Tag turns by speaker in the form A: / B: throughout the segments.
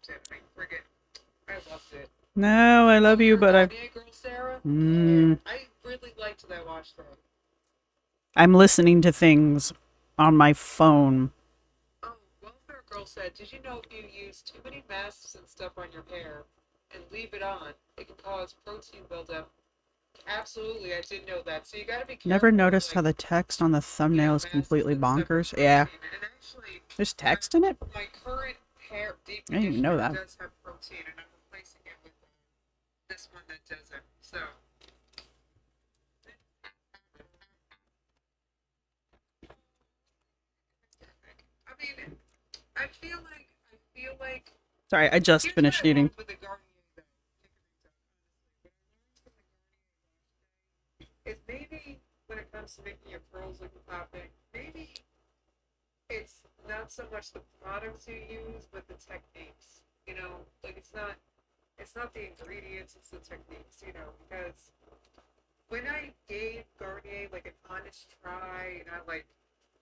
A: loved it. I loved it.
B: No, I love you, but
A: Garnier girl, Sarah? Yeah, I really liked that wash thing.
B: I'm listening to things on my phone.
A: Oh, Welfare Girl said, did you know if you use too many masks and stuff on your hair and leave it on, it can cause protein buildup? Absolutely, I did know that. So you gotta be careful.
B: Never noticed
A: like,
B: how the text on the thumbnail is completely bonkers. Yeah.
A: And actually,
B: There's text in it?
A: my current hair deep
B: I didn't even know
A: conditioner
B: that.
A: does have protein, and I'm replacing it with this one that doesn't. So. I mean, I feel like
B: Sorry, I just
A: here's
B: finished
A: what I
B: eating.
A: learned with the Garnier though. Is maybe when it comes to making your curls look popping, maybe it's not so much the products you use, but the techniques. You know, like it's not the ingredients, it's the techniques. You know, because when I gave Garnier like an honest try,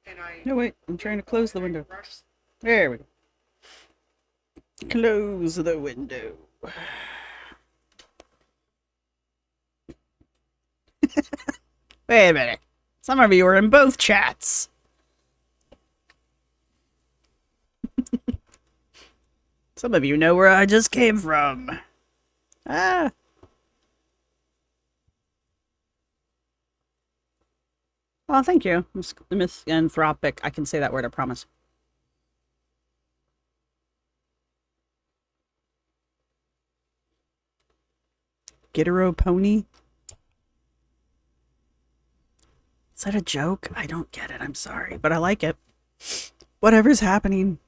A: and I
B: No, wait. I'm trying to close the
A: and I
B: window.
A: rushed.
B: There we go. Close the window. Wait a minute. Some of you are in both chats. Some of you know where I just came from. Ah. Oh, thank you. Misanthropic. I can say that word, I promise. Gittero pony? Is that a joke? I don't get it. I'm sorry, but I like it. Whatever's happening.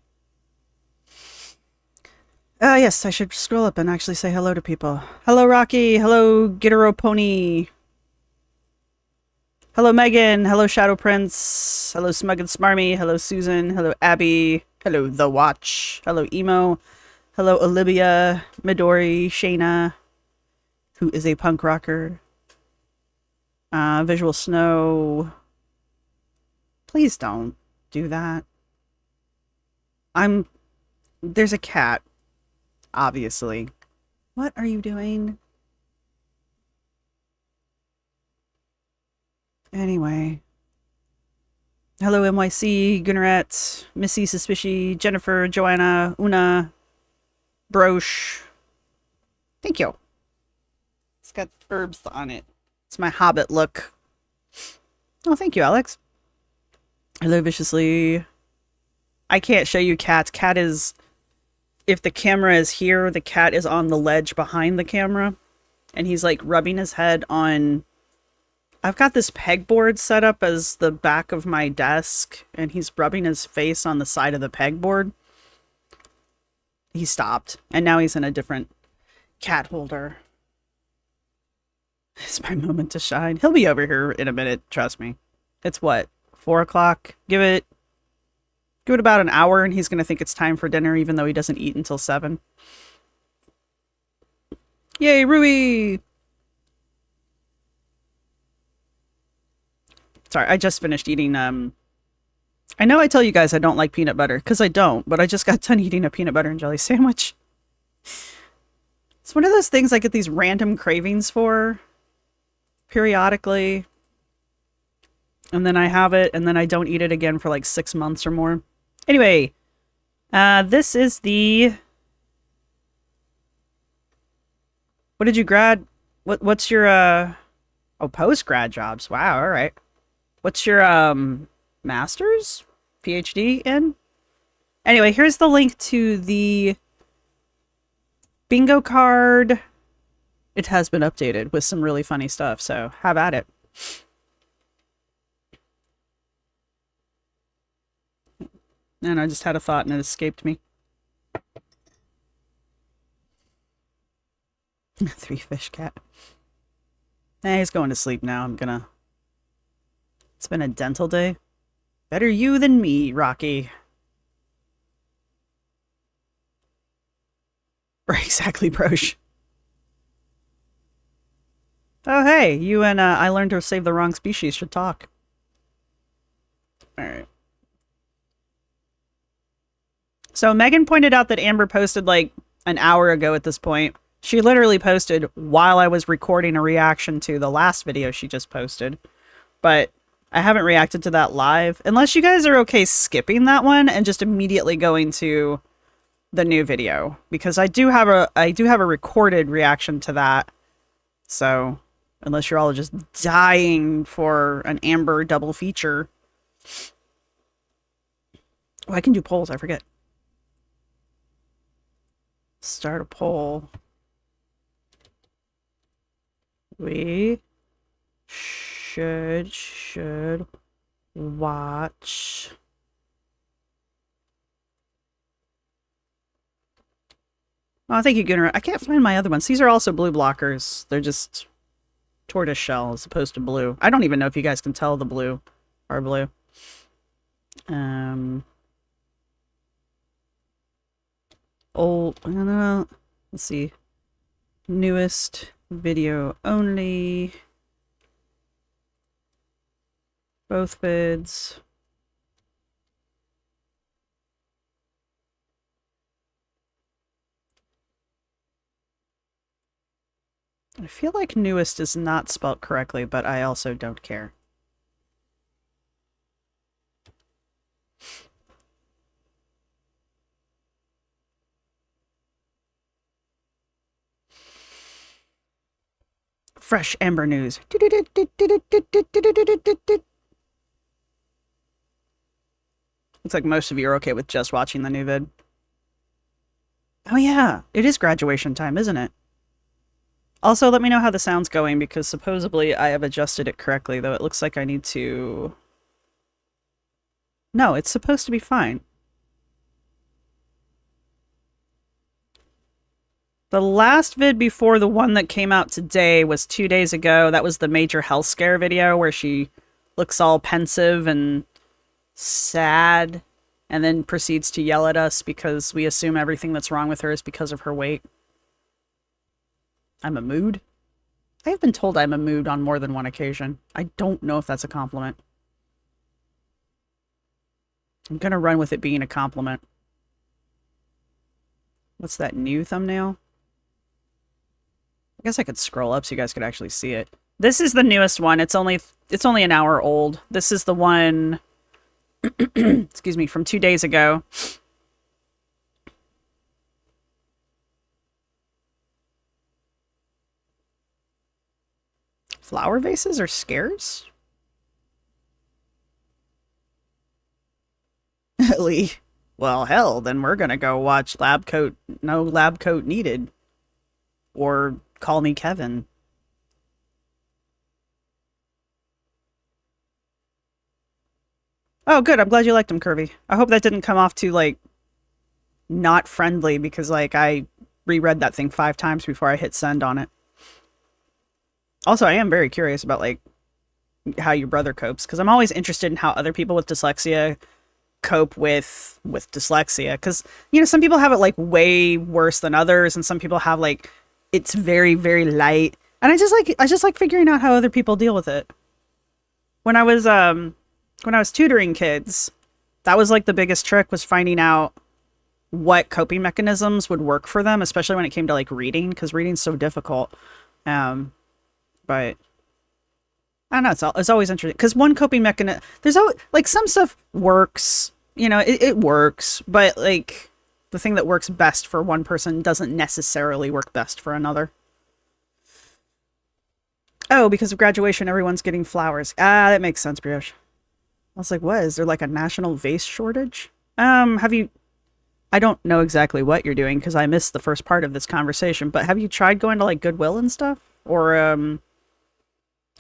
B: Yes, I should scroll up and actually say hello to people. Hello, Rocky. Hello, Gittero pony. Hello, Megan. Hello, Shadow Prince. Hello, Smug and Smarmy. Hello, Susan. Hello, Abby. Hello, The Watch. Hello, Emo. Hello, Olivia, Midori, Shayna, who is a punk rocker. Visual Snow. Please don't do that. There's a cat, obviously. What are you doing? Anyway. Hello, NYC, Gunnaret, Missy Suspicious, Jennifer, Joanna, Una, Broche. Thank you. It's got herbs on it. It's my Hobbit look. Oh, thank you, Alex. Hello, Viciously. I can't show you Cat. Cat is... If the camera is here, the cat is on the ledge behind the camera. And he's, like, rubbing his head on... I've got this pegboard set up as the back of my desk. And he's rubbing his face on the side of the pegboard. He stopped. And now he's in a different cat holder. It's my moment to shine. He'll be over here in a minute, trust me. It's what? 4 o'clock? Give it about an hour and he's going to think it's time for dinner even though he doesn't eat until 7. Yay, Rui! Sorry, I just finished eating, I know I tell you guys I don't like peanut butter, because I don't, but I just got done eating a peanut butter and jelly sandwich. It's one of those things I get these random cravings for periodically. And then I have it, and then I don't eat it again for like 6 months or more. Anyway, this is the... What did you grad? What's your, Oh, post-grad jobs. Wow, alright. What's your, master's? PhD in? Anyway, here's the link to the bingo card. It has been updated with some really funny stuff, so have at it. And I just had a thought and it escaped me. 3 fish cat. He's going to sleep now. It's been a dental day. Better you than me, Rocky. Right, exactly, Brosh. Oh, hey, you and I learned to save the wrong species should talk. Alright. So Megan pointed out that Amber posted, like, an hour ago at this point. She literally posted while I was recording a reaction to the last video she just posted. But I haven't reacted to that live. Unless you guys are okay skipping that one and just immediately going to the new video. Because I do have a recorded reaction to that. So, unless you're all just dying for an Amber double feature. Oh, I can do polls, I forget. Start a poll. We should watch oh, thank you, Gunnar. I can't find my other ones. These are also blue blockers. They're just tortoise shell as opposed to blue. I don't even know if you guys can tell the blue are blue. Let's see. Newest video only. Both vids. I feel like newest is not spelt correctly, but I also don't care. Fresh Amber news. Looks like most of you are okay with just watching the new vid. Oh yeah, it is graduation time, isn't it? Also, let me know how the sound's going, because supposedly I have adjusted it correctly, though it looks like I need to... No, it's supposed to be fine. The last vid before the one that came out today was 2 days ago. That was the major health scare video where she looks all pensive and sad and then proceeds to yell at us because we assume everything that's wrong with her is because of her weight. I'm a mood? I have been told I'm a mood on more than one occasion. I don't know if that's a compliment. I'm gonna run with it being a compliment. What's that new thumbnail? I guess I could scroll up so you guys could actually see it. This is the newest one. It's only an hour old. This is the one excuse me, from 2 days ago. Flower vases are scarce? Lee. Well, hell, then we're gonna go watch Lab Coat, No Lab Coat Needed. Or Call Me Kevin. Oh, good. I'm glad you liked him, Kirby. I hope that didn't come off too, like, not friendly, because, like, I reread that thing 5 times before I hit send on it. Also, I am very curious about, like, how your brother copes, because I'm always interested in how other people with dyslexia cope with dyslexia, because, you know, some people have it, like, way worse than others, and some people have, like, it's very, very light, and I just like figuring out how other people deal with it. When I was tutoring kids, that was, like, the biggest trick, was finding out what coping mechanisms would work for them, especially when it came to, like, reading, because reading's so difficult. But I don't know, it's always interesting, because one coping mechanism, there's always, like, some stuff works, you know, it works, but, like, the thing that works best for one person doesn't necessarily work best for another. Oh, because of graduation, everyone's getting flowers. Ah, that makes sense, Brioche. I was like, what? Is there, like, a national vase shortage? I don't know exactly what you're doing, because I missed the first part of this conversation, but have you tried going to, like, Goodwill and stuff? Or, I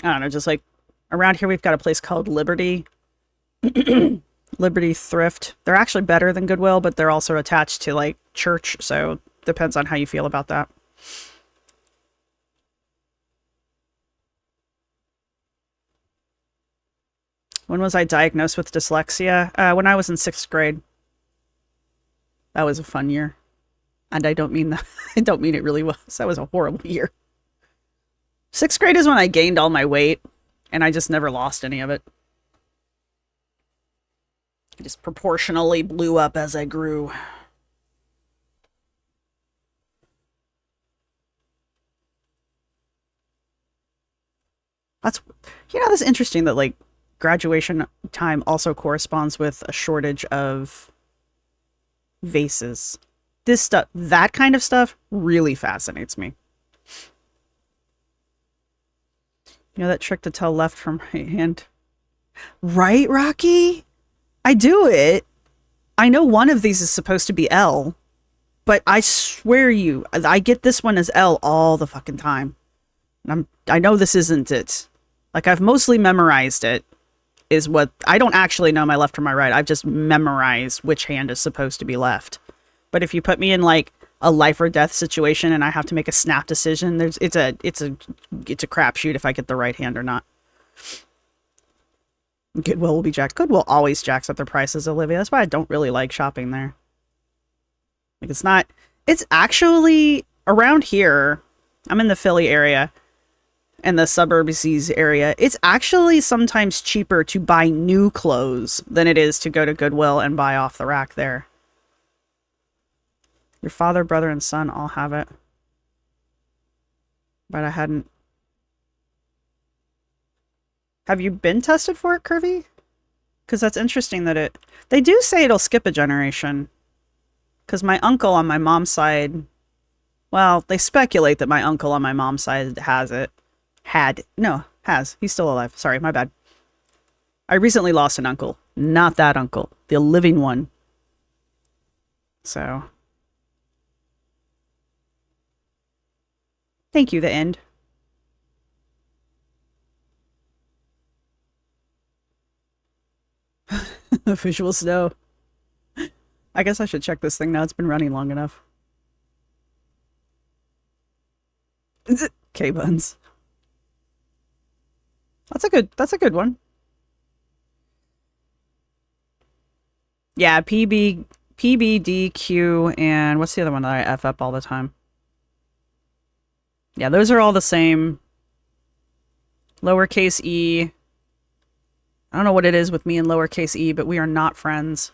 B: don't know, just, like, around here we've got a place called Liberty. Liberty Thrift. They're actually better than Goodwill, but they're also attached to, like, church, so depends on how you feel about that. When was I diagnosed with dyslexia? When I was in 6th grade. That was a fun year. And I don't mean that. I don't mean it really was. That was a horrible year. 6th grade is when I gained all my weight, and I just never lost any of it. I just proportionally blew up as I grew. That's, that's interesting that like graduation time also corresponds with a shortage of vases. This stuff, that kind of stuff really fascinates me. You know that trick to tell left from right hand? Right, Rocky? I do it. I know one of these is supposed to be L, but I swear you, I get this one as L all the fucking time. I know this isn't it. Like, I've mostly memorized it, is what, I don't actually know my left or my right. I've just memorized which hand is supposed to be left. But if you put me in, like, a life or death situation and I have to make a snap decision, it's a crapshoot if I get the right hand or not. Goodwill will be jacked. Goodwill always jacks up their prices, Olivia. That's why I don't really like shopping there. Like, it's actually around here. I'm in the Philly area and the suburbs area. It's actually sometimes cheaper to buy new clothes than it is to go to Goodwill and buy off the rack there. Your father, brother, and son all have it. But I hadn't. Have you been tested for it, Curvy? Because that's interesting that they do say it'll skip a generation. Because my uncle on my mom's side, well, they speculate that my uncle on my mom's side has it. Has. He's still alive. Sorry, my bad. I recently lost an uncle. Not that uncle. The living one. So. Thank you, the end. Visual snow. I guess I should check this thing now. It's been running long enough. K-Buns. That's a good one. Yeah, PBDQ, and what's the other one that I F up all the time? Yeah, those are all the same. Lowercase e. I don't know what it is with me and lowercase e, but we are not friends.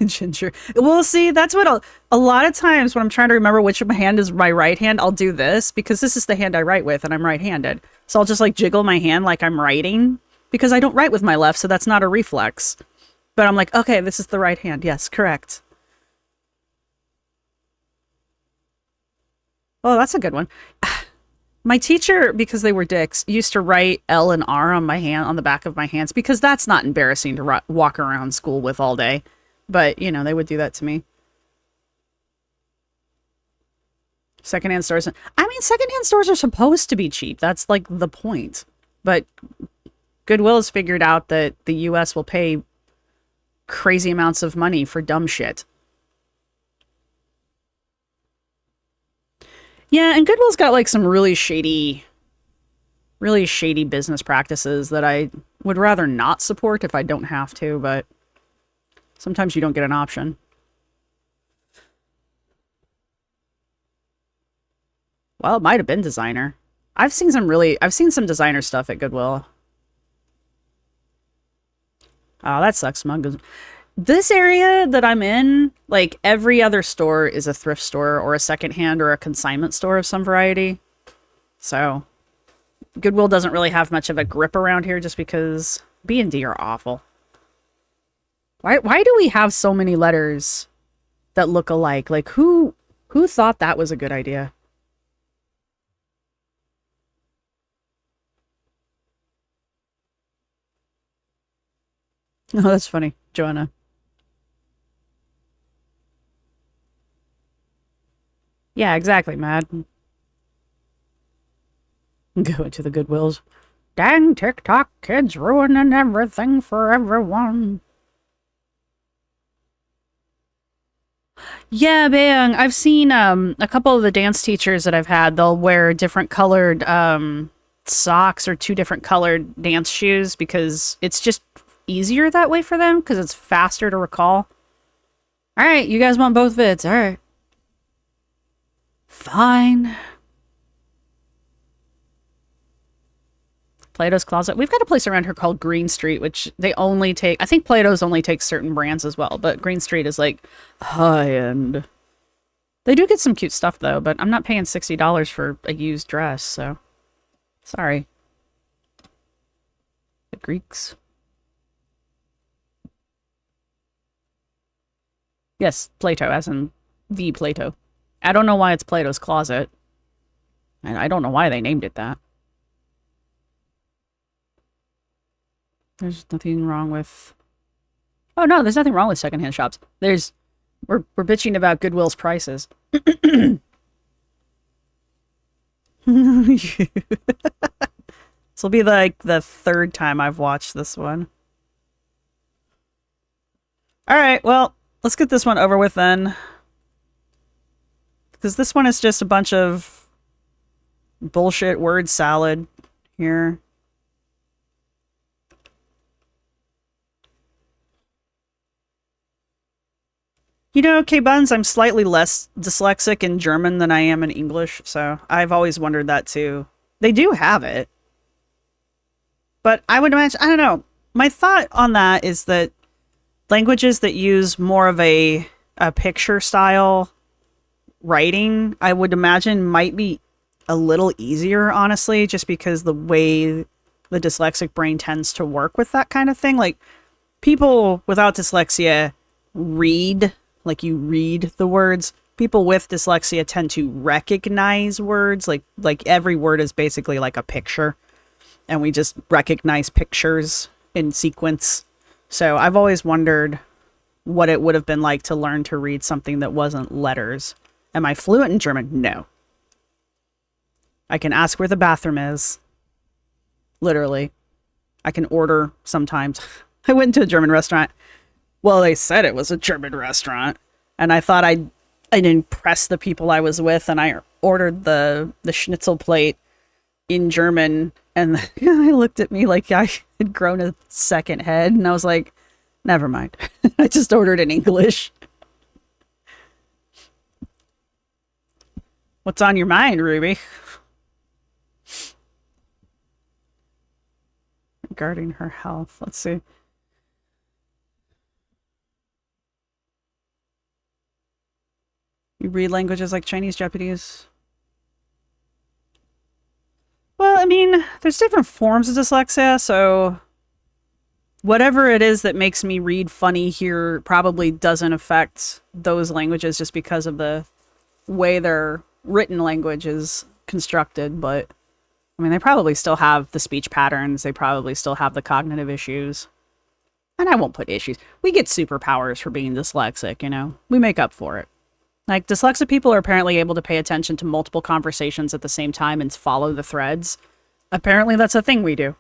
B: Ginger. Well, see, that's what a lot of times when I'm trying to remember which of my hand is my right hand, I'll do this because this is the hand I write with and I'm right-handed. So I'll just like jiggle my hand like I'm writing because I don't write with my left, so that's not a reflex. But I'm like, okay, this is the right hand. Yes, correct. Oh, that's a good one. My teacher, because they were dicks, used to write L and R on my hand, on the back of my hands, because that's not embarrassing to walk around school with all day. But, you know, they would do that to me. Secondhand stores. I mean, secondhand stores are supposed to be cheap. That's like the point. But Goodwill has figured out that the U.S. will pay crazy amounts of money for dumb shit. Yeah, and Goodwill's got like some really shady business practices that I would rather not support if I don't have to, but sometimes you don't get an option. Well, it might have been designer. I've seen some designer stuff at Goodwill. Oh, that sucks, Smug. This area that I'm in, like every other store is a thrift store or a secondhand or a consignment store of some variety. So Goodwill doesn't really have much of a grip around here just because B&D are awful. Why do we have so many letters that look alike? Like who thought that was a good idea? Oh, that's funny, Joanna. Yeah, exactly, Mad. Go to the Goodwills. Dang TikTok kids ruining everything for everyone. Yeah, Bang. I've seen a couple of the dance teachers that I've had, they'll wear different colored socks or two different colored dance shoes because it's just easier that way for them because it's faster to recall. All right, you guys want both vids. All right. Fine. Plato's Closet. We've got a place around here called Green Street, which they only take, I think Plato's only takes certain brands as well, but Green Street is like high end. They do get some cute stuff, though, but I'm not paying $60 for a used dress, so... Sorry. The Greeks. Yes, Plato, as in the Plato. I don't know why it's Plato's Closet. And I don't know why they named it that. There's nothing wrong with... Oh, no, there's nothing wrong with secondhand shops. We're bitching about Goodwill's prices. This will be like the third time I've watched this one. Alright, well, let's get this one over with then. Because this one is just a bunch of bullshit word salad here. You know, K-Buns, I'm slightly less dyslexic in German than I am in English, so I've always wondered that too. They do have it. But I would imagine, I don't know, my thought on that is that languages that use more of a picture style writing, I would imagine might be a little easier, honestly, just because the way the dyslexic brain tends to work with that kind of thing. Like, people without dyslexia read, like you read the words. People with dyslexia tend to recognize words, like every word is basically like a picture, and we just recognize pictures in sequence. So I've always wondered what it would have been like to learn to read something that wasn't letters. Am I fluent in German? No. I can ask where the bathroom is. Literally. I can order sometimes. I went to a German restaurant. Well, they said it was a German restaurant. And I thought I'd impress the people I was with. And I ordered the schnitzel plate in German. And the guy looked at me like I had grown a second head. And I was like, never mind. I just ordered in English. What's on your mind, Ruby? Regarding her health. Let's see. You read languages like Chinese, Japanese? Well, I mean, there's different forms of dyslexia, so whatever it is that makes me read funny here probably doesn't affect those languages just because of the way their written language is constructed, but I mean, they probably still have the speech patterns, they probably still have the cognitive issues. And I won't put issues. We get superpowers for being dyslexic, you know? We make up for it. Like, dyslexic people are apparently able to pay attention to multiple conversations at the same time and follow the threads. Apparently that's a thing we do.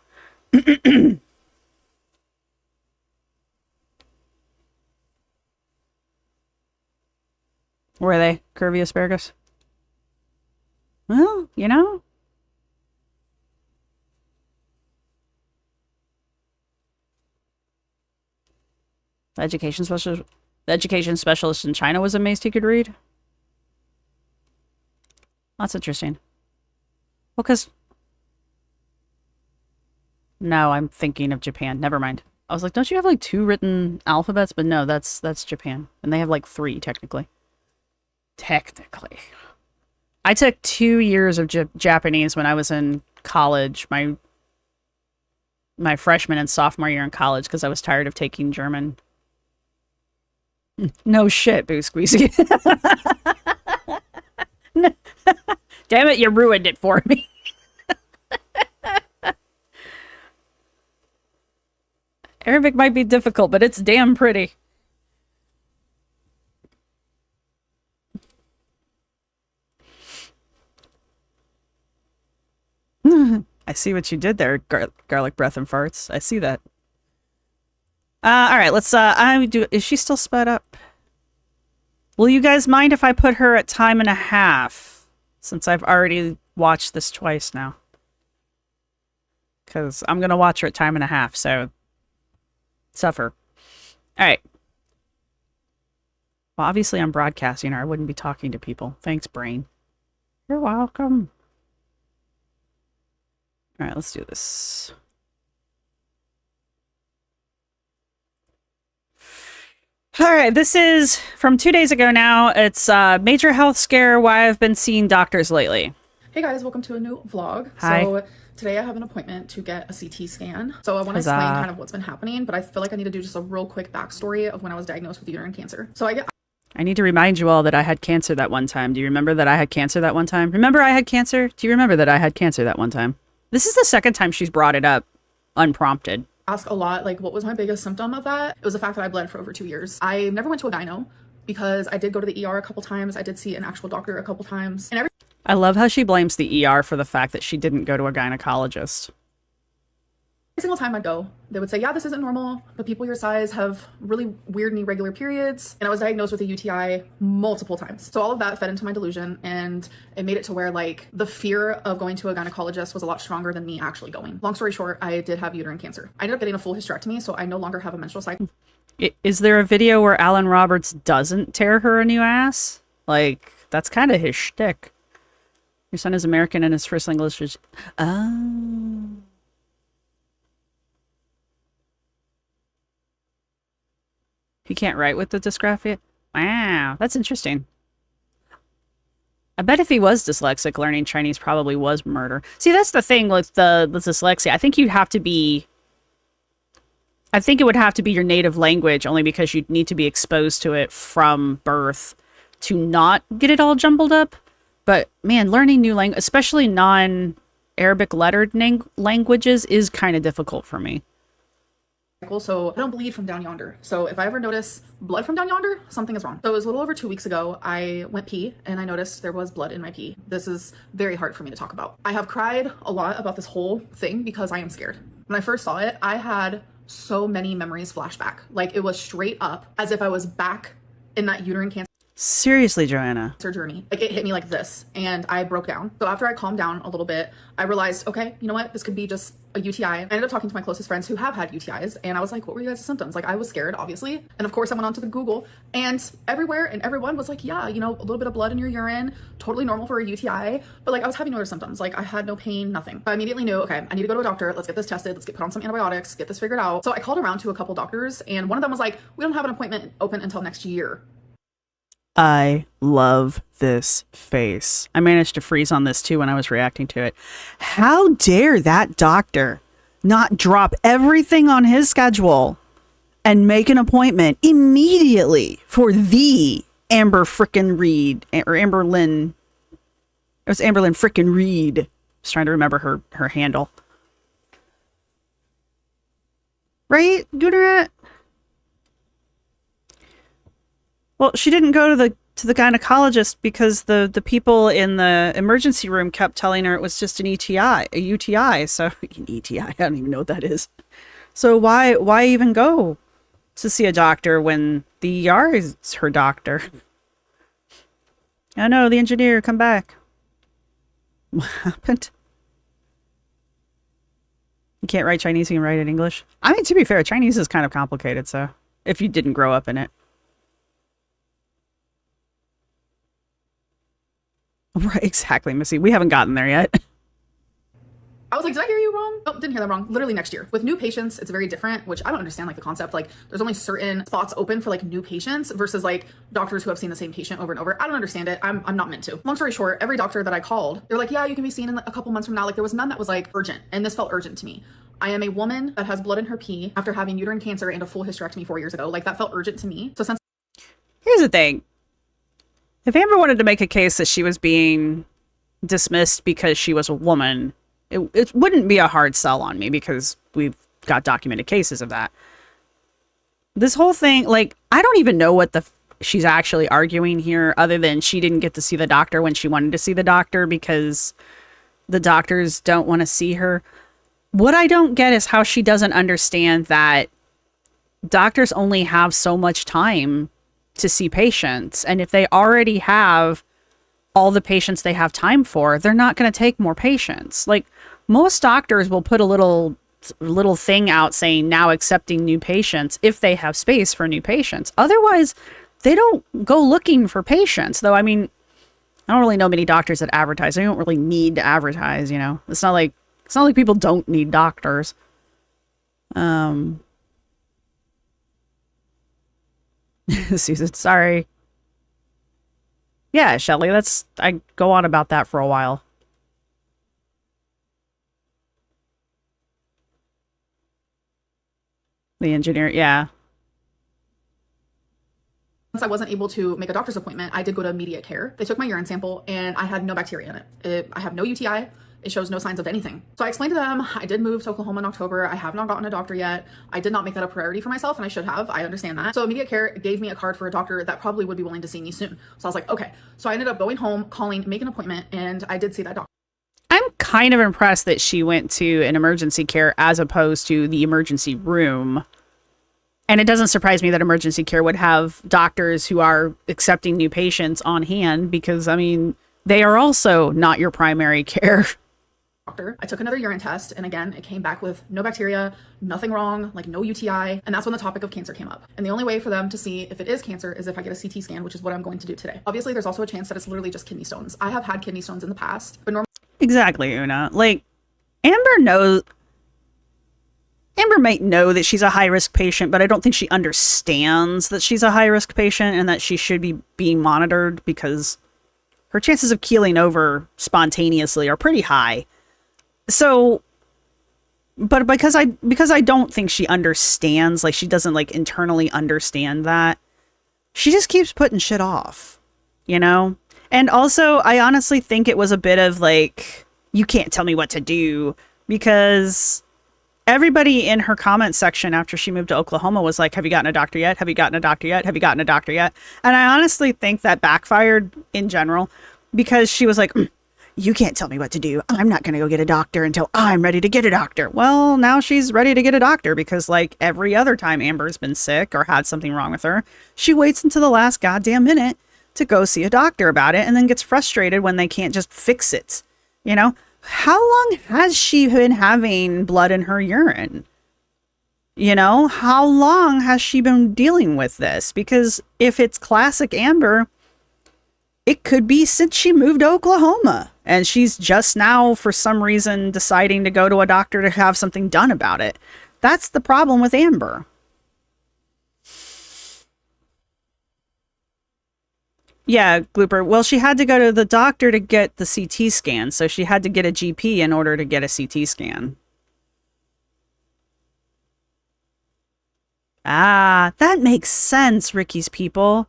B: Were they curvy asparagus? Well, you know. The education specialist in China was amazed he could read. That's interesting. Well, because... No, I'm thinking of Japan. Never mind. I was like, don't you have like 2 written alphabets? But no, that's Japan. And they have like 3, technically. Technically. I took 2 years of Japanese when I was in college. My freshman and sophomore year in college because I was tired of taking German. No shit, Boo Squeezy. Damn it, you ruined it for me. Arabic might be difficult, but it's damn pretty. I see what you did there, garlic breath and farts. I see that. All right, let's, is she still sped up? Will you guys mind if I put her at time and a half? Since I've already watched this twice now. Because I'm going to watch her at time and a half, so suffer. All right. Well, obviously I'm broadcasting her. I wouldn't be talking to people. Thanks, brain. You're welcome. All right, let's do this. All right, this is from 2 days ago now. It's major health scare, why I've been seeing doctors lately.
C: Hey guys, welcome to a new vlog.
B: Hi.
C: So today I have an appointment to get a CT scan. So I want to explain kind of what's been happening, but I feel like I need to do just a real quick backstory of when I was diagnosed with uterine cancer. So
B: I need to remind you all that I had cancer that one time. Do you remember that I had cancer that one time? Remember I had cancer? Do you remember that I had cancer that one time? This is the second time she's brought it up unprompted.
C: Ask a lot, like, what was my biggest symptom of that? It was the fact that I bled for over 2 years. I never went to a gyno because I did go to the ER a couple times. I did see an actual doctor a couple times. And
B: I love how she blames the ER for the fact that she didn't go to a gynecologist.
C: every single time I'd go, they would say, yeah, this isn't normal, but people your size have really weird and irregular periods. And I was diagnosed with a UTI multiple times. So all of that fed into my delusion, and it made it to where, like, the fear of going to a gynecologist was a lot stronger than me actually going. Long story short, I did have uterine cancer. I ended up getting a full hysterectomy, so I no longer have a menstrual cycle.
B: Is there a video where Alan Roberts doesn't tear her a new ass? Like, that's kind of his shtick. Your son is American and his first language is... Oh... He can't write with the dysgraphia? Wow, that's interesting. I bet if he was dyslexic, learning Chinese probably was murder. See, that's the thing with the dyslexia. I think you'd have to be... I think it would have to be your native language, only because you'd need to be exposed to it from birth to not get it all jumbled up. But, man, learning new language, especially non-Arabic lettered languages, is kind of difficult for me.
C: So I don't bleed from down yonder. So if I ever notice blood from down yonder, something is wrong. So it was a little over 2 weeks ago, I went pee and I noticed there was blood in my pee. This is very hard for me to talk about. I have cried a lot about this whole thing because I am scared. When I first saw it, I had so many memories flash back. Like, it was straight up as if I was back in that uterine cancer.
B: Seriously, Joanna.
C: Journey. Like, it hit me like this and I broke down. So after I calmed down a little bit, I realized, okay, you know what? This could be just a UTI. I ended up talking to my closest friends who have had UTIs, and I was like, what were you guys' symptoms? Like, I was scared, obviously. And of course I went onto the Google, and everywhere and everyone was like, yeah, you know, a little bit of blood in your urine, totally normal for a UTI. But like, I was having no other symptoms. Like, I had no pain, nothing. I immediately knew, okay, I need to go to a doctor. Let's get this tested. Let's get put on some antibiotics, get this figured out. So I called around to a couple doctors, and one of them was like, we don't have an appointment open until next year.
B: I love this face. I managed to freeze on this too when I was reacting to it. How dare that doctor not drop everything on his schedule and make an appointment immediately for the Amber frickin' Reid, or Amberlynn. It was Amberlynn frickin' Reid. I was trying to remember her handle. Right, Gooderette? Well, she didn't go to the gynecologist because the people in the emergency room kept telling her it was just an ETI, a UTI. So an ETI, I don't even know what that is. So why even go to see a doctor when the ER is her doctor? I know, the engineer, come back. What happened? You can't write Chinese, you can write it in English. I mean, to be fair, Chinese is kind of complicated, so if you didn't grow up in it. Right, exactly, Missy. We haven't gotten there yet.
C: I was like, did I hear you wrong? Nope, didn't hear that wrong. Literally next year. With new patients, it's very different, which I don't understand, like, the concept. Like, there's only certain spots open for, like, new patients versus, like, doctors who have seen the same patient over and over. I don't understand it. I'm not meant to. Long story short, every doctor that I called, they're like, yeah, you can be seen in a couple months from now. Like, there was none that was, like, urgent. And this felt urgent to me. I am a woman that has blood in her pee after having uterine cancer and a full hysterectomy 4 years ago. Like, that felt urgent to me. So since...
B: Here's the thing. If Amber wanted to make a case that she was being dismissed because she was a woman, it wouldn't be a hard sell on me because we've got documented cases of that. This whole thing, like, I don't even know what she's actually arguing here, other than she didn't get to see the doctor when she wanted to see the doctor because the doctors don't want to see her. What I don't get is how she doesn't understand that doctors only have so much time to see patients, and if they already have all the patients they have time for, they're not going to take more patients. Like, most doctors will put a little thing out saying now accepting new patients if they have space for new patients. Otherwise, they don't go looking for patients. Though, I mean, I don't really know many doctors that advertise. They don't really need to advertise, you know. It's not like people don't need doctors. Susan, sorry. Yeah, Shelly, I go on about that for a while. The engineer, yeah.
C: Since I wasn't able to make a doctor's appointment, I did go to immediate care. They took my urine sample and I had no bacteria in it. I have no UTI. It shows no signs of anything. So I explained to them, I did move to Oklahoma in October. I have not gotten a doctor yet. I did not make that a priority for myself, and I should have. I understand that. So immediate care gave me a card for a doctor that probably would be willing to see me soon. So I was like, okay. So I ended up going home, calling, make an appointment, and I did see that doctor.
B: I'm kind of impressed that she went to an emergency care as opposed to the emergency room. And it doesn't surprise me that emergency care would have doctors who are accepting new patients on hand because, I mean, they are also not your primary care.
C: I took another urine test, and again, it came back with no bacteria, nothing wrong, like no UTI, and that's when the topic of cancer came up. And the only way for them to see if it is cancer is if I get a CT scan, which is what I'm going to do today. Obviously, there's also a chance that it's literally just kidney stones. I have had kidney stones in the past, but normally...
B: Exactly, Una. Like, Amber might know that she's a high-risk patient, but I don't think she understands that she's a high-risk patient and that she should be being monitored because her chances of keeling over spontaneously are pretty high. So, but because I don't think she understands, like she doesn't like internally understand that, she just keeps putting shit off, you know? And also, I honestly think it was a bit of like, you can't tell me what to do, because everybody in her comment section after she moved to Oklahoma was like, have you gotten a doctor yet? Have you gotten a doctor yet? Have you gotten a doctor yet? And I honestly think that backfired in general because she was like, you can't tell me what to do. I'm not going to go get a doctor until I'm ready to get a doctor. Well, now she's ready to get a doctor because like every other time Amber's been sick or had something wrong with her, she waits until the last goddamn minute to go see a doctor about it and then gets frustrated when they can't just fix it. You know, how long has she been having blood in her urine? You know, how long has she been dealing with this? Because if it's classic Amber, it could be since she moved to Oklahoma and she's just now, for some reason, deciding to go to a doctor to have something done about it. That's the problem with Amber. Yeah, Glooper. Well, she had to go to the doctor to get the CT scan, so she had to get a GP in order to get a CT scan. Ah, that makes sense, Ricky's people.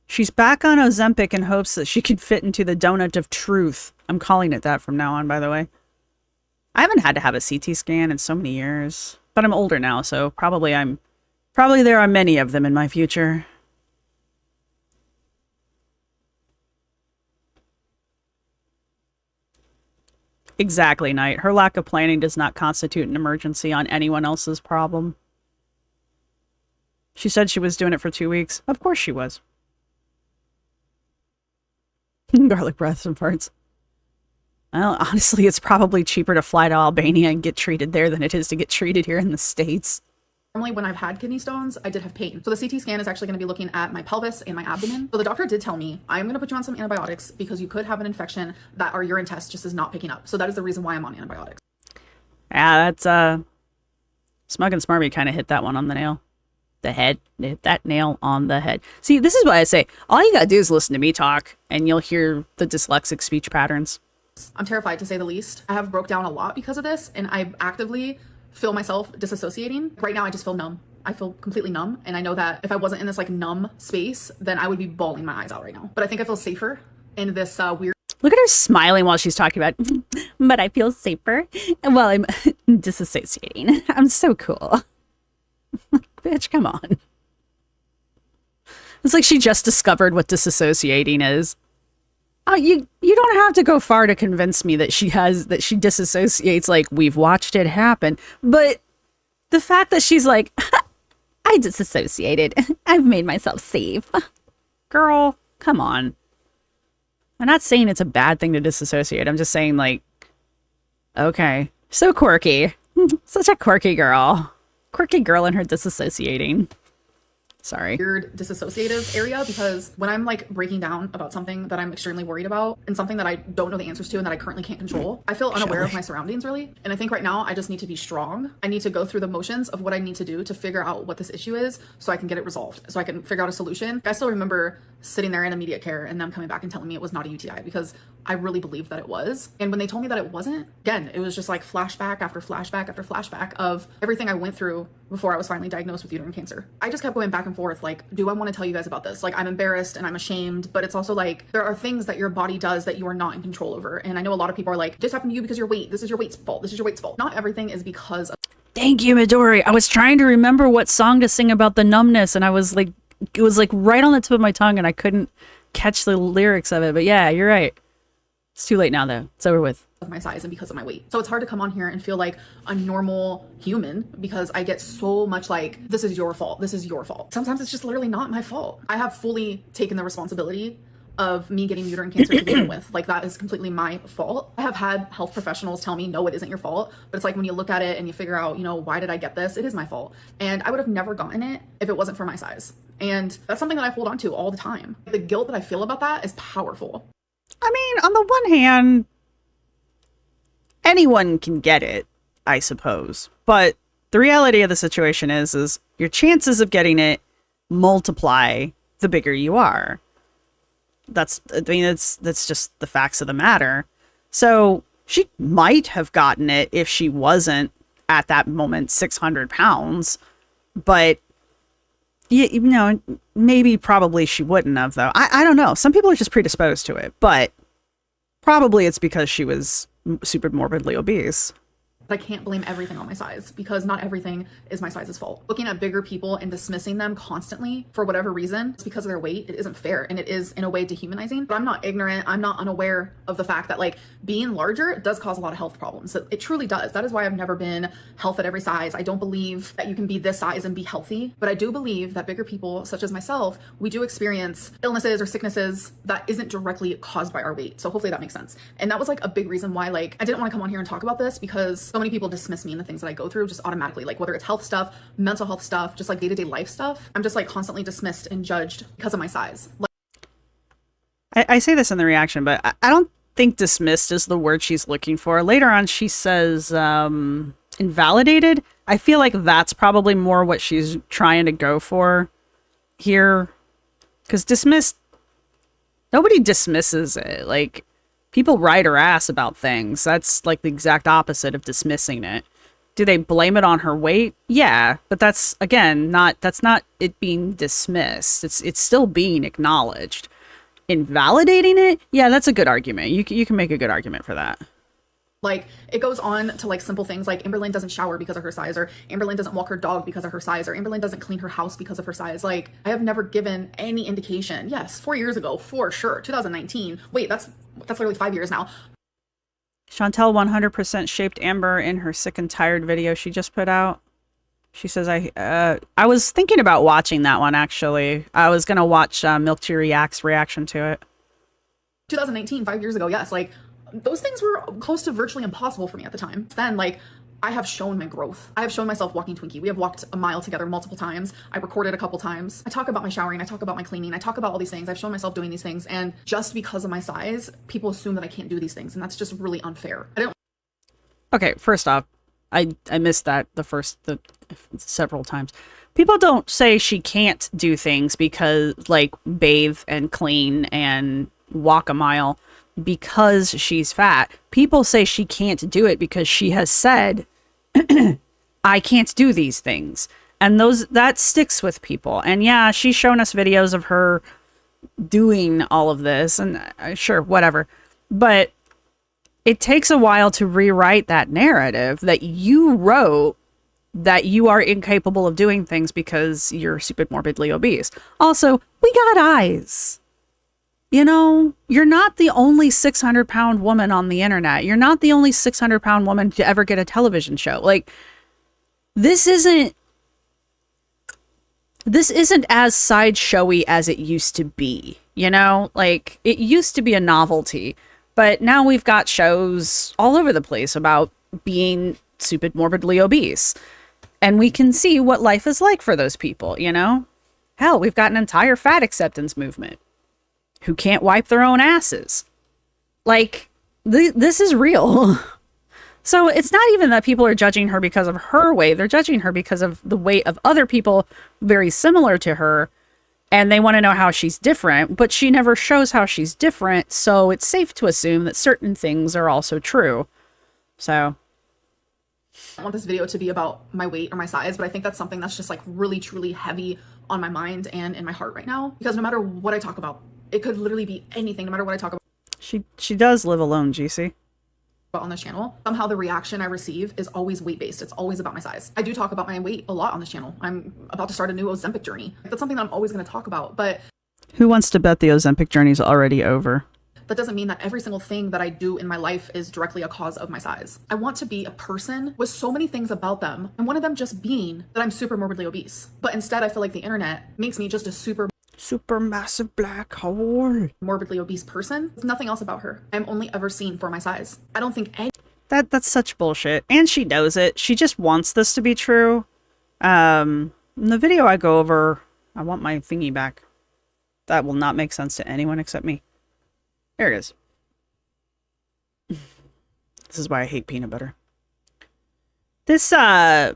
B: She's back on Ozempic in hopes that she could fit into the donut of truth. I'm calling it that from now on, by the way. I haven't had to have a CT scan in so many years. But I'm older now, so probably there are many of them in my future. Exactly, Knight. Her lack of planning does not constitute an emergency on anyone else's problem. She said she was doing it for 2 weeks. Of course she was. Garlic breaths and farts. Well, honestly, it's probably cheaper to fly to Albania and get treated there than it is to get treated here in the States.
C: Normally, when I've had kidney stones, I did have pain. So the CT scan is actually going to be looking at my pelvis and my abdomen. So the doctor did tell me, I'm going to put you on some antibiotics because you could have an infection that our urine test just is not picking up. So that is the reason why I'm on antibiotics.
B: Yeah, that's, Smug and Smarmy kind of hit that one on the nail. The head. They hit that nail on the head. See, this is what I say. All you gotta do is listen to me talk, and you'll hear the dyslexic speech patterns.
C: I'm terrified, to say the least. I have broke down a lot because of this, and I actively feel myself disassociating. Right now, I just feel numb. I feel completely numb, and I know that if I wasn't in this like numb space, then I would be bawling my eyes out right now. But I think I feel safer in this weird...
B: Look at her smiling while she's talking about, but I feel safer while I'm disassociating. I'm so cool. Bitch, come on. It's like she just discovered what disassociating is. Oh, you don't have to go far to convince me that she disassociates. Like, we've watched it happen. But the fact that she's like, I disassociated. I've made myself safe. Girl, come on. I'm not saying it's a bad thing to disassociate. I'm just saying, like, okay. So quirky. Such a quirky girl. Quirky girl and her disassociating. Sorry.
C: weird disassociative area, because when I'm like breaking down about something that I'm extremely worried about and something that I don't know the answers to and that I currently can't control, I feel unaware of my surroundings really. And I think right now I just need to be strong. I need to go through the motions of what I need to do to figure out what this issue is so I can get it resolved, so I can figure out a solution. I still remember sitting there in immediate care and them coming back and telling me it was not a UTI, because I really believed that it was. And when they told me that it wasn't, again, it was just like flashback after flashback after flashback of everything I went through before I was finally diagnosed with uterine cancer. I just kept going back and forth, like, do I want to tell you guys about this? Like, I'm embarrassed and I'm ashamed, but it's also like, there are things that your body does that you are not in control over. And I know a lot of people are like, this happened to you because your weight, this is your weight's fault, this is your weight's fault. Not everything is because of—
B: Thank you, Midori. I was trying to remember what song to sing about the numbness, and I was like, it was like right on the tip of my tongue, and I couldn't catch the lyrics of it. But yeah, you're right. It's too late now, though. It's over with.
C: Of my size and because of my weight. So it's hard to come on here and feel like a normal human, because I get so much like, this is your fault, this is your fault. Sometimes it's just literally not my fault. I have fully taken the responsibility of me getting uterine cancer to begin with. Like, that is completely my fault. I have had health professionals tell me, no, it isn't your fault. But it's like, when you look at it and you figure out, you know, why did I get this? It is my fault. And I would have never gotten it if it wasn't for my size. And that's something that I hold on to all the time. The guilt that I feel about that is powerful.
B: I mean, on the one hand, anyone can get it, I suppose. But the reality of the situation is your chances of getting it multiply the bigger you are. That's just the facts of the matter. So she might have gotten it if she wasn't at that moment 600 pounds, but you know, maybe probably she wouldn't have, though. I don't know. Some people are just predisposed to it, but probably it's because she was super morbidly obese.
C: I can't blame everything on my size, because not everything is my size's fault. Looking at bigger people and dismissing them constantly for whatever reason, it's because of their weight, it isn't fair, and it is in a way dehumanizing. But I'm not ignorant, I'm not unaware of the fact that like being larger does cause a lot of health problems. It truly does. That is why I've never been health at every size. I don't believe that you can be this size and be healthy, but I do believe that bigger people, such as myself, we do experience illnesses or sicknesses that isn't directly caused by our weight. So hopefully that makes sense. And that was like a big reason why like I didn't want to come on here and talk about this, because so many people dismiss me and the things that I go through just automatically, like whether it's health stuff, mental health stuff, just like day-to-day life stuff. I'm just like constantly dismissed and judged because of my size.
B: I say this in the reaction, but I don't think dismissed is the word she's looking for. Later on, she says invalidated. I feel like that's probably more what she's trying to go for here. Because dismissed, nobody dismisses it. Like, people write her ass about things. That's like the exact opposite of dismissing it. Do they blame it on her weight? Yeah, but that's, again, that's not it being dismissed. It's still being acknowledged. Invalidating it? Yeah, that's a good argument. You can make a good argument for that.
C: Like, it goes on to like simple things like Amberlynn doesn't shower because of her size, or Amberlynn doesn't walk her dog because of her size, or Amberlynn doesn't clean her house because of her size. Like, I have never given any indication. Yes, 4 years ago, for sure. 2019. Wait, that's literally 5 years now.
B: Chantel 100% shaped Amber in her sick and tired video she just put out. She says, I was thinking about watching that one, actually. I was going to watch Milk Tea React's reaction to it.
C: 2019, 5 years ago, yes. Like, those things were close to virtually impossible for me at the time. Then, like, I have shown my growth. I have shown myself walking Twinkie. We have walked a mile together multiple times. I recorded a couple times. I talk about my showering. I talk about my cleaning. I talk about all these things. I've shown myself doing these things. And just because of my size, people assume that I can't do these things. And that's just really unfair.
B: Okay, first off, I missed that the several times. People don't say she can't do things because, like, bathe and clean and walk a mile because she's fat. People say she can't do it because she has said, I can't do these things. And that sticks with people. And yeah, she's shown us videos of her doing all of this, and sure, whatever. But it takes a while to rewrite that narrative that you wrote, that you are incapable of doing things because you're super morbidly obese. Also, we got eyes. You know, you're not the only 600-pound woman on the internet. You're not the only 600-pound woman to ever get a television show. Like, this isn't as sideshowy as it used to be. You know, like, it used to be a novelty, but now we've got shows all over the place about being super morbidly obese, and we can see what life is like for those people, you know? Hell, we've got an entire fat acceptance movement who can't wipe their own asses. Like, this is real. So it's not even that people are judging her because of her weight. They're judging her because of the weight of other people very similar to her. And they want to know how she's different, but she never shows how she's different. So it's safe to assume that certain things are also true. So
C: I want this video to be about my weight or my size, but I think that's something that's just like really, truly heavy on my mind and in my heart right now. Because no matter what I talk about, it could literally be anything, no matter what I talk about.
B: She does live alone, GC.
C: On this channel, somehow the reaction I receive is always weight-based. It's always about my size. I do talk about my weight a lot on this channel. I'm about to start a new Ozempic journey. That's something that I'm always going to talk about, but
B: who wants to bet the Ozempic journey's already over?
C: That doesn't mean that every single thing that I do in my life is directly a cause of my size. I want to be a person with so many things about them, and one of them just being that I'm super morbidly obese. But instead, I feel like the internet makes me just a super
B: massive black hole.
C: Morbidly obese person. There's nothing else about her. I'm only ever seen for my size. I don't think any
B: That's such bullshit. And she knows it. She just wants this to be true. In the video I go over, I want my thingy back. That will not make sense to anyone except me. There it is. This is why I hate peanut butter. This falls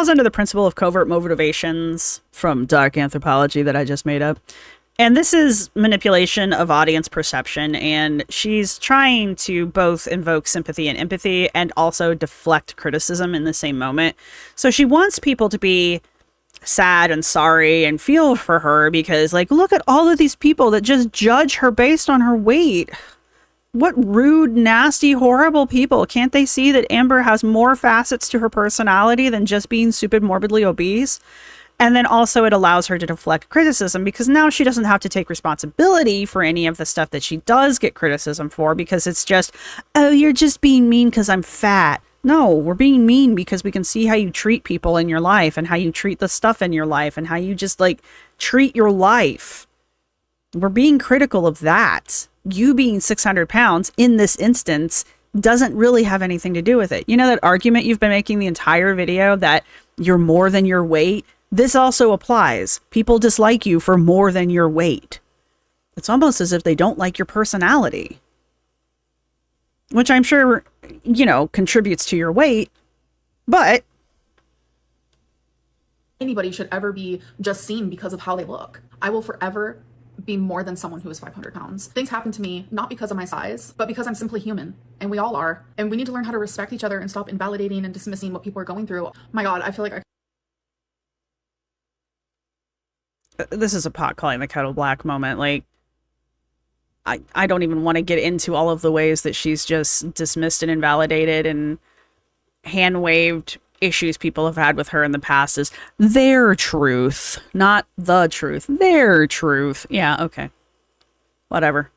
B: under the principle of covert motivations from dark anthropology that I just made up. And this is manipulation of audience perception, and she's trying to both invoke sympathy and empathy and also deflect criticism in the same moment. So she wants people to be sad and sorry and feel for her because, like, look at all of these people that just judge her based on her weight. What rude, nasty, horrible people. Can't they see that Amber has more facets to her personality than just being stupid, morbidly obese? And then also it allows her to deflect criticism because now she doesn't have to take responsibility for any of the stuff that she does get criticism for because it's just, oh, you're just being mean because I'm fat. No, we're being mean because we can see how you treat people in your life and how you treat the stuff in your life and how you just like treat your life. We're being critical of that. You being 600 pounds in this instance doesn't really have anything to do with it. You know that argument you've been making the entire video that you're more than your weight? This also applies. People dislike you for more than your weight. It's almost as if they don't like your personality. Which I'm sure, you know, contributes to your weight. But
C: anybody should ever be just seen because of how they look. I will forever be more than someone who is 500 pounds. Things happen to me not because of my size, but because I'm simply human. And we all are. And we need to learn how to respect each other and stop invalidating and dismissing what people are going through. My God, I feel like
B: this is a pot calling the kettle black moment. Like, I don't even want to get into all of the ways that she's just dismissed and invalidated and hand-waved issues people have had with her in the past as their truth, not the truth, their truth. Yeah, okay. Whatever.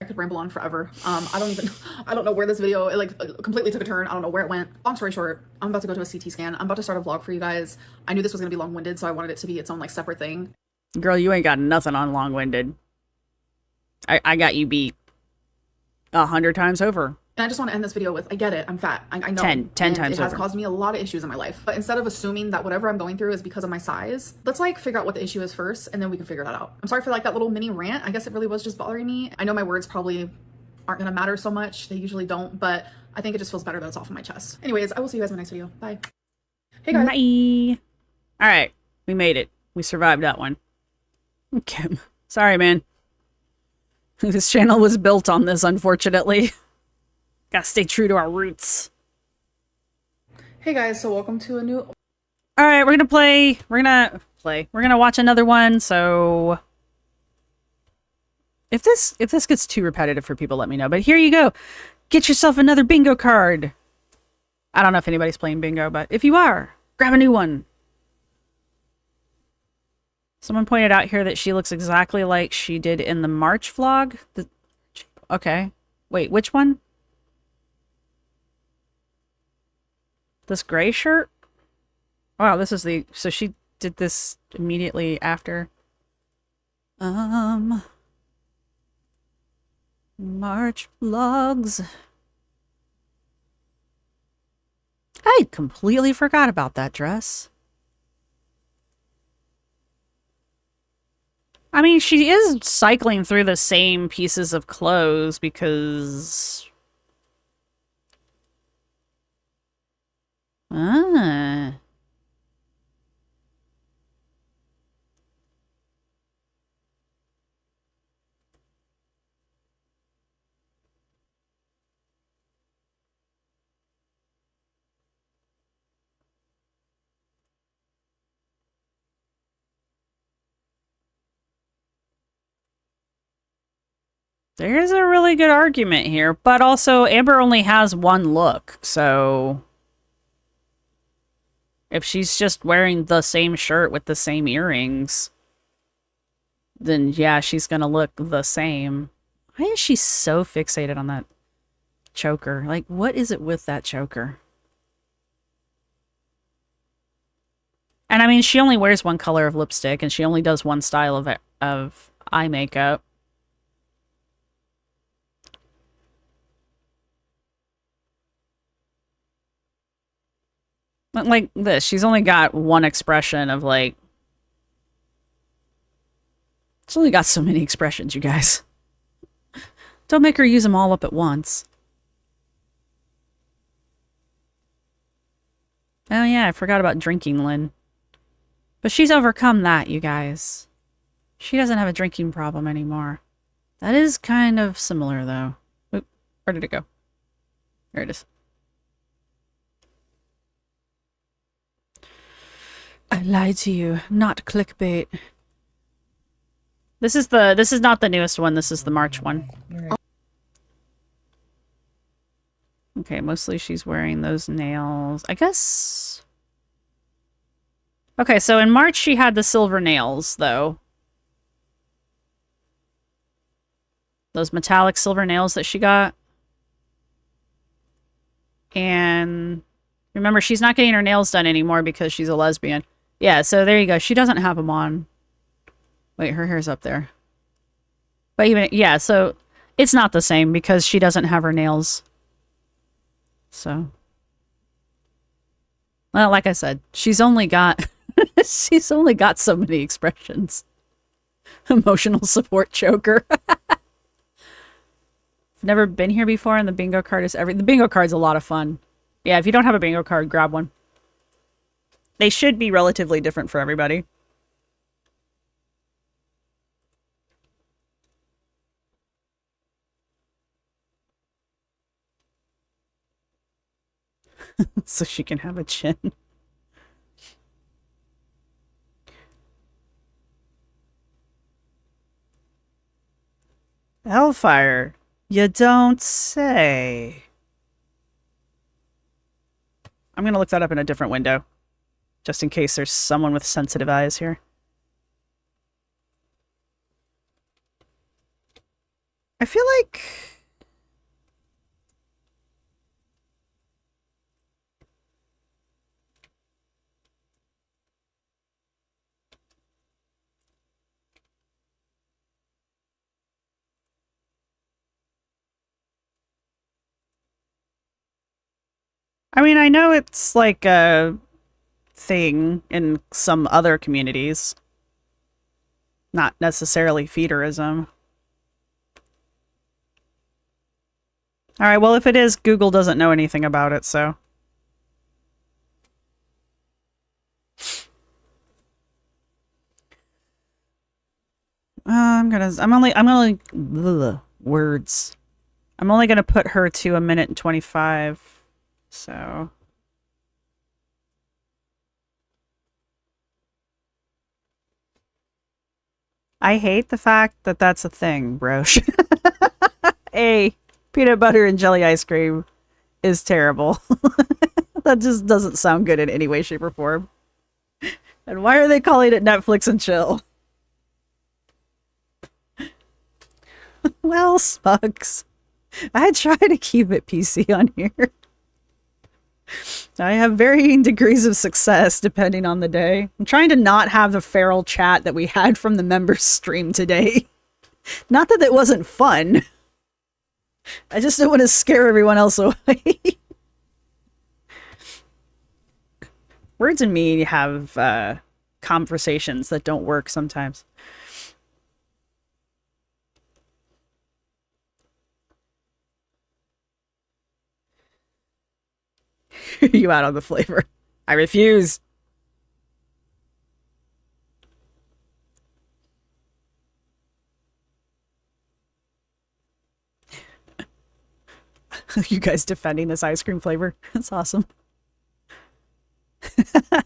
C: I could ramble on forever. I don't know where this video, it like completely took a turn. I don't know where it went. Long story short, I'm about to go to a CT scan. I'm about to start a vlog for you guys. I knew this was going to be long-winded, so I wanted it to be its own like separate thing.
B: Girl, you ain't got nothing on long-winded. I got you beat 100 times over.
C: And I just want to end this video with, I get it, I'm fat. I know.
B: 10 times
C: it has
B: over.
C: caused me a lot of issues in my life. But instead of assuming that whatever I'm going through is because of my size, let's like figure out what the issue is first, and then we can figure that out. I'm sorry for like that little mini rant. I guess it really was just bothering me. I know my words probably aren't going to matter so much. They usually don't, but I think it just feels better that it's off of my chest. Anyways, I will see you guys in my next video. Bye. Hey guys.
B: Bye. All right. We made it. We survived that one. Okay. Sorry, man. This channel was built on this, unfortunately. Gotta stay true to our roots.
C: Hey guys, so welcome to a new...
B: All right, we're gonna watch another one. So if this gets too repetitive for people, let me know. But here you go. Get yourself another bingo card. I don't know if anybody's playing bingo, but if you are, grab a new one. Someone pointed out here that she looks exactly like she did in the March vlog. Okay. Wait, which one? This gray shirt? Wow, this is the... So she did this immediately after. March vlogs. I completely forgot about that dress. I mean, she is cycling through the same pieces of clothes because... Ah. There's a really good argument here, but also Amber only has one look, so if she's just wearing the same shirt with the same earrings, then yeah, she's gonna look the same. Why is she so fixated on that choker? Like, what is it with that choker? And I mean, she only wears one color of lipstick, and she only does one style of eye makeup. Like this, she's only got one expression of like... She's only got so many expressions, you guys. Don't make her use them all up at once. Oh yeah, I forgot about drinking Lynn. But she's overcome that, you guys. She doesn't have a drinking problem anymore. That is kind of similar, though. Oop, where did it go? There it is. I lied to you, not clickbait. This is not the newest one, this is the March one. Okay, mostly she's wearing those nails. I guess... Okay, so in March she had the silver nails, though. Those metallic silver nails that she got. And remember, she's not getting her nails done anymore because she's a lesbian. Yeah, so there you go. She doesn't have them on. Wait, her hair's up there. But even, yeah, so it's not the same because she doesn't have her nails. So. Well, like I said, she's only got, she's only got so many expressions. Emotional support choker. I've never been here before, and the bingo card is the bingo card's a lot of fun. Yeah, if you don't have a bingo card, grab one. They should be relatively different for everybody. So she can have a chin. Hellfire. You don't say. I'm going to look that up in a different window. Just in case there's someone with sensitive eyes here. I feel like... I mean, I know it's like a thing in some other communities. Not necessarily feederism. Alright, well, if it is, Google doesn't know anything about it, so... I'm only, ugh, words. I'm only gonna put her to 1 minute and 25, so... I hate the fact that that's a thing, brosh. A peanut butter and jelly ice cream is terrible. That just doesn't sound good in any way, shape, or form. And why are they calling it Netflix and chill? Well, Smugs. I try to keep it PC on here. I have varying degrees of success depending on the day. I'm trying to not have the feral chat that we had from the members stream today. Not that it wasn't fun. I just don't want to scare everyone else away. Words and me have conversations that don't work sometimes. you out on the flavor. I refuse. You guys defending this ice cream flavor. That's awesome.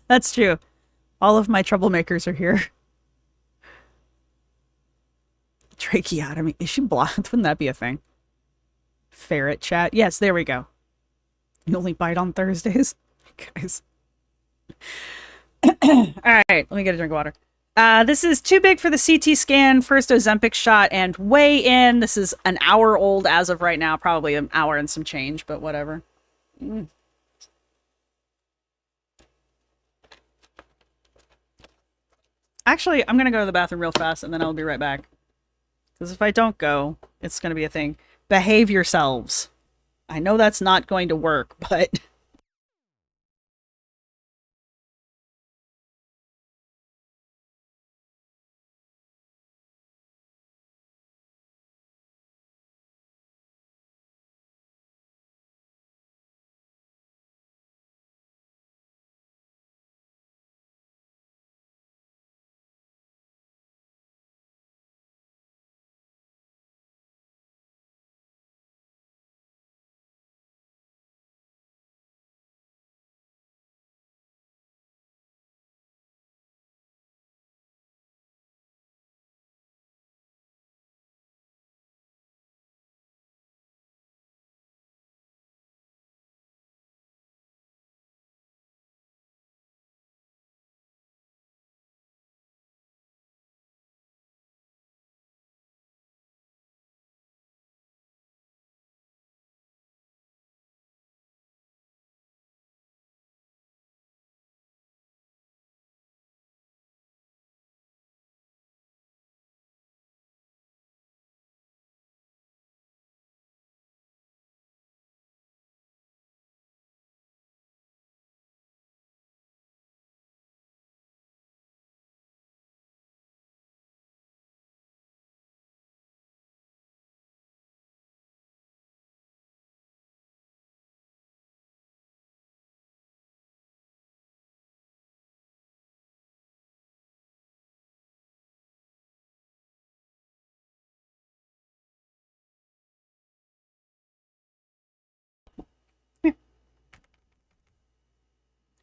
B: That's true. All of my troublemakers are here. Tracheotomy. Is she blind? Wouldn't that be a thing? Ferret chat. Yes, there we go. You only bite on Thursdays? Guys. All right, let me get a drink of water. This is too big for the CT scan, first Ozempic shot, and weigh in. This is an hour old as of right now, probably an hour and some change, but whatever. Actually, I'm going to go to the bathroom real fast, and then I'll be right back. Because if I don't go, it's going to be a thing. Behave yourselves. I know that's not going to work, but...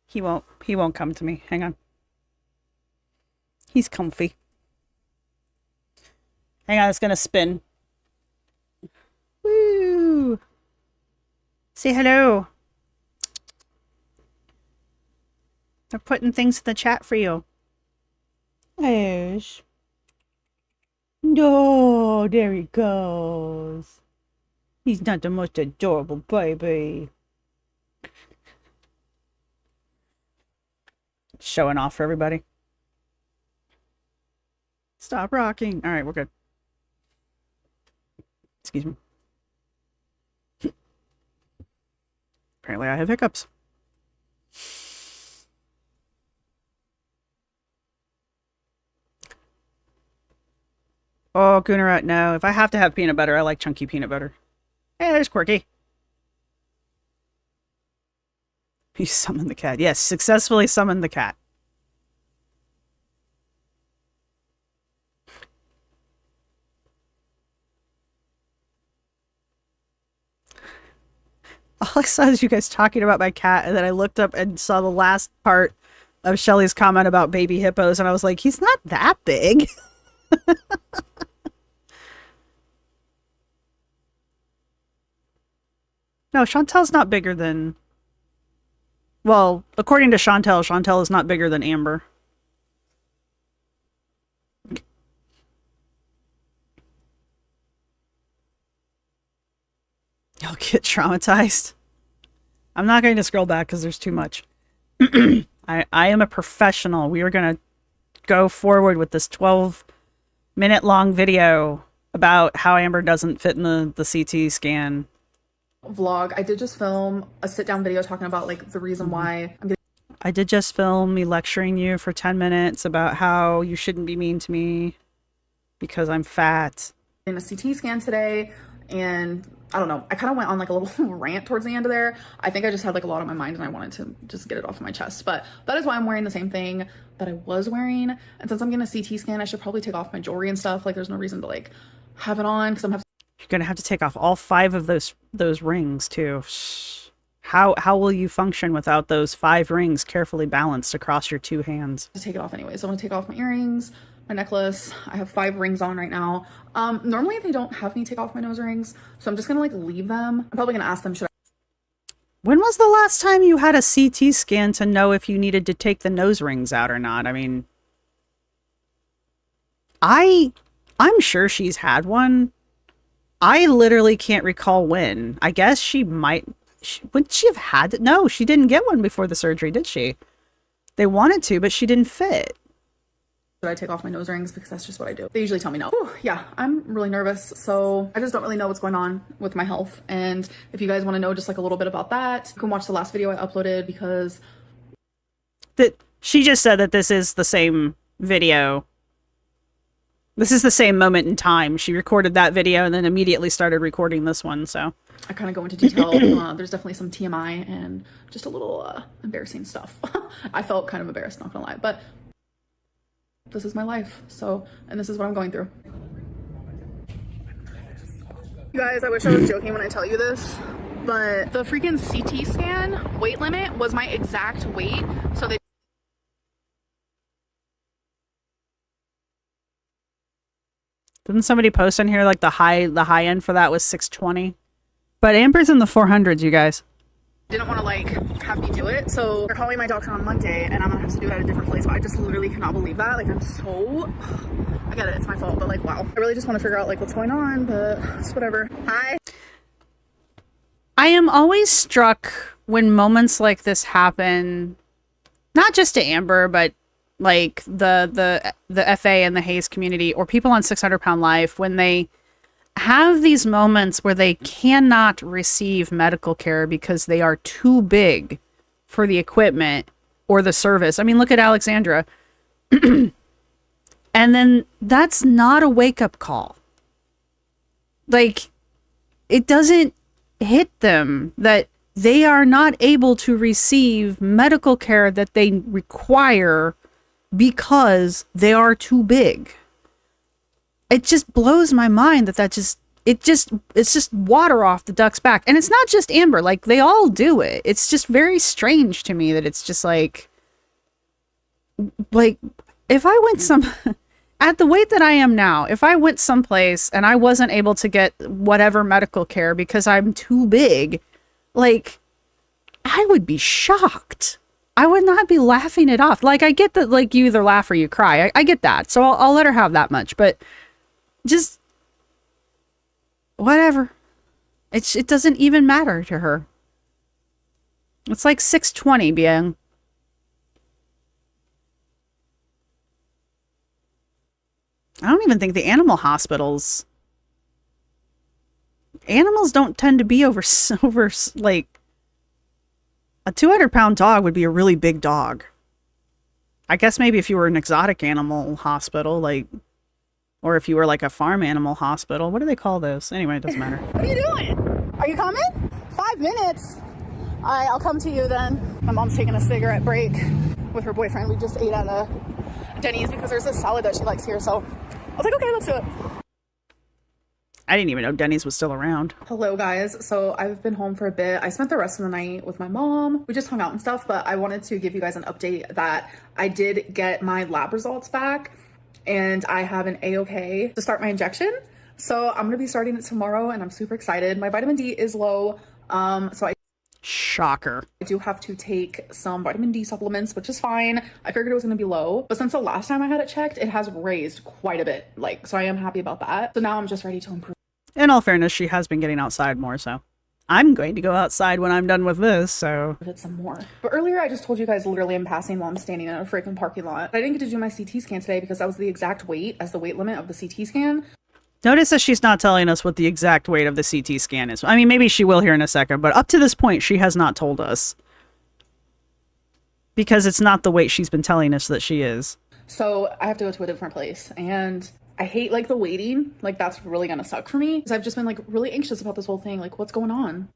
B: He won't come to me. Hang on. He's comfy. Hang on, it's gonna spin. Woo! Say hello. They're putting things in the chat for you. Yes. No, there he goes. He's not the most adorable baby. Showing off for everybody. Stop rocking. All right, we're good. Excuse me. Apparently I have hiccups. Oh, Goonerat, no. If I have to have peanut butter, I like chunky peanut butter. Hey, there's Quirky. You summoned the cat. Yes, successfully summoned the cat. All I saw is you guys talking about my cat, and then I looked up and saw the last part of Shelly's comment about baby hippos, and I was like, he's not that big. No, Chantel's not bigger than... Well, according to Chantel, Chantel is not bigger than Amber. You'll get traumatized. I'm not going to scroll back because there's too much. I am a professional. We are going to go forward with this 12-minute long video about how Amber doesn't fit in the CT scan.
C: Vlog. I did just film a sit-down video talking about like the reason why I'm getting...
B: I did just film me lecturing you for 10 minutes about how you shouldn't be mean to me because I'm fat.
C: In a CT scan today, and I don't know. I kind of went on like a little rant towards the end of there. I think I just had like a lot on my mind and I wanted to just get it off of my chest. But that is why I'm wearing the same thing that I was wearing. And since I'm getting a CT scan, I should probably take off my jewelry and stuff. Like there's no reason to like have it on because
B: You're gonna have to take off all 5 of those rings too. How will you function without those 5 rings carefully balanced across your 2 hands?
C: to take it off anyway. So I'm gonna take off my earrings, my necklace. I have 5 rings on right now. Normally they don't have me take off my nose rings, so I'm just gonna like leave them. I'm probably gonna ask them, should
B: When was the last time you had a CT scan to know if you needed to take the nose rings out or not? I mean, I'm sure she's had one. I literally can't recall when. I guess she might... Would she have had it? No, she didn't get one before the surgery, did she? They wanted to, but she didn't fit.
C: I take off my nose rings because that's just what I do. They usually tell me no. Whew, yeah, I'm really nervous. So I just don't really know what's going on with my health. And if you guys want to know just like a little bit about that, you can watch the last video I uploaded because...
B: She just said that this is the same video. This is the same moment in time. She recorded that video and then immediately started recording this one, so...
C: I kind of go into detail. There's definitely some TMI and just a little embarrassing stuff. I felt kind of embarrassed, not gonna lie, but this is my life. So, and this is what I'm going through. You guys, I wish I was joking when I tell you this, but the freaking CT scan weight limit was my exact weight. So they...
B: Didn't somebody post in here like the high end for that was 620? But Amber's in the 400s, you guys.
C: Didn't want to like have me do it, so they're calling my doctor on Monday and I'm gonna have to do it at a different place. But I just literally cannot believe that. Like I'm so... I get it, it's my fault, but like wow. I really just want to figure out like what's going on, but it's whatever. Hi.
B: I am always struck when moments like this happen, not just to Amber, but like the FA and the Hayes community or people on 600 Pound Life, when they have these moments where they cannot receive medical care because they are too big for the equipment or the service. I mean, look at Alexandra. And then that's not a wake-up call. Like, it doesn't hit them that they are not able to receive medical care that they require because they are too big. It just blows my mind it's just water off the duck's back. And it's not just Amber, like they all do it. It's just very strange to me that it's just like if I went at the weight that I am now, if I went someplace and I wasn't able to get whatever medical care because I'm too big, like I would be shocked. I would not be laughing it off. Like I get that, like you either laugh or you cry. I get that. So I'll let her have that much, but just whatever. It doesn't even matter to her. It's like 620, bien. I don't even think the animals don't tend to be over like a 200-pound dog would be a really big dog. I guess maybe if you were an exotic animal hospital, like, or if you were like a farm animal hospital. What do they call those? Anyway, it doesn't matter.
C: What are you doing? Are you coming? 5 minutes. All right, I'll come to you then. My mom's taking a cigarette break with her boyfriend. We just ate at a Denny's because there's this salad that she likes here. So I was like, okay, let's do it.
B: I didn't even know Denny's was still around.
C: Hello guys. So I've been home for a bit. I spent the rest of the night with my mom. We just hung out and stuff, but I wanted to give you guys an update that I did get my lab results back and I have an A-OK to start my injection. So I'm gonna be starting it tomorrow and I'm super excited. My vitamin D is low. So I
B: Shocker.
C: do have to take some vitamin D supplements, which is fine. I figured it was going to be low, but since the last time I had it checked, it has raised quite a bit. Like, so I am happy about that. So now I'm just ready to improve.
B: In all fairness, she has been getting outside more, so I'm going to go outside when I'm done with this, so.
C: Give it some more. But earlier I just told you guys literally I'm passing while I'm standing in a freaking parking lot. I didn't get to do my CT scan today because that was the exact weight as the weight limit of the CT scan.
B: Notice that she's not telling us what the exact weight of the CT scan is. I mean, maybe she will here in a second, but up to this point, she has not told us. Because it's not the weight she's been telling us that she is.
C: So I have to go to a different place. And I hate like the waiting. Like that's really gonna suck for me because I've just been like really anxious about this whole thing. Like what's going on?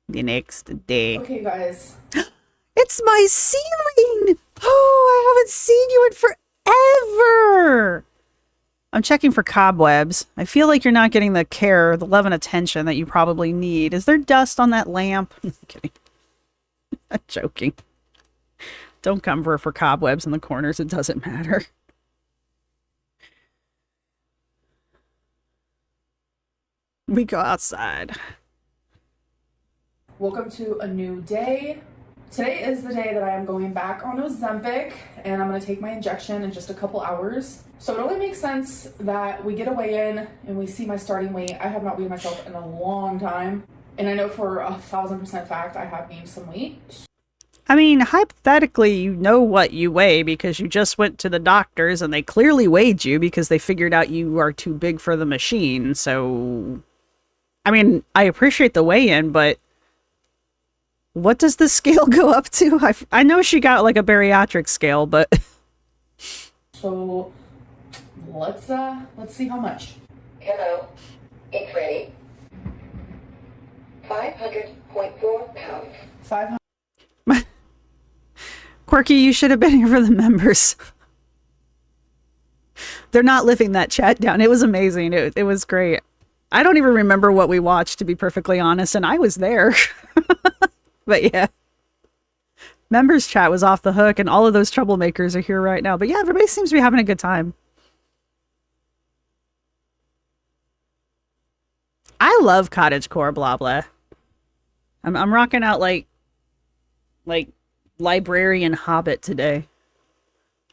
B: The next day.
C: Okay, guys.
B: It's my ceiling! Oh, I haven't seen you in forever! I'm checking for cobwebs. I feel like you're not getting the care, the love and attention that you probably need. Is there dust on that lamp? I'm kidding. I'm joking. Don't come for cobwebs in the corners. It doesn't matter. We go outside.
C: Welcome to a new day. Today is the day that I am going back on Ozempic and I'm going to take my injection in just a couple hours. So it only makes sense that we get a weigh-in and we see my starting weight. I have not weighed myself in a long time. And I know for 1,000% fact I have gained some weight.
B: I mean, hypothetically, you know what you weigh because you just went to the doctors and they clearly weighed you because they figured out you are too big for the machine. So, I mean, I appreciate the weigh-in, but what does the scale go up to? I know she got like a bariatric scale, but
C: so let's see how much.
D: Hello, it's ready. 500.4 pounds.
C: 500.
B: Quirky, you should have been here for the members. They're not living that chat down. It was amazing. It was great. I don't even remember what we watched, to be perfectly honest, and I was there. But yeah. Members chat was off the hook, and all of those troublemakers are here right now. But yeah, everybody seems to be having a good time. I love cottagecore blah blah. I'm rocking out like librarian hobbit today.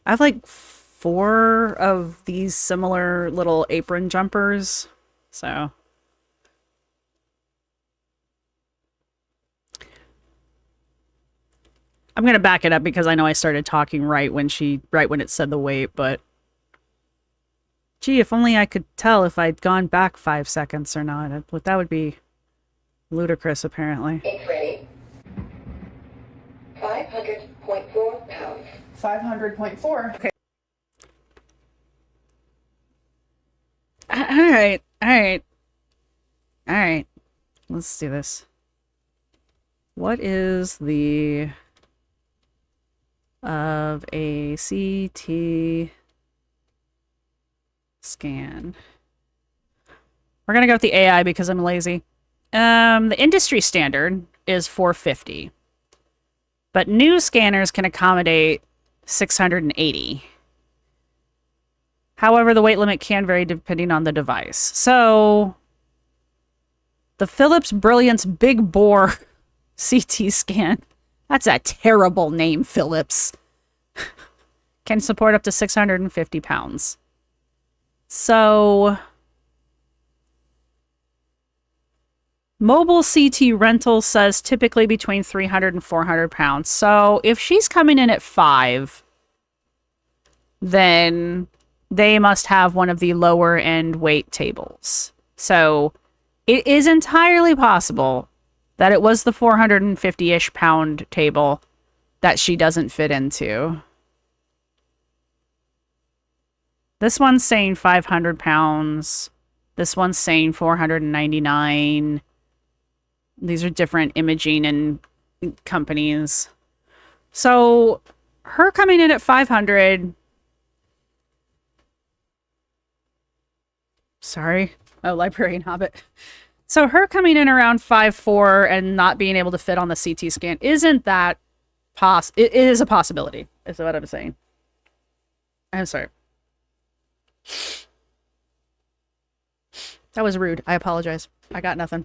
B: I have like 4 of these similar little apron jumpers. So I'm gonna back it up because I know I started talking right when it said the weight, but gee, if only I could tell if I'd gone back 5 seconds or not. That would be ludicrous, apparently.
D: It's ready. 500.4 pounds.
C: 500.4. Okay.
B: All right. Let's do this. What is the of a CT scan? We're gonna go with the AI because I'm lazy. The industry standard is 450, but new scanners can accommodate 680. However, the weight limit can vary depending on the device. So, the Philips Brilliance Big Bore CT scan, that's a terrible name, Philips, can support up to 650 pounds. So, mobile CT rental says typically between 300 and 400 pounds. So, if she's coming in at 5, then they must have one of the lower end weight tables. So it is entirely possible that it was the 450-ish pound table that she doesn't fit into. This one's saying 500 pounds. This one's saying 499. These are different imaging and companies. So her coming in at 500... Sorry. Oh, Librarian Hobbit. So her coming in around 5'4" and not being able to fit on the CT scan isn't that it is a possibility, is what I'm saying. I'm sorry. That was rude. I apologize. I got nothing.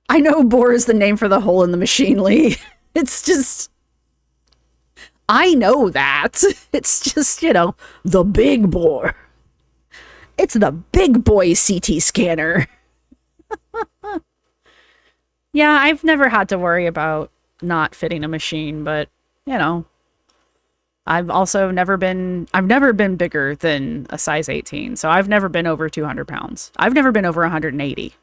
B: I know bore is the name for the hole in the machine, Lee. It's just... I know that. It's just, the big bore. It's the big boy CT scanner. Yeah, I've never had to worry about not fitting a machine, but, I've never been bigger than a size 18, so I've never been over 200 pounds. I've never been over 180.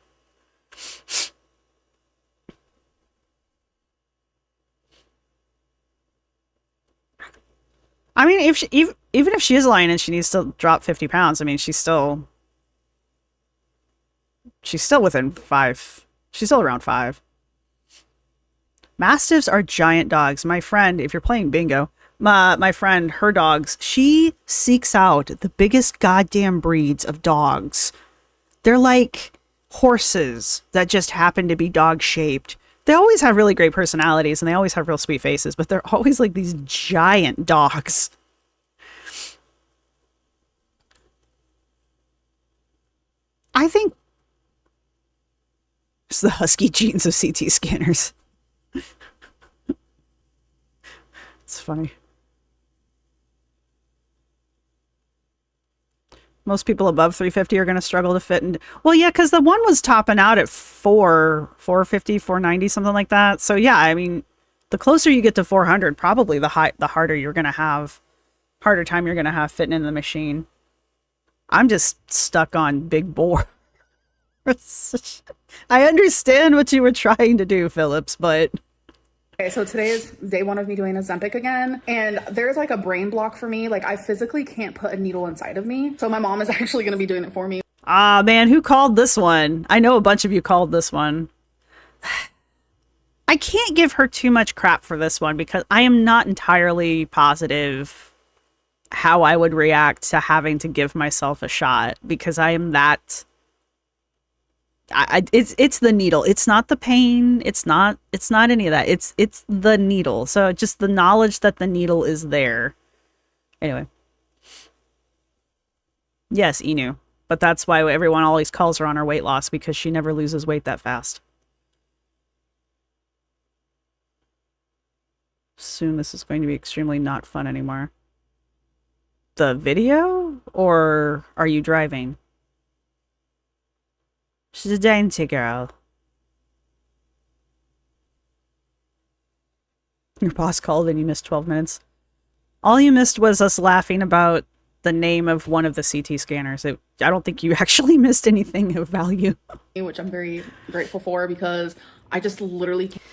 B: I mean, even if she is lying and she needs to drop 50 pounds, I mean, she's still within 5. She's still around 5. Mastiffs are giant dogs. My friend, if you're playing bingo, my friend, her dogs, she seeks out the biggest goddamn breeds of dogs. They're like horses that just happen to be dog shaped. They always have really great personalities and they always have real sweet faces, but they're always like these giant dogs. I think it's the husky genes of CT scanners. It's funny. Most people above 350 are going to struggle to fit in. Well, yeah, because the one was topping out at 450, 490, something like that. So yeah, I mean, the closer you get to 400, probably the harder you're going to have, harder time you're going to have fitting in the machine. I'm just stuck on big bore. I understand what you were trying to do, Phillips, but...
C: Okay, so today is day 1 of me doing Ozempic again, and there's like a brain block for me. Like, I physically can't put a needle inside of me. So my mom is actually going to be doing it for me.
B: Ah, man, who called this one? I know a bunch of you called this one. I can't give her too much crap for this one because I am not entirely positive how I would react to having to give myself a shot because I am that... it's the needle. It's not the pain. It's not any of that. It's the needle. So just the knowledge that the needle is there. Anyway. Yes, Inu. But that's why everyone always calls her on her weight loss because she never loses weight that fast. Soon this is going to be extremely not fun anymore. The video? Or are you driving? She's a dainty girl. Your boss called and you missed 12 minutes. All you missed was us laughing about the name of one of the CT scanners. I don't think you actually missed anything of value.
C: Which I'm very grateful for because I just literally can't.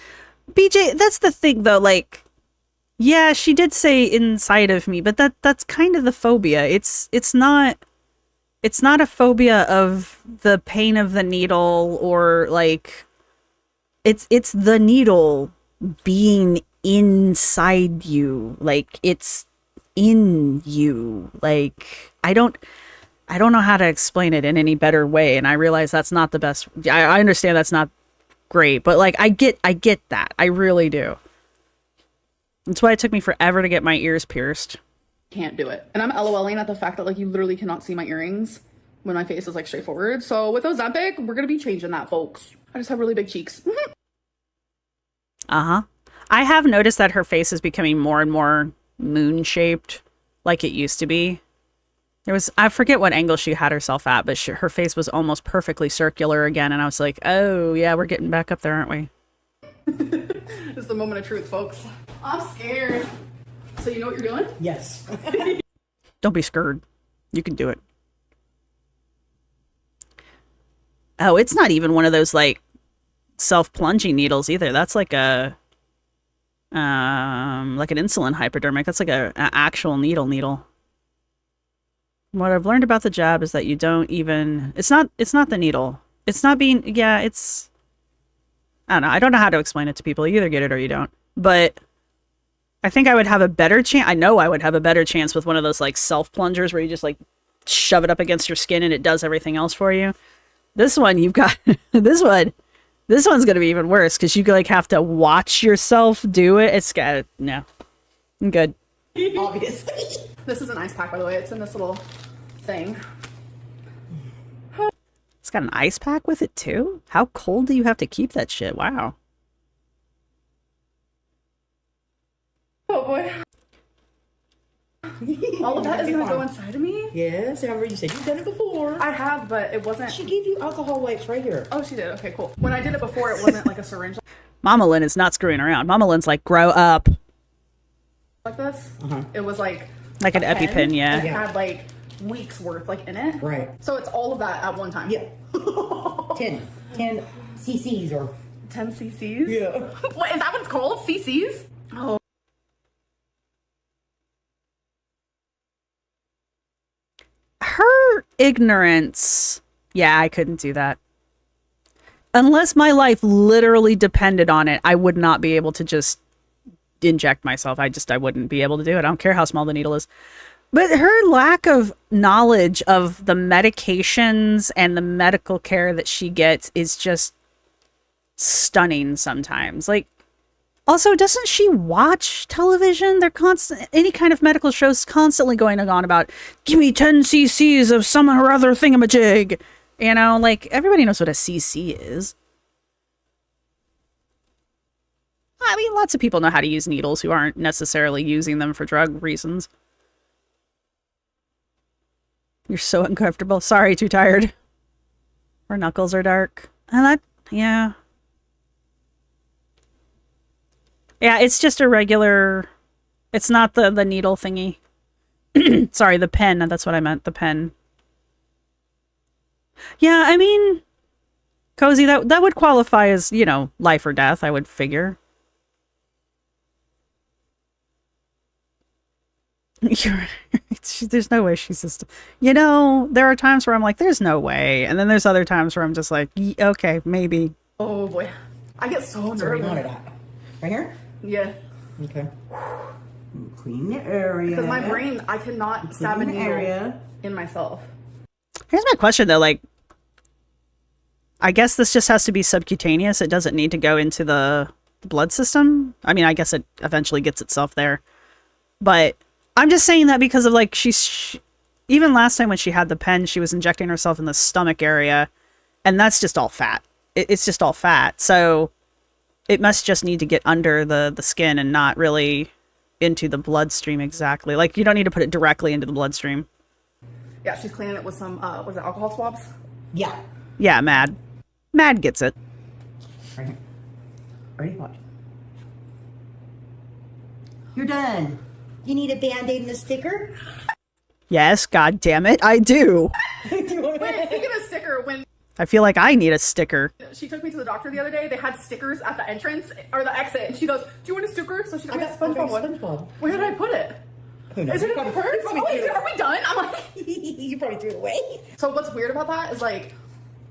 B: BJ, that's the thing though, like, yeah, she did say inside of me, but that's kind of the phobia. It's not a phobia of the pain of the needle or like it's the needle being inside you. Like it's in you. Like I don't know how to explain it in any better way. And I realize that's not the best. I understand that's not great, but like I get that. I really do. That's why it took me forever to get my ears pierced.
C: Can't do it. And I'm LOLing at the fact that like you literally cannot see my earrings when my face is like straightforward. So with Ozempic, we're gonna be changing that, folks. I just have really big cheeks.
B: Uh-huh. I have noticed that her face is becoming more and more moon shaped like it used to be. I forget what angle she had herself at, but her face was almost perfectly circular again. And I was like, oh yeah, we're getting back up there, aren't we?
C: It's the moment of truth, folks. I'm scared. So you know what you're doing?
E: Yes.
B: Don't be scared. You can do it. Oh, it's not even one of those like self-plunging needles either. That's like an insulin hypodermic. That's like an actual needle. What I've learned about the jab is that you don't even, it's not the needle. It's not being, yeah, it's, I don't know. I don't know how to explain it to people. You either get it or you don't. But I think I would have a better chance. I know I would have a better chance with one of those like self plungers where you just like shove it up against your skin and it does everything else for you. This one, you've got this one's going to be even worse because you like have to watch yourself do it. It's got, no, I'm good.
C: Obviously. This is an ice pack, by the way. It's in this little thing.
B: It's got an ice pack with it too? How cold do you have to keep that shit? Wow.
C: Oh boy. All of that is gonna go inside of me?
E: Yes, however you said you've done it before.
C: I have, but it wasn't.
E: She gave you alcohol wipes right here.
C: Oh, she did. Okay, cool. When I did it before, it wasn't like a syringe
B: Mama Lynn is not screwing around. Mama Lynn's like, grow up.
C: like this. It was like
B: Like an
C: a pen,
B: EpiPen, yeah.
C: and it had like weeks worth like in it.
E: Right.
C: So it's all of that at one time.
E: Yeah. 10 cc's or
C: 10 cc's?
E: yeah.
C: What is that what it's called? Cc's? Oh.
B: ignorance, yeah, I couldn't do that. Unless my life literally depended on it, I would not be able to just inject myself. I wouldn't be able to do it. I don't care how small the needle is. But her lack of knowledge of the medications and the medical care that she gets is just stunning sometimes. Like, also, doesn't she watch television? They're constant, any kind of medical shows constantly going on about, give me 10 cc's of some or other thingamajig. You know, like, everybody knows what a cc is. I mean, lots of people know how to use needles who aren't necessarily using them for drug reasons. You're so uncomfortable. Sorry, too tired. Her knuckles are dark. And that, yeah. Yeah, it's just a regular... It's not the needle thingy. Sorry, the pen. That's what I meant. The pen. Yeah, I mean... Cozy, that would qualify as, you know, life or death, I would figure. There's no way she's just... You know, there are times where I'm like, there's no way. And then there's other times where I'm just like, okay, maybe.
C: Oh, boy. I get so
E: Where do you want it
C: nervous.
E: at? Right here?
C: Yeah.
E: Okay. Clean the area.
C: Because my brain, I cannot stab a
E: Clean the
C: needle
E: area.
C: in myself.
B: Here's my question, though. Like, I guess this just has to be subcutaneous. It doesn't need to go into the blood system. I mean, I guess it eventually gets itself there. But I'm just saying that because of, like, even last time when she had the pen, she was injecting herself in the stomach area. And that's just all fat. It's just all fat. So it must just need to get under the skin and not really into the bloodstream exactly. Like, you don't need to put it directly into the bloodstream.
C: Yeah, she's cleaning it with some, was it alcohol swabs?
E: Yeah.
B: Yeah, Mad. Mad gets it.
E: Right here. Ready? Watch. You're done. You need a Band-Aid and a sticker?
B: Yes, god damn it, I do.
C: Wait, speaking of sticker, when
B: I feel like I need a sticker.
C: she took me to the doctor the other day, they had stickers at the entrance, or the exit, and she goes, do you want a sticker? So she got me a SpongeBob one.
E: SpongeBob.
C: Where did I put it?
E: Who knows?
C: Is it in my purse? Oh, wait, are we done? I'm like...
E: You probably threw it away.
C: So what's weird about that is, like,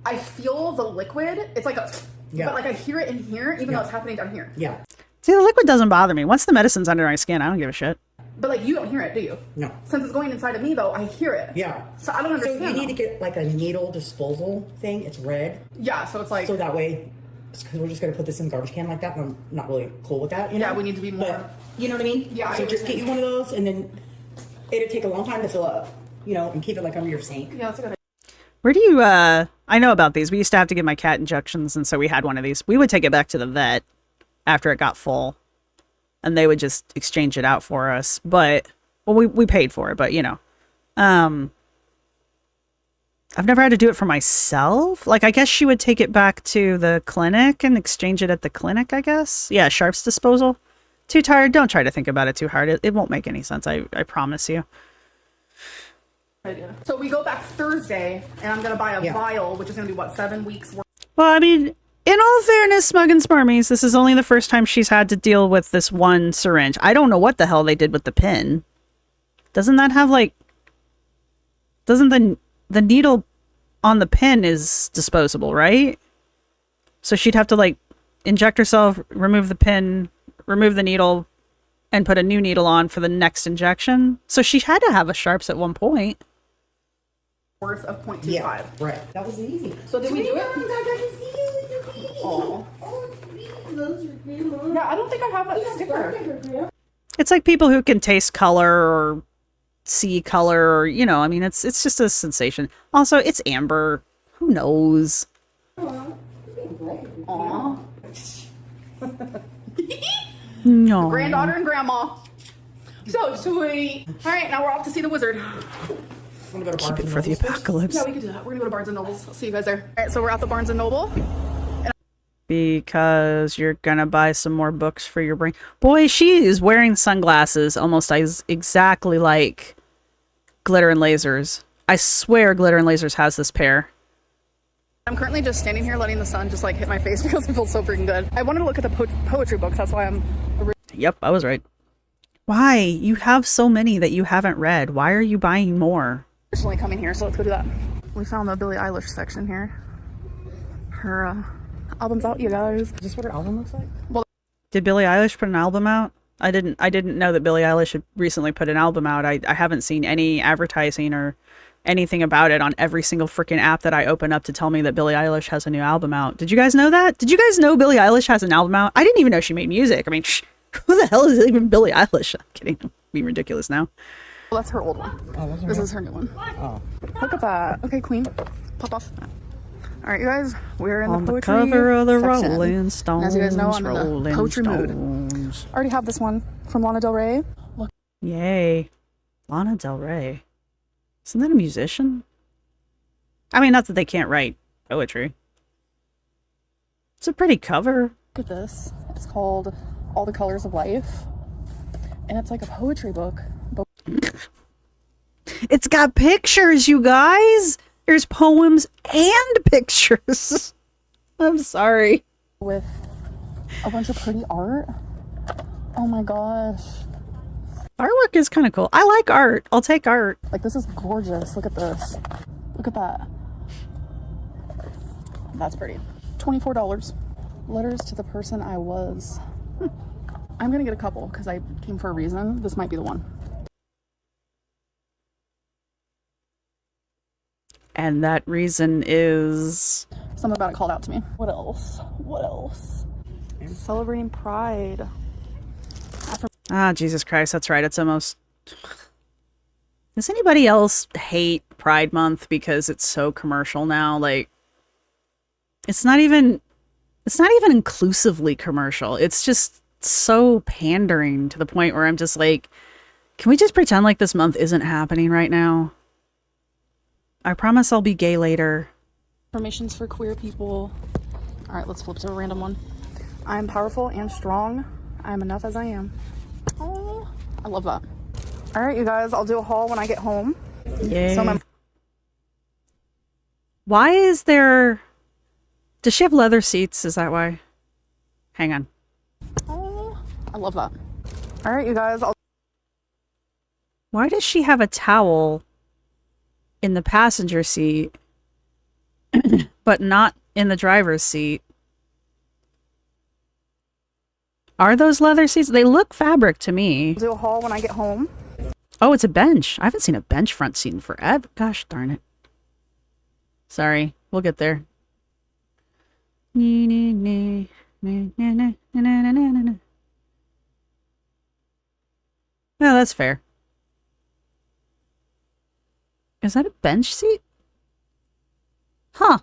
C: I feel the liquid. It's like a...
E: Yeah.
C: But, like, I hear it in here, even
E: Yeah.
C: though it's happening down here.
E: Yeah.
B: See, the liquid doesn't bother me. Once the medicine's under my skin, I don't give a shit.
C: But, like, you don't hear it, do you?
E: No.
C: Since it's going inside of me, though, I hear it.
E: Yeah.
C: So I don't understand.
E: So you need to
C: though.
E: get like a needle disposal thing. It's red.
C: Yeah, so it's like...
E: So that way, because we're just going to put this in the garbage can like that, and I'm not really cool with that. You know?
C: Yeah, we need to be more...
E: But, you know what I mean?
C: Yeah, I
E: So
C: get
E: just
C: what
E: get
C: you're
E: you one of those, and then it'll take a long time to fill up, you know, and keep it like under your sink.
C: Yeah, that's a good idea.
B: Where do you, I know about these. We used to have to give my cat injections, and so we had one of these. We would take it back to the vet after it got full, and they would just exchange it out for us. But, well, we paid for it, but, you know. I've never had to do it for myself. Like, I guess she would take it back to the clinic and exchange it at the clinic, I guess. Yeah, Sharp's disposal. Too tired? Don't try to think about it too hard. It won't make any sense, I promise you.
C: Idea. So we go back Thursday, and I'm going to buy a
E: Yeah.
C: vial, which is going to be, what, 7 weeks worth?
B: Well, I mean, in all fairness, Smug and Smarmies, this is only the first time she's had to deal with this one syringe. I don't know what the hell they did with the pin. Doesn't that have, like... Doesn't the needle on the pin is disposable, right? So she'd have to, like, inject herself, remove the pin, remove the needle, and put a new needle on for the next injection. So she had to have a Sharps at one point.
C: Worth of 0.25.
E: Yeah. Right. That was easy.
C: So did we do it?
E: Oh.
C: Yeah, I don't think I have that sticker.
B: It's like people who can taste color or see color, or, you know, I mean, it's just a sensation. Also, it's Amber. Who knows?
C: Aw.
B: No.
C: Granddaughter and grandma. So sweet. All right, now we're off to see the wizard.
E: I'm gonna go to
B: Keep it for the apocalypse.
C: Yeah, we can do that. We're gonna go to Barnes and Nobles. I'll see you guys there. All right, so we're at the Barnes and Noble.
B: Because you're gonna buy some more books for your brain. Boy, she is wearing sunglasses almost exactly like Glitter and Lasers. I swear Glitter and Lasers has this pair.
C: I'm currently just standing here letting the sun just like hit my face because it feels so freaking good. I wanted to look at the poetry books. That's why I'm...
B: Yep, I was right. Why? You have so many that you haven't read. Why are you buying more?
C: Originally coming here, so let's go do that. We found the Billie Eilish section here. Her album's out, you guys.
E: Is this what her album looks like?
C: Well,
B: Did Billie Eilish put an album out? I didn't know that Billie Eilish had recently put an album out. I haven't seen any advertising or anything about it on every single freaking app that I open up to tell me that Billie Eilish has a new album out. Did you guys know that? Did you guys know Billie Eilish has an album out? I didn't even know she made music. I mean, who the hell is even Billie Eilish? I'm kidding. I'm being ridiculous now.
C: well, that's her old one.
E: Oh, that's
C: This is her new one.
E: Oh.
C: Look at that. Okay, queen. Pop off. All right, you guys. We're in
B: On
C: the
B: the
C: poetry
B: cover of the
C: section.
B: Rolling Stones.
C: As you guys know, I'm in the
B: Rolling
C: poetry mood.
B: Stones.
C: I already have this one from Lana Del Rey. Look.
B: Yay. Lana Del Rey. Isn't that a musician? I mean, not that they can't write poetry. It's a pretty cover.
C: Look at this. It's called All the Colors of Life. And it's like a poetry book. But
B: It's got pictures, you guys. There's poems and pictures. I'm sorry.
C: with a bunch of pretty art. Oh my gosh.
B: Artwork is kind of cool. I like art. I'll take art.
C: Like, this is gorgeous. Look at this. Look at that. That's pretty. $24. Letters to the person I was. I'm gonna get a couple because I came for a reason. This might be the one.
B: And that reason is...
C: Something about it called out to me. What else? What else? Celebrating Pride.
B: Ah, Jesus Christ. That's right. It's almost... Does anybody else hate Pride Month because it's so commercial now? Like, it's not even inclusively commercial. It's just so pandering to the point where I'm just like, can we just pretend like this month isn't happening right now? I promise I'll be gay later.
C: Affirmations for queer people. All right, let's flip to a random one. I'm powerful and strong. I'm enough as I am. Oh, I love that. All right, you guys, I'll do a haul when I get home.
B: Yay.
C: So
B: Why is there... Does she have leather seats? Is that why? Hang on.
C: Oh, I love that. All right, you guys,
B: Why does she have a towel in the passenger seat, but not in the driver's seat? Are those leather seats? They look fabric to me.
C: I'll do a haul when I get home.
B: Oh, it's a bench. I haven't seen a bench front seat in forever. Gosh darn it. Sorry. We'll get there. Yeah, that's fair. Is that a bench seat? Huh.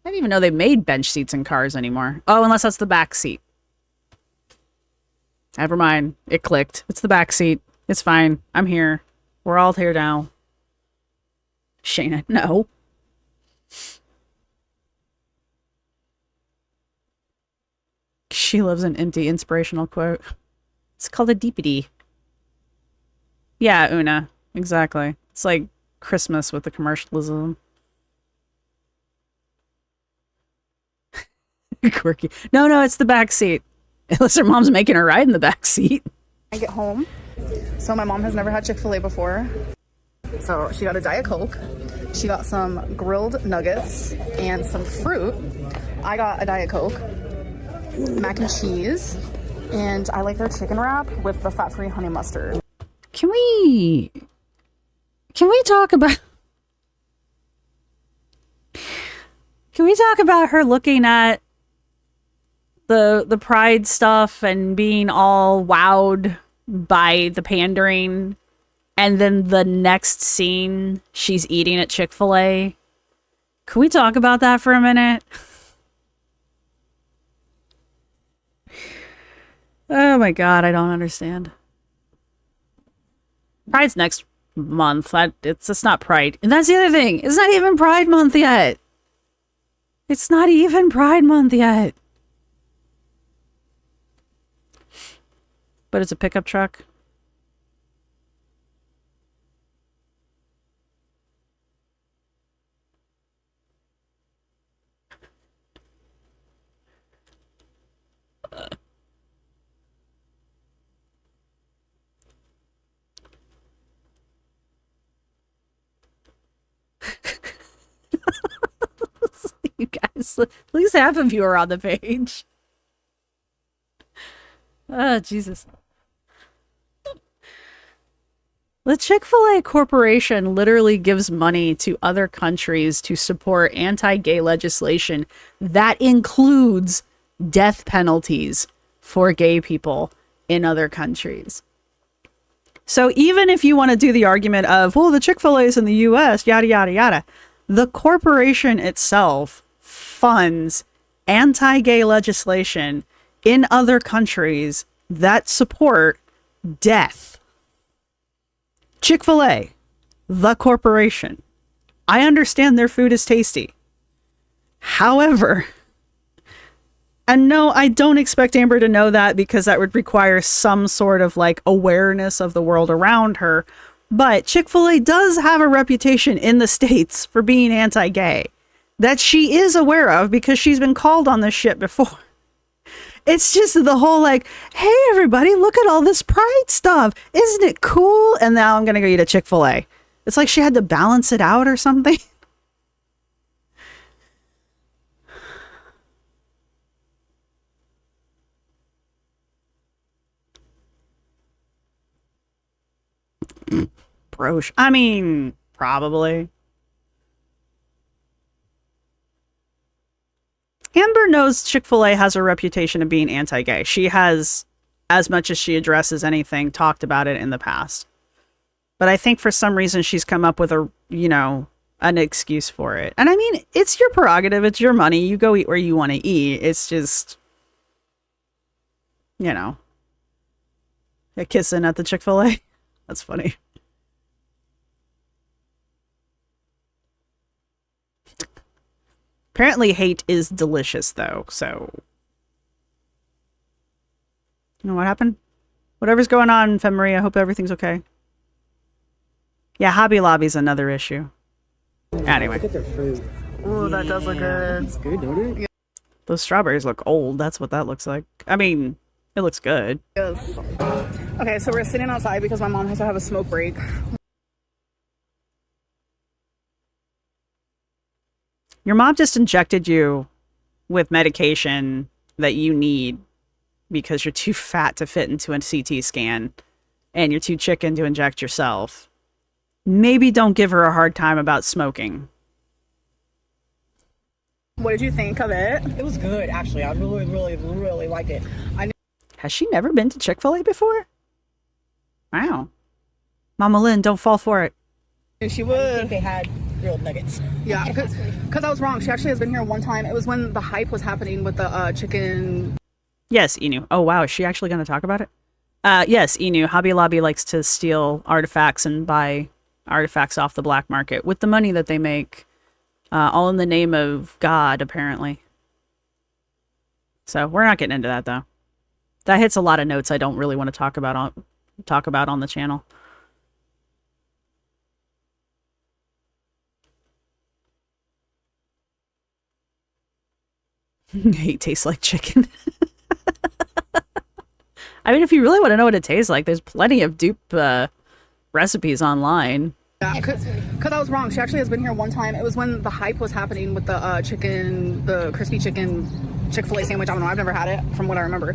B: I didn't even know they made bench seats in cars anymore. Oh, unless that's the back seat. Never mind. It clicked. It's the back seat. It's fine. I'm here. We're all here now. Shayna, no. She loves an empty inspirational quote. It's called a deepity. Yeah, Una. Exactly. It's like Christmas with the commercialism. Quirky. No, it's the back seat. Unless her mom's making her ride in the back seat.
C: I get home. So my mom has never had Chick-fil-A before. So she got a Diet Coke. She got some grilled nuggets and some fruit. I got a Diet Coke, mac and cheese, and I like their chicken wrap with the fat-free honey mustard.
B: Can we talk about... Can we talk about her looking at the pride stuff and being all wowed by the pandering, and then the next scene she's eating at Chick-fil-A? Can we talk about that for a minute? Oh my god, I don't understand. Pride's next month. It's not Pride. And that's the other thing. It's not even Pride Month yet. It's not even Pride Month yet. But it's a pickup truck. At least half of you are on the page. Oh, Jesus. The Chick-fil-A Corporation literally gives money to other countries to support anti-gay legislation that includes death penalties for gay people in other countries. So even if you want to do the argument of, well, the Chick-fil-A's in the US, yada, yada, yada, the corporation itself funds anti-gay legislation in other countries that support death. Chick-fil-A, the corporation. I understand their food is tasty. However, and no, I don't expect Amber to know that because that would require some sort of like awareness of the world around her. But Chick-fil-A does have a reputation in the States for being anti-gay that she is aware of because she's been called on this shit before. It's just the whole like, hey, everybody, look at all this pride stuff. Isn't it cool? And now I'm going to go eat a Chick-fil-A. It's like she had to balance it out or something. Brosh. I mean, probably. Amber knows Chick-fil-A has a reputation of being anti-gay. She has, as much as she addresses anything, talked about it in the past. But I think for some reason she's come up with a, you know, an excuse for it. And I mean, it's your prerogative. It's your money. You go eat where you want to eat. It's just, you know, a kissing at the Chick-fil-A. That's funny. Apparently hate is delicious, though, so... You know what happened? Whatever's going on, Femmarie, I hope everything's okay. Yeah, Hobby Lobby's another issue. Anyway.
E: Look at their fruit.
C: Oh, that does look good.
E: It's good, don't it?
B: Those strawberries look old. That's what that looks like. I mean, it looks good.
C: Yes. Okay, so we're sitting outside because my mom has to have a smoke break.
B: Your mom just injected you with medication that you need because you're too fat to fit into a CT scan and you're too chicken to inject yourself. Maybe don't give her a hard time about smoking.
C: What did you think of it?
E: It was good, actually. I really liked it.
B: Has she never been to Chick-fil-A before? Wow. Mama Lynn, don't fall for it.
C: And she
E: I
C: would.
E: think they had grilled nuggets.
C: Yeah, because I was wrong. She actually has been here one time. It was when the hype was happening with the chicken.
B: Yes, Inu. Oh, wow. Is she actually going to talk about it? Yes, Inu. Hobby Lobby likes to steal artifacts and buy artifacts off the black market with the money that they make. All in the name of God, apparently. So we're not getting into that, though. That hits a lot of notes I don't really want to talk about on the channel. It tastes like chicken. I mean, if you really want to know what it tastes like, there's plenty of dupe recipes online.
C: Yeah, because I was wrong. She actually has been here one time. It was when the hype was happening with the chicken, the crispy chicken Chick-fil-A sandwich. I don't know. I've never had it from what I remember.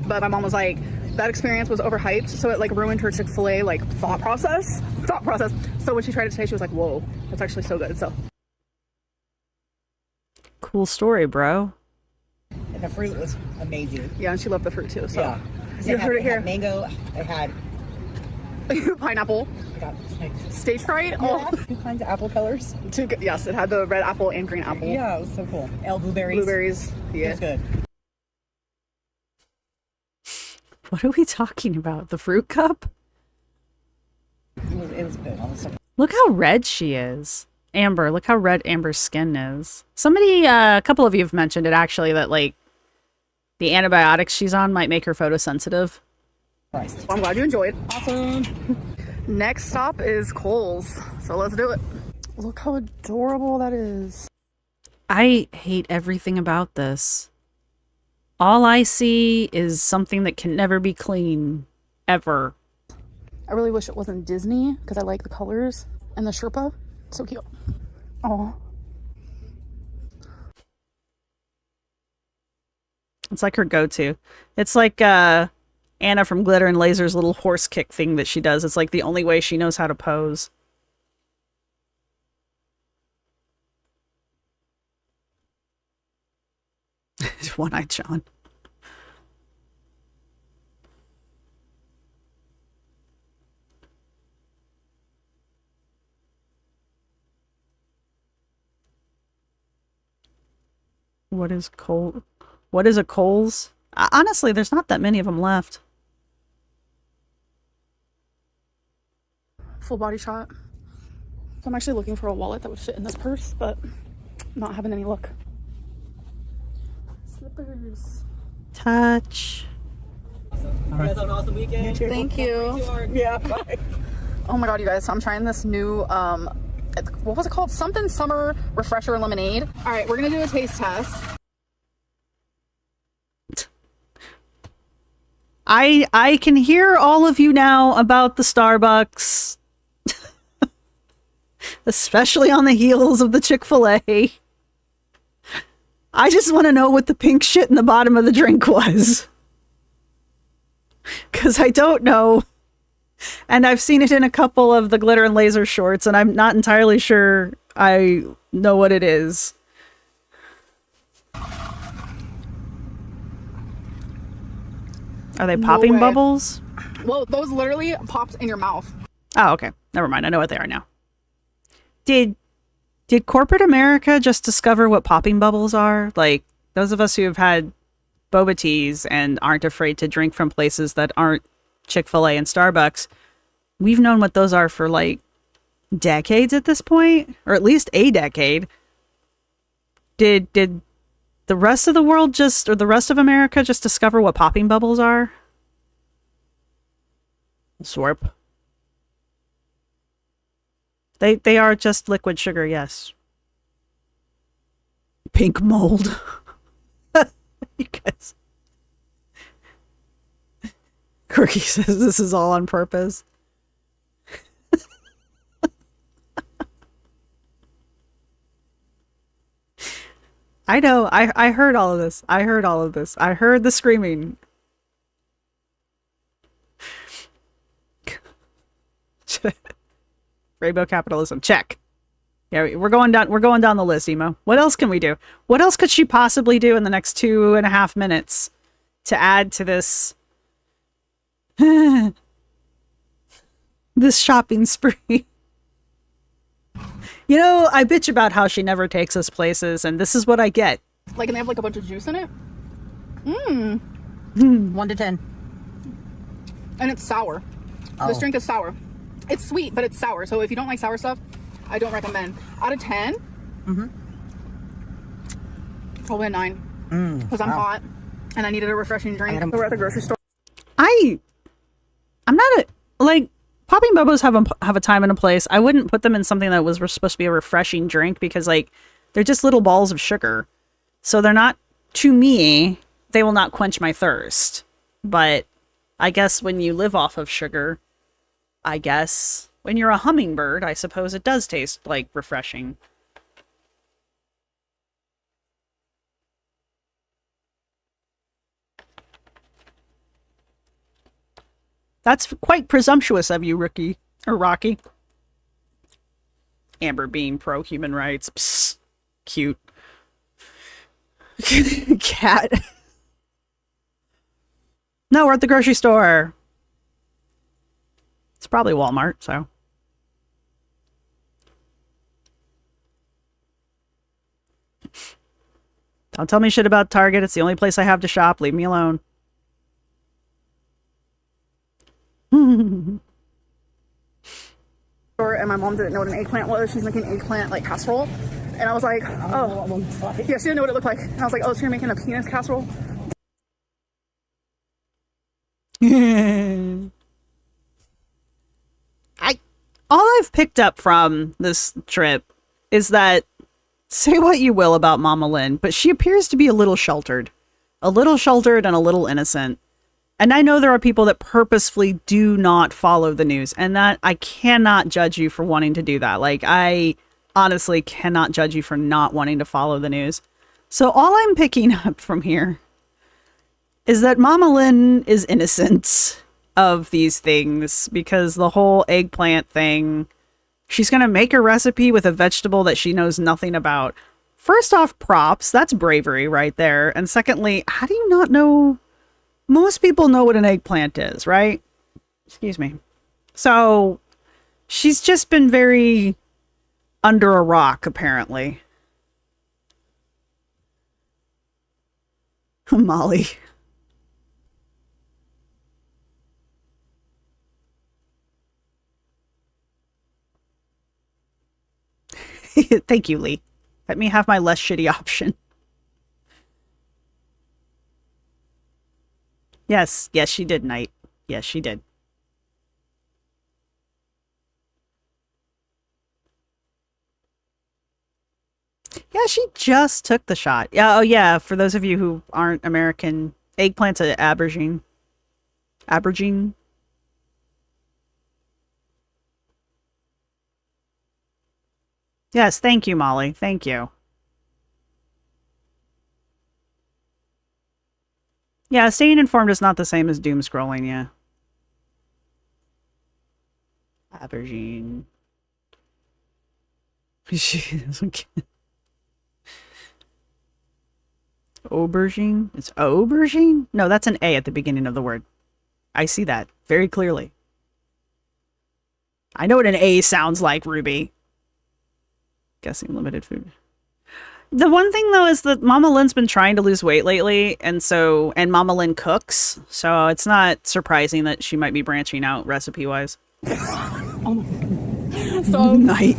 C: But my mom was like, that experience was overhyped. So it like ruined her Chick-fil-A like thought process. So when she tried it today, she was like, whoa, that's actually so good. So
B: Cool story, bro.
E: And the fruit was amazing.
C: yeah, and she loved the fruit too. So
E: Yeah.
C: you heard it
E: They had
C: here.
E: mango. They had
C: Pineapple,
E: like,
C: stage fright.
E: yeah, 2 kinds of apple colors.
C: Yes, it had the red apple and green apple.
E: Yeah, it was so cool. Blueberries.
C: Blueberries.
E: It
C: Yeah.
E: was good.
B: What are we talking about? The fruit cup?
E: It was good. All the stuff.
B: Look how red she is. Amber, look how red Amber's skin is. Somebody, a couple of you have mentioned it actually, that like the antibiotics she's on might make her photosensitive.
E: Christ.
C: Well, I'm glad you enjoyed.
E: Awesome.
C: Next stop is Kohl's, so let's do it. Look how adorable that is.
B: I hate everything about this. All I see is something that can never be clean. Ever.
C: I really wish it wasn't Disney because I like the colors and the Sherpa. So cute. Oh.
B: It's like her go-to. It's like Anna from Glitter and Laser's little horse kick thing that she does. It's like the only way she knows how to pose. One-eyed John. What is Cole? What is a Coles? Honestly, there's not that many of them left.
C: Full body shot. So I'm actually looking for a wallet that would fit in this purse, but I'm not having any luck. Slippers.
B: Touch.
F: You guys have an awesome weekend.
C: Thank you.
E: Yeah. Bye.
C: Oh my god, you guys, so I'm trying this new what was it called? Something summer refresher lemonade. All right, we're gonna do a taste test.
B: I can hear all of you now about the Starbucks, especially on the heels of the Chick-fil-A. I just want to know what the pink shit in the bottom of the drink was. Because I don't know. And I've seen it in a couple of the Glitter and Laser shorts, and I'm not entirely sure I know what it is. Are they popping bubbles?
C: Well, those literally popped in your mouth.
B: Oh, okay. Never mind. I know what they are now. Did corporate America just discover what popping bubbles are? Like, those of us who have had boba teas and aren't afraid to drink from places that aren't Chick-fil-A and Starbucks, we've known what those are for, like, decades at this point, or at least a decade. Did the rest of the world just, or the rest of America just discover what popping bubbles are? Swarp. They are just liquid sugar, yes. Pink mold. You guys. Quirky says this is all on purpose. I know. I heard all of this. I heard all of this. I heard the screaming. Rainbow capitalism. Check. Yeah, we're going down the list, Emo. What else can we do? What else could she possibly do in the next 2.5 minutes to add to this this shopping spree? You know, I bitch about how she never takes us places, and this is what I get.
C: Like, and they have like a bunch of juice in it.
E: 1 to 10.
C: And it's sour. This drink is sour. It's sweet, but it's sour. So if you don't like sour stuff, I don't recommend. Out of 10, probably a 9. Because I'm hot and I needed a refreshing drink. So we're at the grocery store.
B: I'm not a, like, popping bubbles have a time and a place. I wouldn't put them in something that was supposed to be a refreshing drink because, like, they're just little balls of sugar. So they're not, to me, they will not quench my thirst. But I guess when you live off of sugar, I guess when you're a hummingbird, I suppose it does taste like refreshing. That's quite presumptuous of you, Rookie. Or Rocky. Amber being pro-human rights. Psst. Cute. Cat. No, we're at the grocery store. It's probably Walmart, so. Don't tell me shit about Target. It's the only place I have to shop. Leave me alone.
C: And my mom didn't know what an eggplant was. She's making eggplant like casserole. And I was like, oh. Yeah, she didn't know what it looked like. And I was like, oh, so you're making a penis casserole?
B: All I've picked up from this trip is that, say what you will about Mama Lynn, but she appears to be a little sheltered and a little innocent. And I know there are people that purposefully do not follow the news, and that I cannot judge you for wanting to do that. Like, I honestly cannot judge you for not wanting to follow the news. So all I'm picking up from here is that Mama Lynn is innocent of these things because the whole eggplant thing, she's going to make a recipe with a vegetable that she knows nothing about. First off, props. That's bravery right there. And secondly, how do you not know? Most people know what an eggplant is, right? Excuse me. So she's just been very under a rock, apparently. Molly. Thank you, Lee. Let me have my less shitty option. Yes, yes, she did, Knight. Yes, she did. Yeah, she just took the shot. Yeah, oh yeah, for those of you who aren't American, eggplant's an aubergine. Aubergine? Yes, thank you, Molly. Thank you. Yeah, staying informed is not the same as doom scrolling, yeah. Aubergine. Aubergine? It's aubergine? No, that's an A at the beginning of the word. I see that very clearly. I know what an A sounds like, Ruby. Guessing limited food. The one thing, though, is that Mama Lynn's been trying to lose weight lately, and Mama Lynn cooks, so it's not surprising that she might be branching out recipe-wise.
C: Oh my god. So,
B: Night.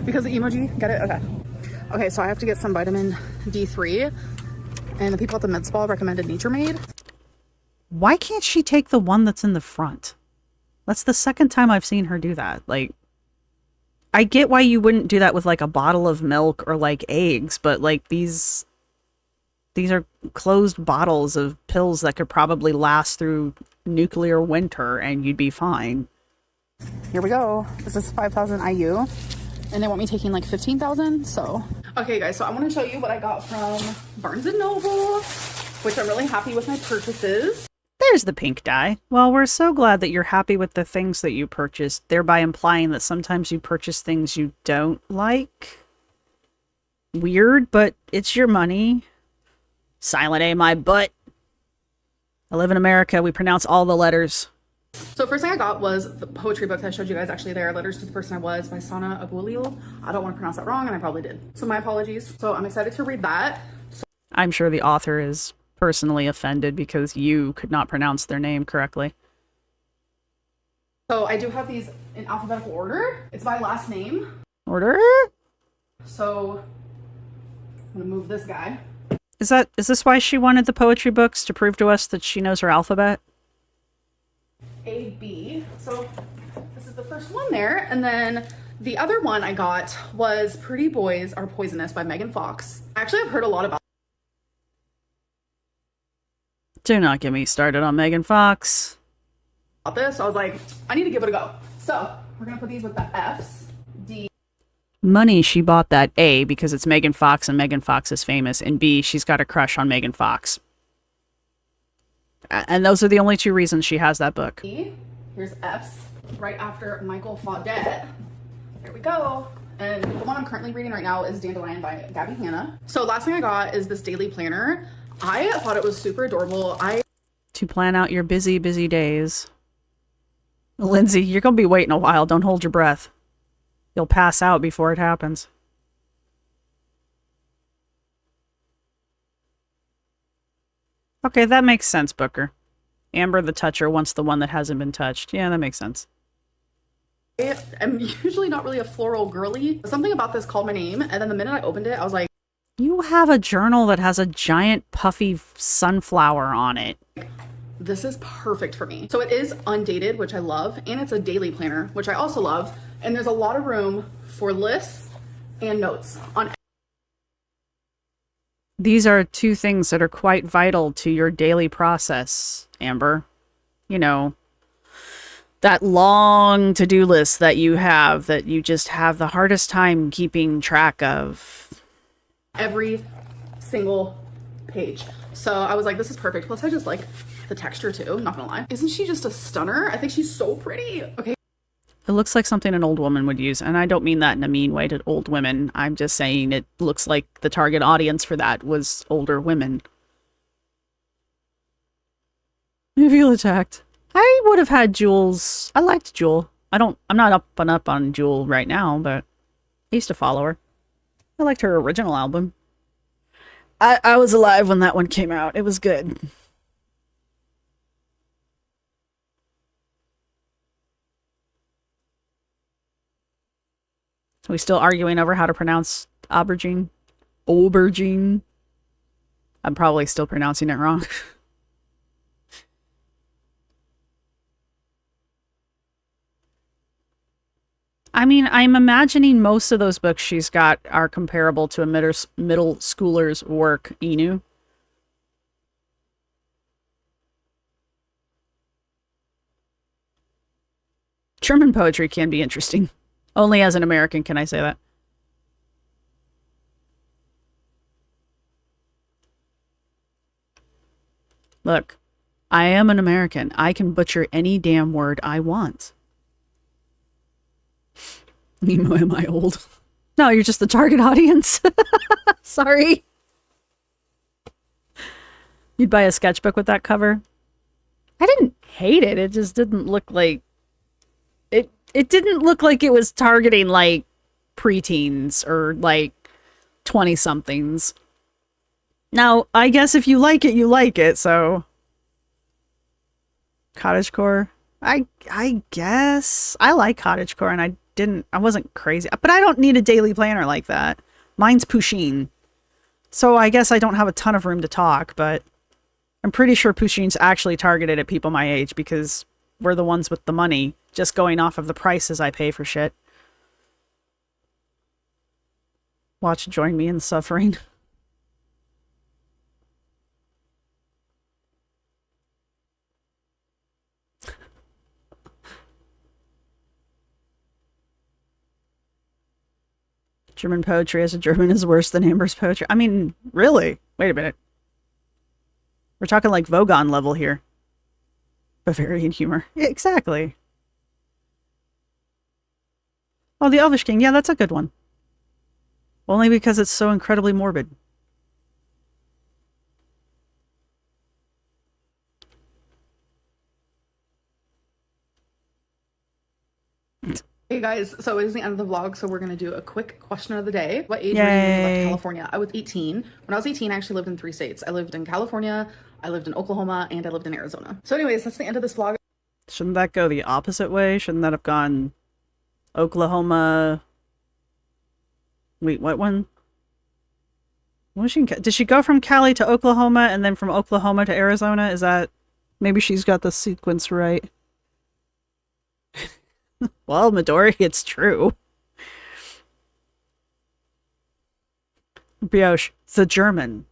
C: because the emoji, get it? Okay. Okay, so I have to get some vitamin D3, and the people at the med spa recommended Nature Made.
B: Why can't she take the one that's in the front? That's the second time I've seen her do that. Like, I get why you wouldn't do that with like a bottle of milk or like eggs, but like these are closed bottles of pills that could probably last through nuclear winter and you'd be fine.
C: Here we go. This is 5,000 IU, and they want me taking like 15,000. So, okay, guys. So I want to show you what I got from Barnes and Noble, which I'm really happy with my purchases.
B: There's the pink dye. Well, we're so glad that you're happy with the things that you purchased, thereby implying that sometimes you purchase things you don't like. Weird, but it's your money. Silent A, my butt. I live in America. We pronounce all the letters.
C: So first thing I got was the poetry book that I showed you guys actually there, Letters to the Person I Was by Sana Agulil. I don't want to pronounce that wrong, and I probably did. So my apologies. So I'm excited to read that.
B: I'm sure the author is personally offended because you could not pronounce their name correctly.
C: So I do have these in alphabetical order. It's by last name.
B: Order?
C: So I'm gonna move this guy.
B: Is this why she wanted the poetry books, to prove to us that she knows her alphabet?
C: A, B. So this is the first one there. And then the other one I got was Pretty Boys Are Poisonous by Megan Fox. Actually, I've heard a lot about
B: Do not get me started on Megan Fox.
C: this. So I was like, I need to give it a go. So we're gonna put these with the F's. D.
B: Money, she bought that A because it's Megan Fox and Megan Fox is famous, and B, she's got a crush on Megan Fox. And those are the only two reasons she has that book.
C: E. Here's F's right after Michael Faudet. There we go. And the one I'm currently reading right now is Dandelion by Gabby Hanna. So last thing I got is this daily planner. I thought it was super adorable.
B: To plan out your busy, busy days. Lindsay, you're going to be waiting a while. Don't hold your breath. You'll pass out before it happens. Okay, that makes sense, Booker. Amber the Toucher wants the one that hasn't been touched. Yeah, that makes sense.
C: I'm usually not really a floral girly. Something about this called my name, and then the minute I opened it, I was like,
B: You have a journal that has a giant puffy sunflower on it.
C: this is perfect for me. So it is undated, which I love, and it's a daily planner, which I also love. And there's a lot of room for lists and notes on.
B: These are two things that are quite vital to your daily process, Amber. You know, that long to-do list that you have that you just have the hardest time keeping track of.
C: Every single page. So I was like, this is perfect. Plus I just like the texture too, not gonna lie. Isn't she just a stunner? I think she's so pretty. Okay.
B: It looks like something an old woman would use, and I don't mean that in a mean way to old women. I'm just saying it looks like the target audience for that was older women. You feel attacked. I would have had Jules. I liked Jewel. I'm not up on Jewel right now, but I used to follow her. I liked her original album. I was alive when that one came out. It was good. Are we still arguing over how to pronounce aubergine? Aubergine. I'm probably still pronouncing it wrong. I mean, I'm imagining most of those books she's got are comparable to a middle schooler's work, Inu. German poetry can be interesting. Only as an American can I say that. Look, I am an American. I can butcher any damn word I want. Nemo, am I old? No, you're just the target audience. Sorry. You'd buy a sketchbook with that cover? I didn't hate it. It just didn't look like... It didn't look like it was targeting, like, preteens or, like, 20-somethings. Now, I guess if you like it, you like it, so... Cottagecore? I guess. I like cottagecore, and I wasn't crazy. But I don't need a daily planner like that. Mine's Pusheen. So I guess I don't have a ton of room to talk, but I'm pretty sure Pusheen's actually targeted at people my age because we're the ones with the money, just going off of the prices I pay for shit. Watch Join Me in Suffering. German poetry as a German is worse than Amber's poetry. I mean, really? Wait a minute. We're talking like Vogon level here. Bavarian humor. Yeah, exactly. Oh, the Elvish King. Yeah, that's a good one. Only because it's so incredibly morbid.
C: Hey guys, so it is the end of the vlog, so we're gonna do a quick question of the day. What age were you when you left California? I was 18. When I was 18, I actually lived in 3 states. I lived in California, I lived in Oklahoma, and I lived in Arizona. So anyways, that's the end of this vlog.
B: Shouldn't that go the opposite way? Shouldn't that have gone Oklahoma? Wait, what one? Was she did she go from Cali to Oklahoma and then from Oklahoma to Arizona? Is that... Maybe she's got the sequence right. Well, Midori, it's true. Brioche, the German.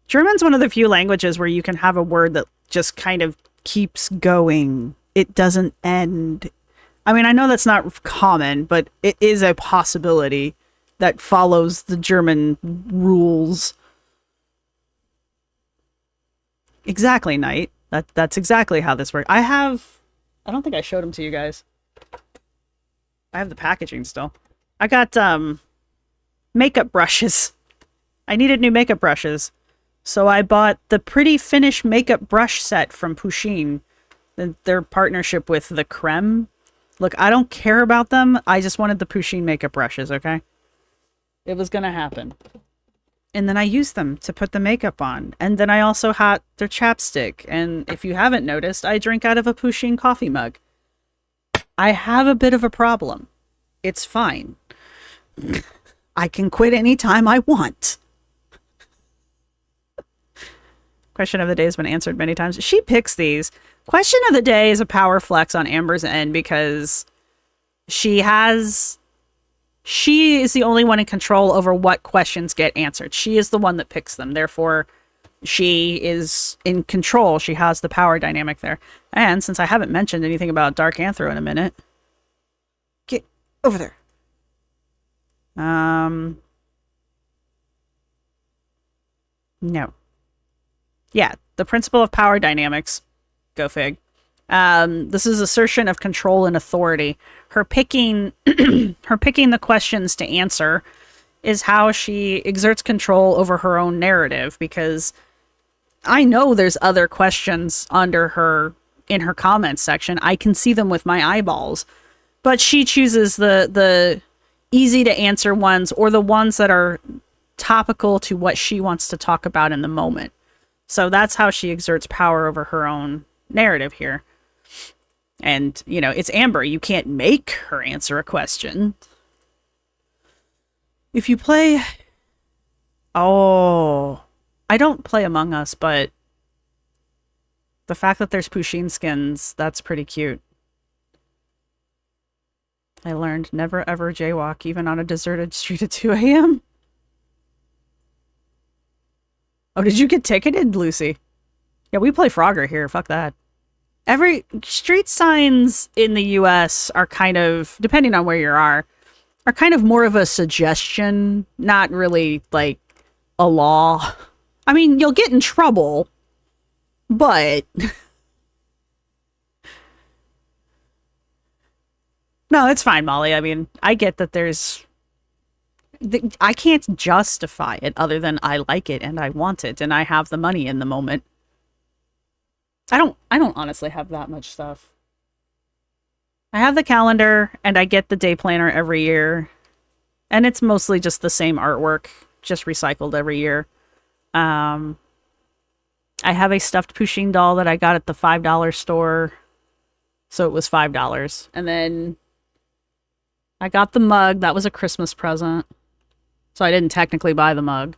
B: German's one of the few languages where you can have a word that just kind of keeps going. It doesn't end. I mean, I know that's not common, but it is a possibility that follows the German rules. Exactly, Knight. That's exactly how this works. I don't think I showed them to you guys. I have the packaging still. I got makeup brushes. I needed new makeup brushes. So I bought the Pretty Finish makeup brush set from Pusheen. Their partnership with the Creme. Look, I don't care about them. I just wanted the Pusheen makeup brushes, okay? It was gonna happen. And then I used them to put the makeup on. And then I also had their chapstick. And if you haven't noticed, I drink out of a Pusheen coffee mug. I have a bit of a problem. It's fine. I can quit anytime I want. Question of the day has been answered many times. She picks these. Question of the day is a power flex on Amber's end because she is the only one in control over what questions get answered. She is the one that picks them. Therefore, she is in control. She has the power dynamic there. And since I haven't mentioned anything about Dark Anthro in a minute, get over there. No. Yeah, the principle of power dynamics. Go fig. This is assertion of control and authority. Her picking the questions to answer is how she exerts control over her own narrative, because I know there's other questions under her in her comments section. I can see them with my eyeballs. But she chooses the easy to answer ones, or the ones that are topical to what she wants to talk about in the moment. So that's how she exerts power over her own narrative here. And, you know, it's Amber. You can't make her answer a question. If you play... Oh, I don't play Among Us, but the fact that there's Pusheen skins, that's pretty cute. I learned never ever jaywalk, even on a deserted street at 2 a.m. Oh, did you get ticketed, Lucy? Yeah, we play Frogger here. Fuck that. Every street signs in the US are kind of, depending on where you are kind of more of a suggestion, not really like a law. I mean, you'll get in trouble, but no, it's fine, Molly. I mean, I get that I can't justify it other than I like it and I want it and I have the money in the moment. I don't honestly have that much stuff. I have the calendar and I get the day planner every year. And it's mostly just the same artwork, just recycled every year. I have a stuffed Pusheen doll that I got at the $5 store. So it was $5. And then I got the mug. That was a Christmas present. So I didn't technically buy the mug.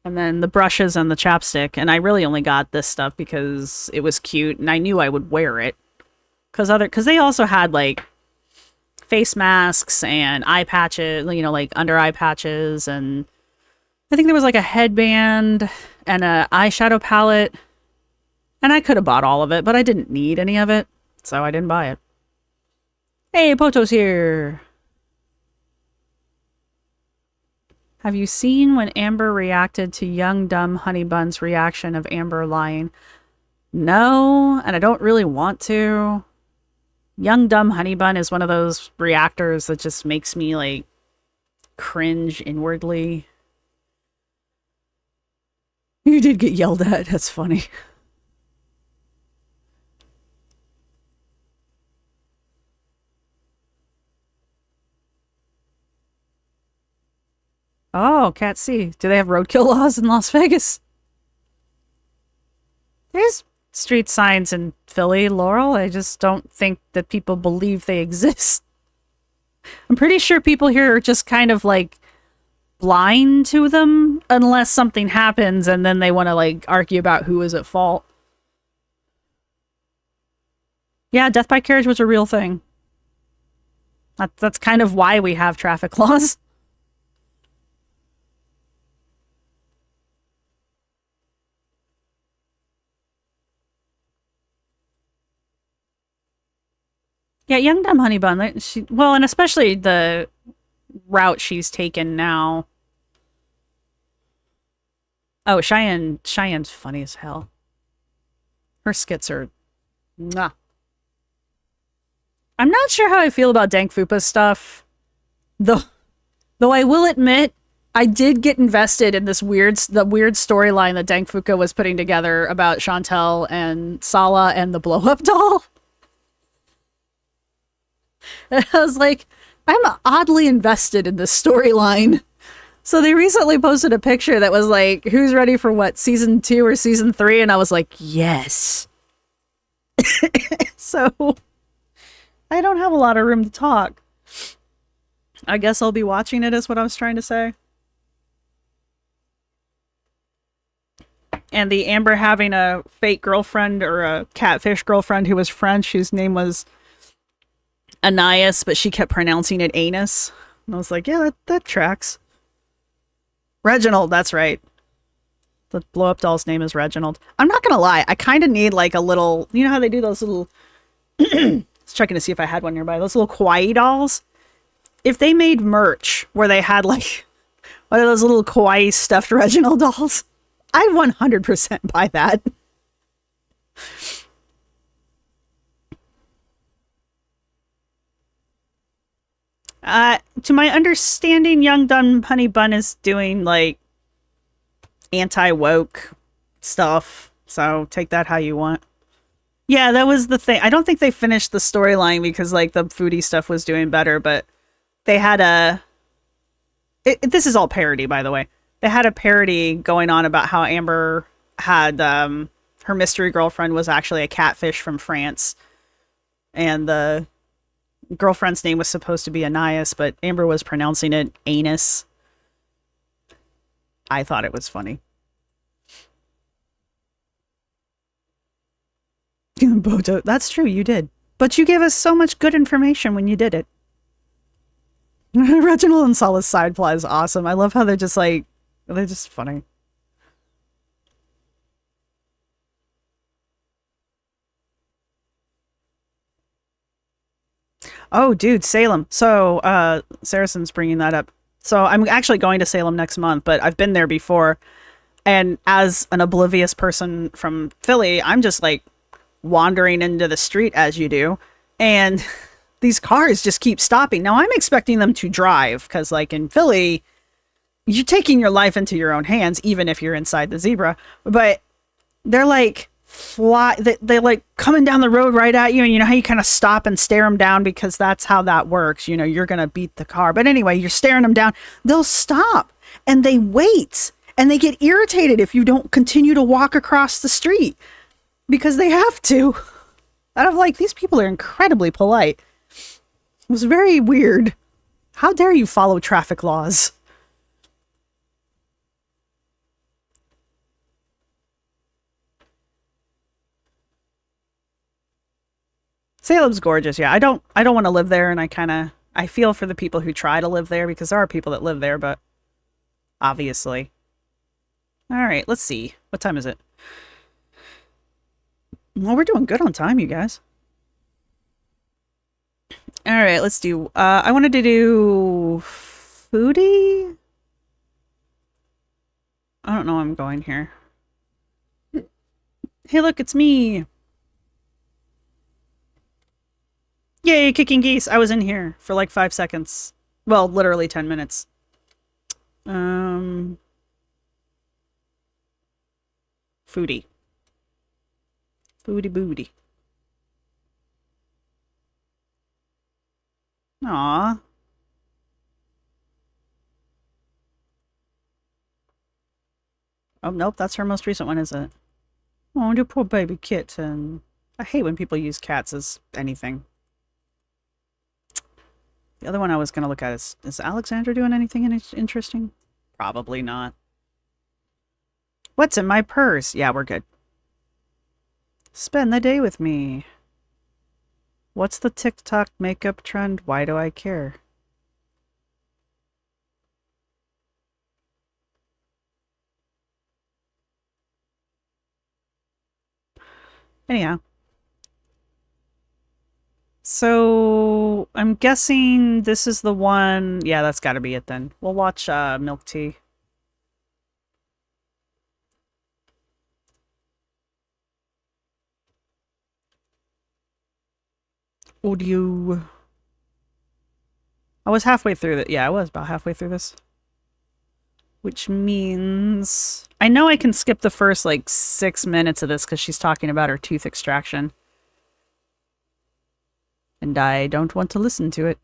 B: And then the brushes and the chapstick. And I really only got this stuff because it was cute and I knew I would wear it. Because they also had like face masks and eye patches, you know, like under eye patches. And I think there was like a headband and a eyeshadow palette. And I could have bought all of it, but I didn't need any of it. So I didn't buy it. Hey, Poto's here. Have you seen when Amber reacted to Young Dumb Honey Bun's reaction of Amber lying? No, and I don't really want to. Young Dumb Honey Bun is one of those reactors that just makes me, like, cringe inwardly. You did get yelled at. That's funny. Oh, Cat C. Do they have roadkill laws in Las Vegas? There's street signs in Philly, Laurel. I just don't think that people believe they exist. I'm pretty sure people here are just kind of like blind to them unless something happens and then they want to like argue about who is at fault. Yeah, death by carriage was a real thing. That's kind of why we have traffic laws. Yeah, Young Dumb Honey Bun. Well, and especially the route she's taken now. Oh, Cheyenne's funny as hell. Her skits are... Mwah. I'm not sure how I feel about Dank Fupa's stuff. Though I will admit, I did get invested in the weird storyline that Dank Fuka was putting together about Chantel and Sala and the blow-up doll. And I was like, I'm oddly invested in this storyline. So they recently posted a picture that was like, who's ready for what, season 2 or season 3? And I was like, yes. So I don't have a lot of room to talk. I guess I'll be watching it is what I was trying to say. And the Amber having a fake girlfriend or a catfish girlfriend who was French, whose name was Anais, but she kept pronouncing it anus. And I was like, yeah, that tracks. Reginald, that's right. The blow-up doll's name is Reginald. I'm not gonna lie, I kind of need like a little, you know how they do those little, I was checking to see if I had one nearby, those little kawaii dolls? If they made merch where they had like One of those little kawaii stuffed Reginald dolls. I 100% buy that. To my understanding, Young Dumb Honey Bun is doing like anti-woke stuff. So take that how you want. Yeah, that was the thing. I don't think they finished the storyline because like the foodie stuff was doing better, but they had a... this is all parody, by the way. They had a parody going on about how Amber had... her mystery girlfriend was actually a catfish from France. And the girlfriend's name was supposed to be Anais, but Amber was pronouncing it anus. I thought it was funny. Boto, that's true, you did. But you gave us so much good information when you did it. Reginald and Sola's side plot is awesome. I love how they're just like, they're just funny. Oh, dude, Salem. So, Saracen's bringing that up. So I'm actually going to Salem next month, but I've been there before. And as an oblivious person from Philly, I'm just like wandering into the street as you do. And these cars just keep stopping. Now I'm expecting them to drive because like in Philly, you're taking your life into your own hands, even if you're inside the zebra. But they're like they're like coming down the road right at you. And you know how you kind of stop and stare them down because that's how that works. You know, you're going to beat the car. But anyway, you're staring them down. They'll stop and they wait and they get irritated if you don't continue to walk across the street because they have to. And I'm like, these people are incredibly polite. It was very weird. How dare you follow traffic laws? Salem's gorgeous. Yeah, I don't want to live there, and I feel for the people who try to live there because there are people that live there, but obviously. All right, let's see. What time is it? Well, we're doing good on time, you guys. All right, let's do... I wanted to do... Foodie? I don't know where I'm going here. Hey, look, it's me. Yay, kicking geese. I was in here for like 5 seconds. Well, literally 10 minutes. Foodie. Foodie booty. Aw. Oh, nope, that's her most recent one, is it? Oh, your poor baby kitten. I hate when people use cats as anything. The other one I was going to look at is Alexandra doing anything interesting? Probably not. What's in my purse? Yeah, we're good. Spend the day with me. What's the TikTok makeup trend? Why do I care? Anyhow. So, I'm guessing this is the one... Yeah, that's gotta be it then. We'll watch Milk Tea. Audio. I was halfway through it. Yeah, I was about halfway through this. Which means... I know I can skip the first, like, 6 minutes of this because she's talking about her tooth extraction. And I don't want to listen to it.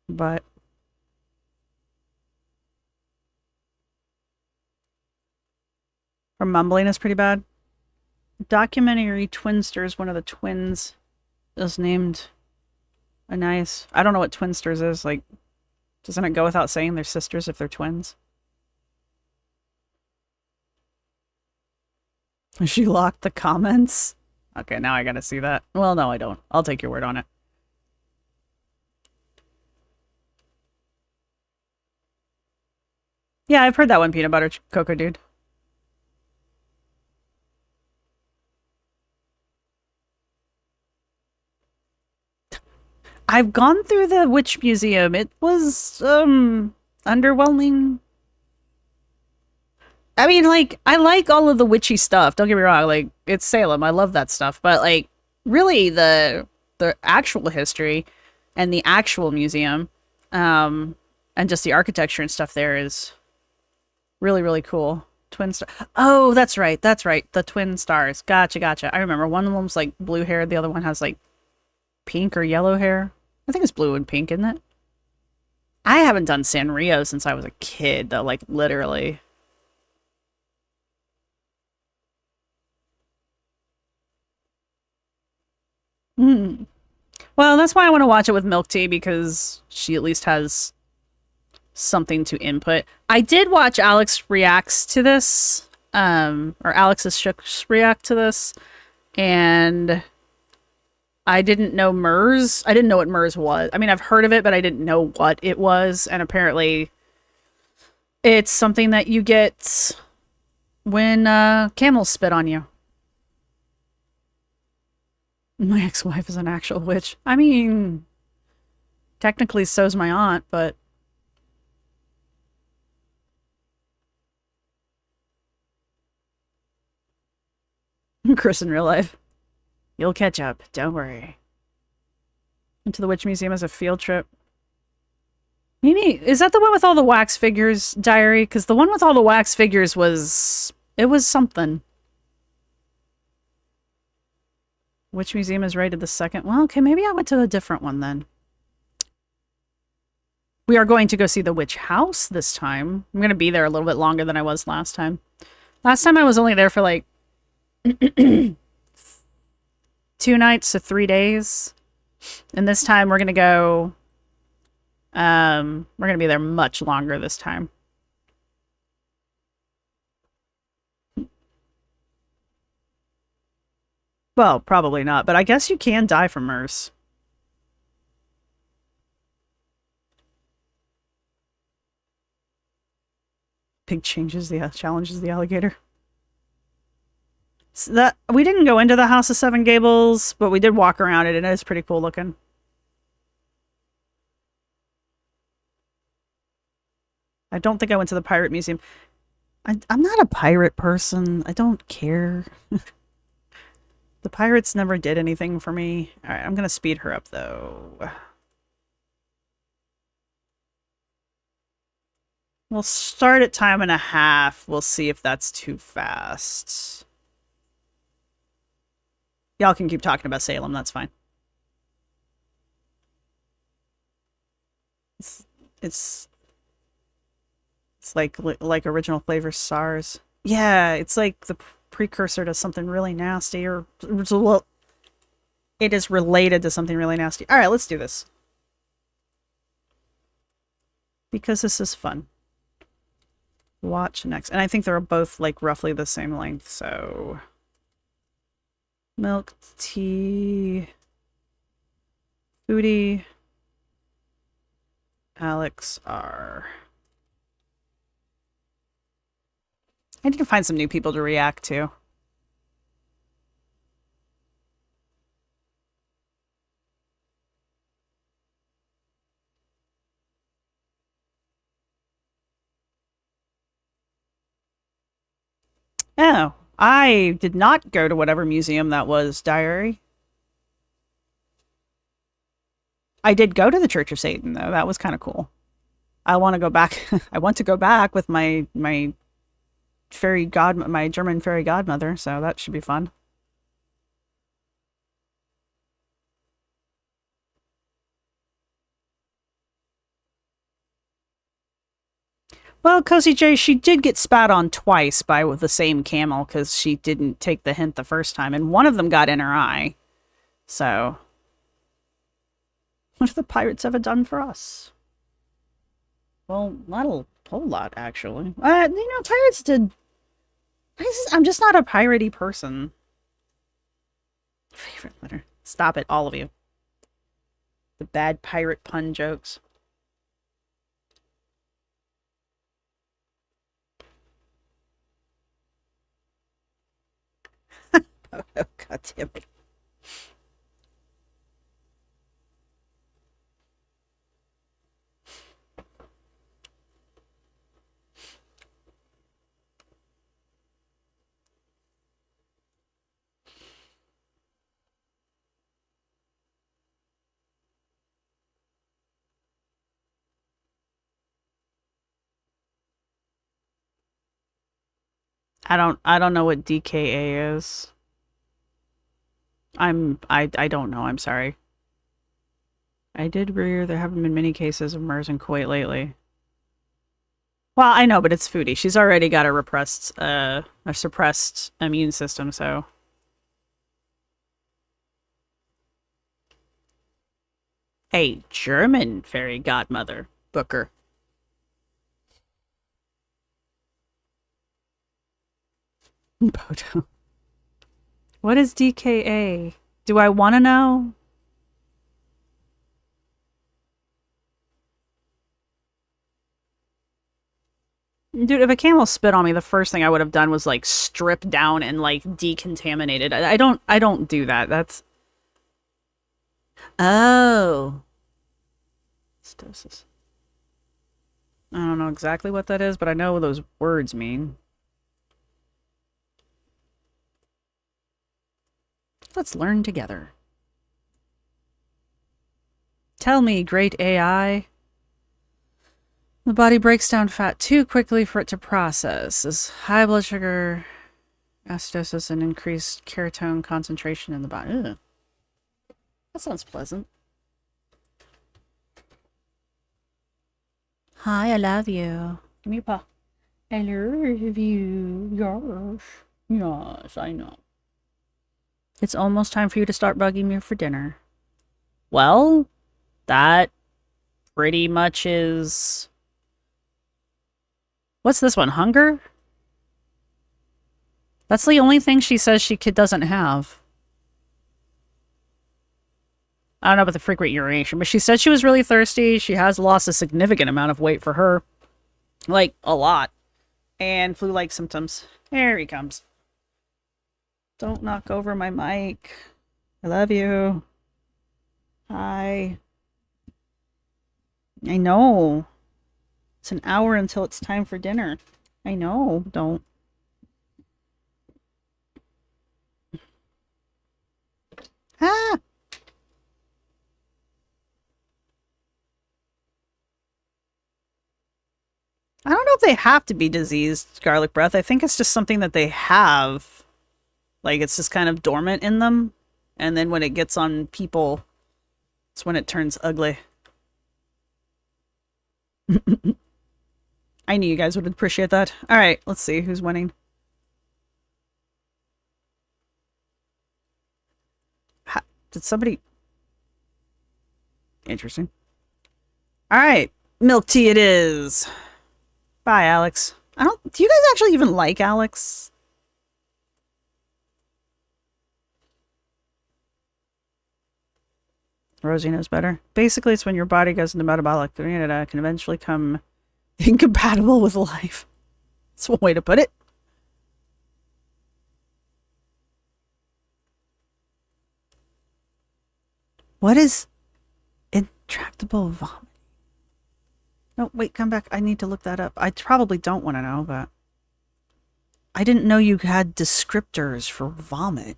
B: But... her mumbling is pretty bad. Documentary Twinsters, one of the twins is named Anais. I don't know what Twinsters is. Like, doesn't it go without saying they're sisters if they're twins? She locked the comments? Okay, now I gotta see that. Well, no, I don't. I'll take your word on it. Yeah, I've heard that one, Peanut Butter Cocoa Dude. I've gone through the Witch Museum. It was underwhelming. I mean, like, I like all of the witchy stuff. Don't get me wrong. Like, it's Salem. I love that stuff. But like, really, the actual history and the actual museum, and just the architecture and stuff there is really, really cool. Twin star. Oh, that's right. That's right. The twin stars. Gotcha. I remember one of them's like blue hair. The other one has like pink or yellow hair. I think it's blue and pink, isn't it? I haven't done Sanrio since I was a kid, though. Like, literally. Hmm. Well, that's why I want to watch it with Milk Tea, because she at least has something to input. I did watch Alex reacts to this, or Alex's Shooks react to this, and I didn't know MERS. I didn't know what MERS was. I mean, I've heard of it, but I didn't know what it was, and apparently it's something that you get when camels spit on you. My ex-wife is an actual witch. I mean, technically so's my aunt, but Chris in real life. You'll catch up. Don't worry. Went to the Witch Museum as a field trip. Mimi, is that the one with all the wax figures, Diary? Because the one with all the wax figures was... It was something. Which museum is rated the second? Well, okay, maybe I went to a different one then. We are going to go see the Witch House this time. I'm going to be there a little bit longer than I was last time. Last time I was only there for like 2 nights to 3 days. And this time we're going to go... we're going to be there much longer this time. Well, probably not, but I guess you can die from MERS. Pig challenges the alligator. So that we didn't go into the House of Seven Gables, but we did walk around it, and it is pretty cool looking. I don't think I went to the Pirate Museum. I'm not a pirate person. I don't care. The pirates never did anything for me. All right, I'm going to speed her up, though. We'll start at time and a half. We'll see if that's too fast. Y'all can keep talking about Salem. That's fine. It's like original flavor SARS. Yeah, it's like the precursor to something really nasty, or well, it is related to something really nasty. All right, let's do this because this is fun. Watch next, and I think they're both like roughly the same length. So, Milk Tea, Foodie, Alex R. I need to find some new people to react to. Oh, I did not go to whatever museum that was, Diary. I did go to the Church of Satan, though. That was kind of cool. I want to go back. I want to go back with my my German fairy godmother, so that should be fun. Well, Cozy J, she did get spat on twice by the same camel because she didn't take the hint the first time, and one of them got in her eye. So, what have the pirates ever done for us? Well, not a whole lot, actually. Pirates did... I'm just not a piratey person. Favorite letter. Stop it, all of you. The bad pirate pun jokes. Oh, God damn it. I don't know what DKA is. I don't know, I'm sorry. I did rear there haven't been many cases of MERS in Kuwait lately. Well, I know, but it's Foodie. She's already got a suppressed immune system, so. A German fairy godmother, Booker. Bodo. What is DKA? Do I want to know? Dude, if a camel spit on me, the first thing I would have done was like strip down and like decontaminate it. I don't do that. That's oh. Stosis. I don't know exactly what that is, but I know what those words mean. Let's learn together. Tell me, great AI. The body breaks down fat too quickly for it to process. As high blood sugar, acidosis, and increased keratone concentration in the body. Ugh. That sounds pleasant. Hi, I love you. Give me a paw. I love you. Yes. Yes, I know. It's almost time for you to start bugging me for dinner. Well, that pretty much is... What's this one? Hunger? That's the only thing she says she doesn't have. I don't know about the frequent urination, but she said she was really thirsty. She has lost a significant amount of weight for her. Like, a lot. And flu-like symptoms. There he comes. Don't knock over my mic. I love you. Hi. I know. It's an hour until it's time for dinner. I know. Don't. Ah! I don't know if they have to be diseased, garlic breath. I think it's just something that they have. Like, it's just kind of dormant in them. And then when it gets on people, it's when it turns ugly. I knew you guys would appreciate that. Alright, let's see who's winning. Did somebody... Interesting. Alright, milk tea it is. Bye, Alex. Do you guys actually even like Alex? Rosie knows better. Basically, it's when your body goes into metabolic that can eventually come incompatible with life. That's one way to put it. What is intractable vomit? No, wait, come back. I need to look that up. I probably don't want to know, but I didn't know you had descriptors for vomit.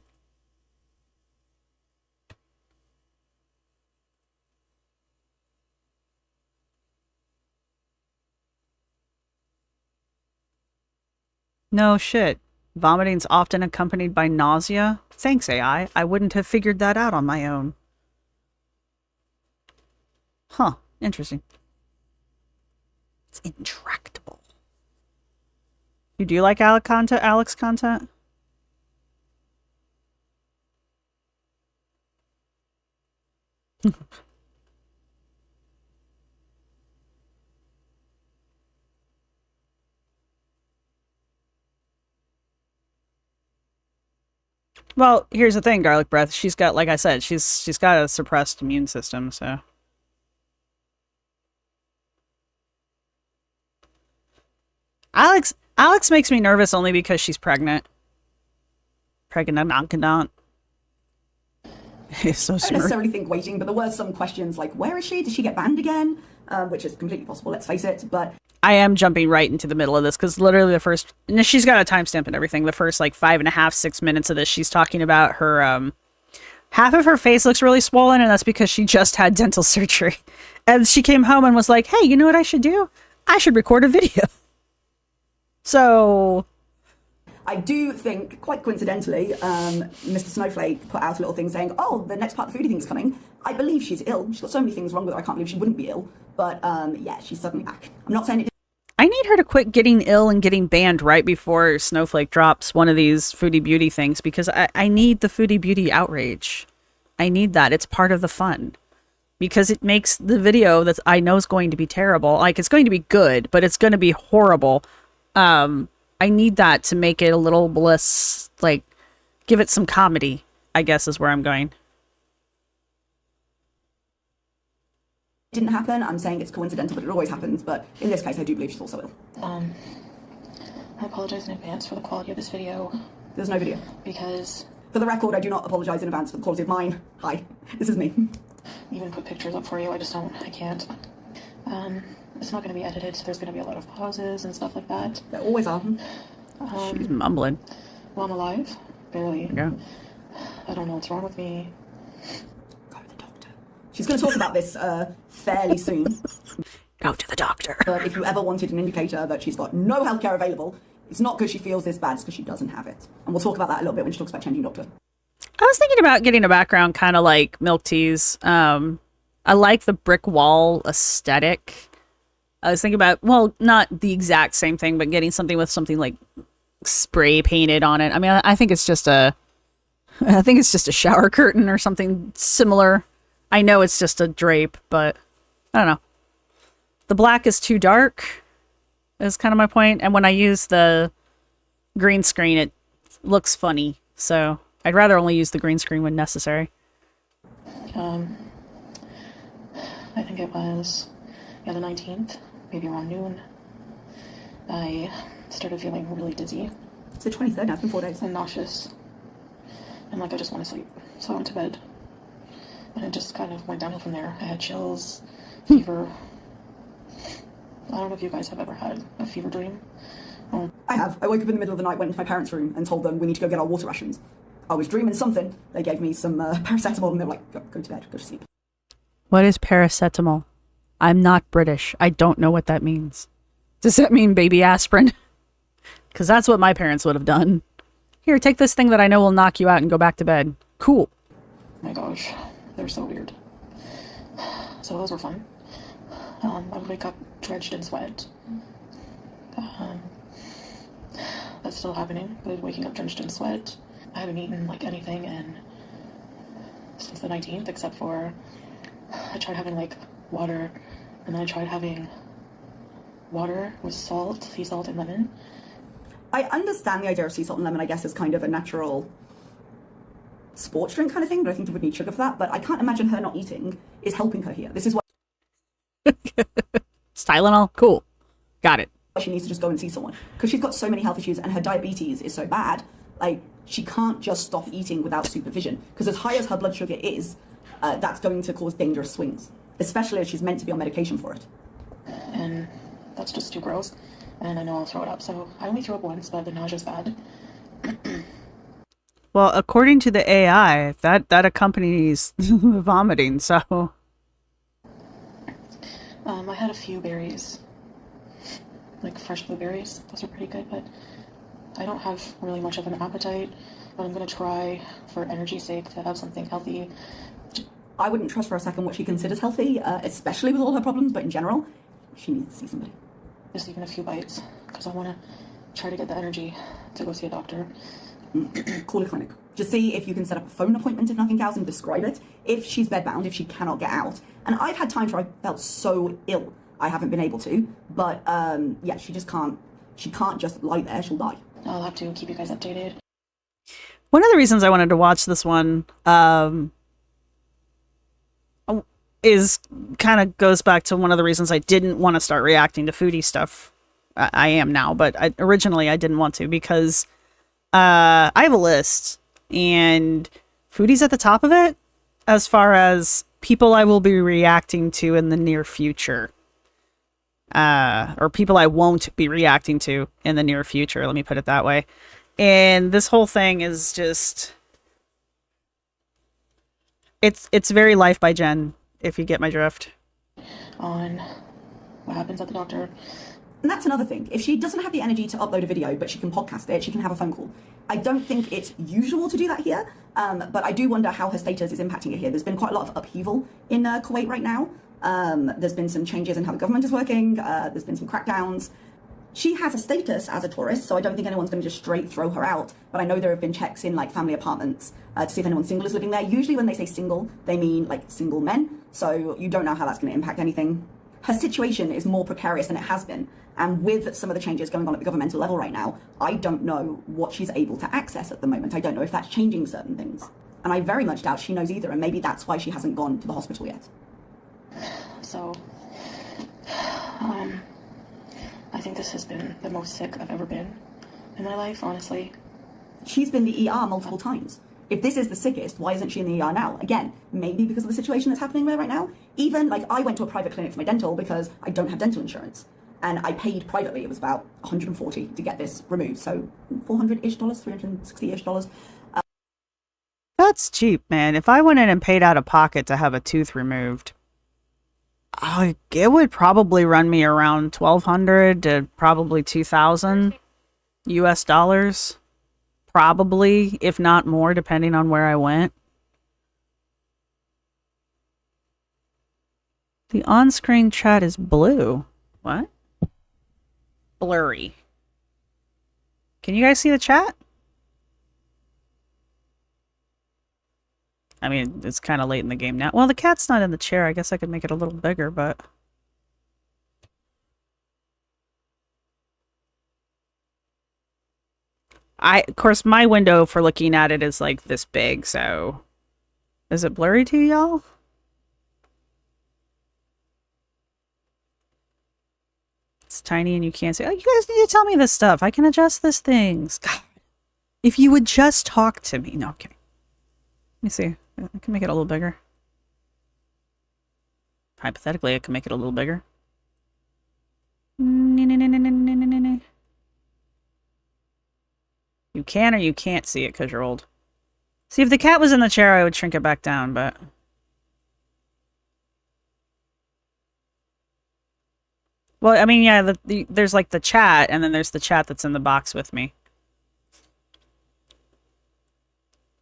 B: No shit. Vomiting's often accompanied by nausea. Thanks, AI. I wouldn't have figured that out on my own. Huh. Interesting. It's intractable. You do like Alex content? Well, here's the thing, garlic breath. She's got, like I said, she's got a suppressed immune system, so. Alex makes me nervous only because she's pregnant. Pregnant. It's so
E: I
B: smart.
E: don't necessarily think waiting, but there were some questions like, where is she? Did she get banned again? Which is completely possible, let's face it, but...
B: I am jumping right into the middle of this, because literally the first... And she's got a timestamp and everything. The first, like, 5.5, 6 minutes of this, she's talking about her, half of her face looks really swollen, and that's because she just had dental surgery. And she came home and was like, hey, you know what I should do? I should record a video. So...
E: I do think, quite coincidentally, Mr. Snowflake put out a little thing saying, oh, the next part of the foodie thing is coming. I believe she's ill. She's got so many things wrong with her, I can't believe she wouldn't be ill. But yeah, she's suddenly back. I'm not saying it.
B: I need her to quit getting ill and getting banned right before Snowflake drops one of these Foodie Beauty things, because I need the Foodie Beauty outrage. I need that. It's part of the fun. Because it makes the video that I know is going to be terrible. Like, it's going to be good, but it's going to be horrible. I need that to make it a little bliss, like, give it some comedy, I guess is where I'm going.
E: Didn't happen. I'm saying it's coincidental, but it always happens. But in this case, I do believe she's also ill.
C: I apologize in advance for the quality of this video.
E: There's no video.
C: Because...
E: For the record, I do not apologize in advance for the quality of mine. Hi, this is me.
C: Even put pictures up for you, I can't. It's not going to be edited, so there's going to be a lot of pauses and stuff like that.
E: There always are.
B: She's mumbling.
C: Well, I'm alive. Barely.
B: Yeah.
C: I don't know what's wrong with me.
E: Go to the doctor. She's going to talk about this fairly soon.
B: Go to the doctor.
E: But if you ever wanted an indicator that she's got no healthcare available, it's not because she feels this bad, it's because she doesn't have it. And we'll talk about that a little bit when she talks about changing doctor.
B: I was thinking about getting a background kind of like milk teas. I like the brick wall aesthetic. I was thinking about, well, not the exact same thing, but getting something with something like spray painted on it. I mean, I think it's just a shower curtain or something similar. I know it's just a drape, but I don't know. The black is too dark is kind of my point. And when I use the green screen, it looks funny. So I'd rather only use the green screen when necessary.
C: I think it was, the 19th, maybe around noon. I started feeling really dizzy.
E: It's the 23rd now, it's been 4 days.
C: And nauseous. And like I just want to sleep. So I went to bed. And it just kind of went downhill from there. I had chills, fever. I don't know if you guys have ever had a fever dream.
E: I have. I woke up in the middle of the night, went into my parents' room and told them we need to go get our water rations. I was dreaming something. They gave me some paracetamol and they were like, go to bed, go to sleep.
B: What is paracetamol? I'm not British. I don't know what that means. Does that mean baby aspirin? Because that's what my parents would have done. Here, take this thing that I know will knock you out and go back to bed. Cool.
C: Oh my gosh, they're so weird. So those were fun. I would wake up drenched in sweat. That's still happening, but waking up drenched in sweat. I haven't eaten like anything since the 19th, except for I tried having like water, and then I tried having water with salt, sea salt and lemon.
E: I understand the idea of sea salt and lemon, I guess, as kind of a natural sports drink kind of thing, but I think you would need sugar for that. But I can't imagine her not eating is helping her here. This is what
B: Tylenol? Cool. Got it.
E: she needs to just go and see someone. Because she's got so many health issues and her diabetes is so bad, like, she can't just stop eating without supervision. Because as high as her blood sugar is, that's going to cause dangerous swings. Especially as she's meant to be on medication for it.
C: And that's just too gross. And I know I'll throw it up. So I only threw up once, but the nausea's bad.
B: Well, according to the AI, that accompanies vomiting, so...
C: I had a few berries. Like fresh blueberries. Those are pretty good, but I don't have really much of an appetite. But I'm going to try, for energy's sake, to have something healthy.
E: I wouldn't trust for a second what she considers healthy, especially with all her problems, but in general, she needs to see somebody.
C: Just even a few bites, because I want to try to get the energy to go see a doctor.
E: Call a clinic. Just see if you can set up a phone appointment, if nothing else, and describe it. If she's bedbound, if she cannot get out. And I've had times where I felt so ill, I haven't been able to. But, yeah, she just can't. She can't just lie there, she'll die.
C: I'll have to keep you guys updated.
B: One of the reasons I wanted to watch this one is kind of goes back to one of the reasons I didn't want to start reacting to foodie stuff. I am now, but originally I didn't want to because I have a list and foodie's at the top of it as far as people I will be reacting to in the near future. Or people I won't be reacting to in the near future. Let me put it that way. And this whole thing is just... It's very Life by Jen, if you get my drift.
C: On what happens at the doctor.
E: And that's another thing. If she doesn't have the energy to upload a video, but she can podcast it, she can have a phone call. I don't think it's usual to do that here, but I do wonder how her status is impacting it here. There's been quite a lot of upheaval in Kuwait right now. There's been some changes in how the government is working. There's been some crackdowns. She has a status as a tourist, so I don't think anyone's going to just straight throw her out. But I know there have been checks in like family apartments to see if anyone single is living there. Usually when they say single, they mean like single men. So you don't know how that's going to impact anything. Her situation is more precarious than it has been. And with some of the changes going on at the governmental level right now, I don't know what she's able to access at the moment. I don't know if that's changing certain things. And I very much doubt she knows either. And maybe that's why she hasn't gone to the hospital yet.
C: So, I think this has been the most sick I've ever been in my life, honestly.
E: She's been the ER multiple times. If this is the sickest, why isn't she in the ER now? Again, maybe because of the situation that's happening there right now. Even, like, I went to a private clinic for my dental because I don't have dental insurance. And I paid privately. It was about $140 to get this removed. So $400-ish, $360-ish.
B: That's cheap, man. If I went in and paid out of pocket to have a tooth removed, it would probably run me around $1,200 to probably $2,000 US dollars. Probably, if not more, depending on where I went. The on-screen chat is blue. What? Blurry. Can you guys see the chat? I mean, it's kind of late in the game now. Well, the cat's not in the chair. I guess I could make it a little bigger, but... Of course, my window for looking at it is like this big, so... Is it blurry to y'all? It's tiny and you can't see. Oh, you guys need to tell me this stuff. I can adjust this things. God. If you would just talk to me. No, okay. Let me see. I can make it a little bigger. Hypothetically, I can make it a little bigger. You can or you can't see it because you're old. See, if the cat was in the chair, I would shrink it back down, but... Well, I mean, yeah, there's like the chat, and then there's the chat that's in the box with me.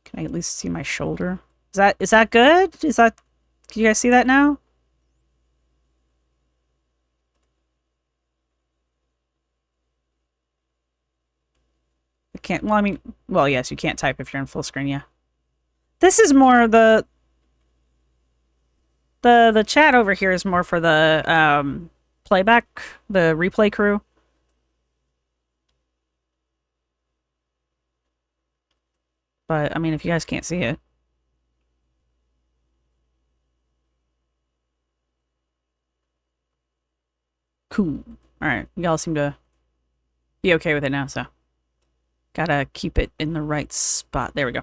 B: Can I at least see my shoulder? Is that good? Can you guys see that now? I can't, well, I mean, well, yes, you can't type if you're in full screen, yeah. This is more the chat over here is more for the, playback, the replay crew. But, I mean, if you guys can't see it. Cool. Alright, y'all seem to be okay with it now, so. Gotta keep it in the right spot. There we go.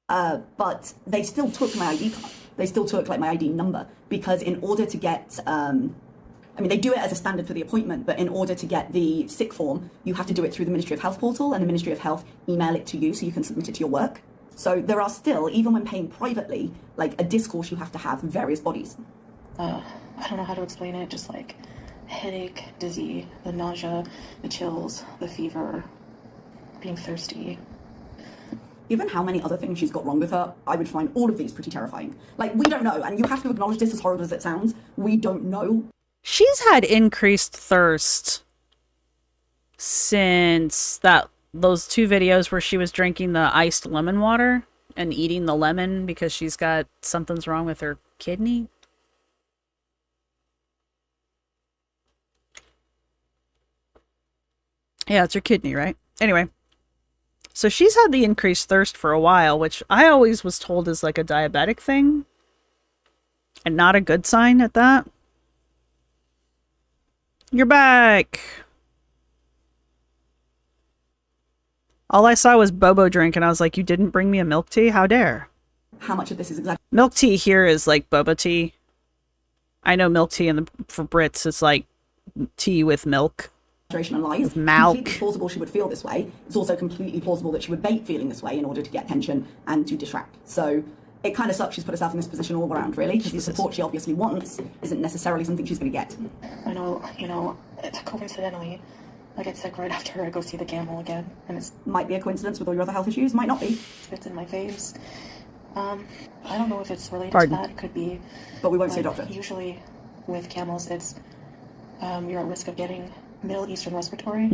E: But they still took my ID card. They still took, like, my ID number. Because in order to get, I mean, they do it as a standard for the appointment, but in order to get the sick form, you have to do it through the Ministry of Health portal, and the Ministry of Health email it to you so you can submit it to your work. So there are still, even when paying privately, like, a discourse you have to have with various bodies.
C: I don't know how to explain it, just like headache, dizzy, the nausea, the chills, the fever, being thirsty.
E: Given how many other things she's got wrong with her, I would find all of these pretty terrifying. Like, we don't know, and you have to acknowledge this, as horrible as it sounds. We don't know.
B: She's had increased thirst since those 2 videos where she was drinking the iced lemon water and eating the lemon because she's got something's wrong with her kidney. Yeah, it's her kidney, right? Anyway. So she's had the increased thirst for a while, which I always was told is like a diabetic thing. And not a good sign at that. You're back! All I saw was Bobo drink, and I was like, you didn't bring me a milk tea? How dare?
E: How much of this is exactly...
B: Milk tea here is like boba tea. I know milk tea for Brits is like tea with milk.
E: And lies.
B: With milk.
E: It's completely plausible she would feel this way. It's also completely plausible that she would bait feeling this way in order to get attention and to distract. So it kind of sucks she's put herself in this position all around, really, because the
B: Jesus.
E: support she obviously wants isn't necessarily something she's going to get.
G: I know, you know, it's coincidentally, I get sick right after I go see the camel again, and
E: Might be a coincidence with all your other health issues, might not be,
G: it's in my face. I don't know if it's related
B: Pardon?
G: to that. It could be.
E: but we won't say
G: But
E: doctor.
G: usually, with camels, it's you're at risk of getting Middle Eastern respiratory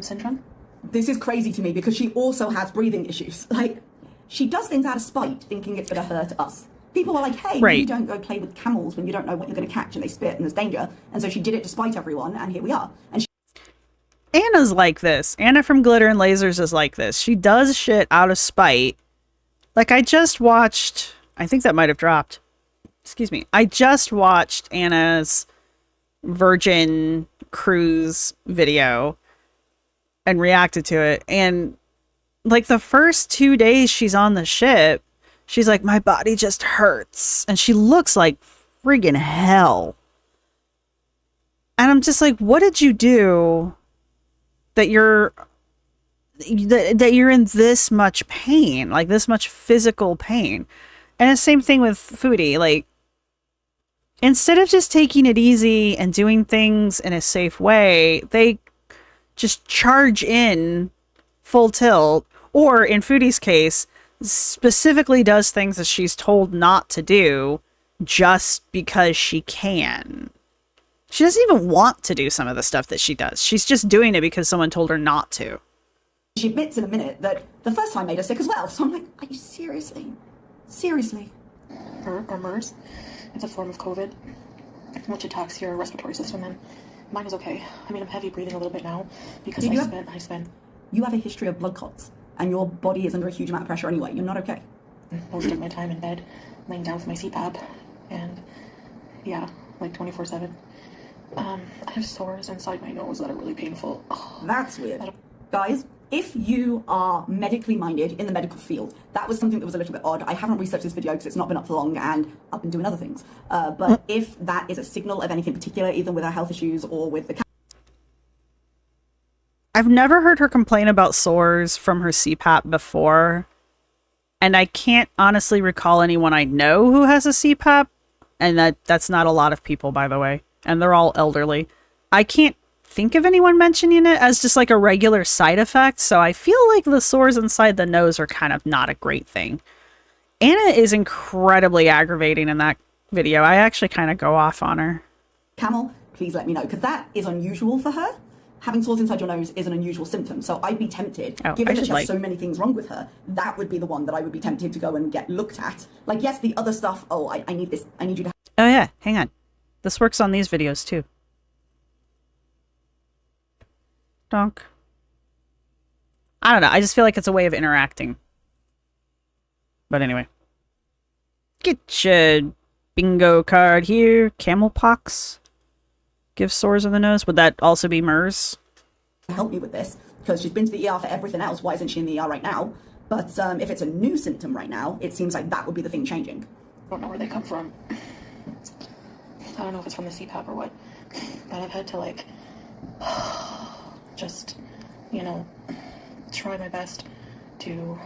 G: syndrome.
E: This is crazy to me because she also has breathing issues. Like, she does things out of spite, thinking it's going to hurt us. People are like, hey,
B: Right.
E: you don't go play with camels when you don't know what you're going to catch and they spit and there's danger. And so she did it despite everyone, and here we are. And
B: Anna's like this. Anna from Glitter and Lasers is like this. She does shit out of spite. Like, I just watched, I think that might have dropped. Excuse me. I just watched Anna's Virgin Cruise video and reacted to it. And like the first 2 days she's on the ship, she's like, my body just hurts. And she looks like friggin' hell. And I'm just like, what did you do that you're in this much pain, like this much physical pain? And the same thing with Foodie. Like, instead of just taking it easy and doing things in a safe way, they just charge in full tilt, or in Foodie's case, specifically does things that she's told not to do just because she can. She doesn't even want to do some of the stuff that she does. She's just doing it because someone told her not to.
E: she admits in a minute that the first time made her sick as well. So I'm like, are you seriously? Seriously?
G: Or MERS. It's a form of COVID, which attacks your respiratory system, and mine is okay. I mean, I'm heavy breathing a little bit now because
E: Did you
G: I spent
E: You have a history of blood clots, and your body is under a huge amount of pressure anyway. You're not okay.
G: most of my time in bed, laying down with my CPAP, and yeah, like 24/7. I have sores inside my nose that are really painful. Oh,
E: That's weird. Guys, if you are medically minded in the medical field, that was something that was a little bit odd. I haven't researched this video because it's not been up for long and I've been doing other things. But if that is a signal of anything particular, either with her health issues or with the...
B: I've never heard her complain about sores from her CPAP before. And I can't honestly recall anyone I know who has a CPAP. And that's not a lot of people, by the way. And they're all elderly. I can't think of anyone mentioning it as just like a regular side effect. So I feel like the sores inside the nose are kind of not a great thing. Anna is incredibly aggravating in that video. I actually kind of go off on her.
E: Camel, please let me know, because that is unusual for her. Having sores inside your nose is an unusual symptom. So I'd be tempted,
B: Oh,
E: given
B: I
E: that
B: should
E: she has so many things wrong with her, that would be the one that I would be tempted to go and get looked at. Like, yes, the other stuff, oh, I need this, I need you to...
B: Oh yeah, hang on. This works on these videos too. Donk. I don't know. I just feel like it's a way of interacting. But anyway. Get your bingo card here. Camel pox. Give sores in the nose. Would that also be MERS?
E: help me with this, because she's been to the ER for everything else. Why isn't she in the ER right now? But if it's a new symptom right now, it seems like that would be the thing changing.
G: I don't know where they come from. I don't know if it's from the CPAP or what, but I've had to, like, just, you know, try my best to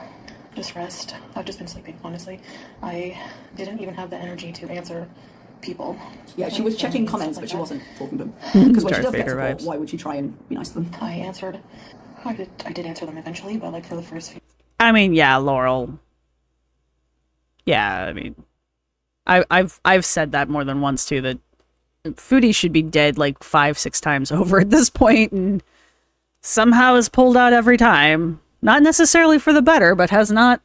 G: just rest. I've just been sleeping, honestly. I didn't even have the energy to answer people.
E: Yeah, she was
G: Like,
E: checking
G: and
E: comments,
G: stuff
E: but she
G: like
E: wasn't talking to them. Because when she
B: Darth
E: does get
B: Vader
E: support,
B: vibes.
E: why would she try and be nice to them?
G: that. I answered. I did answer them eventually, but, like, for the first few...
B: I mean, yeah, Laurel. Yeah, I mean, I've said that more than once too, that Foodie should be dead like 5-6 times over at this point, and somehow is pulled out every time. Not necessarily for the better, but has not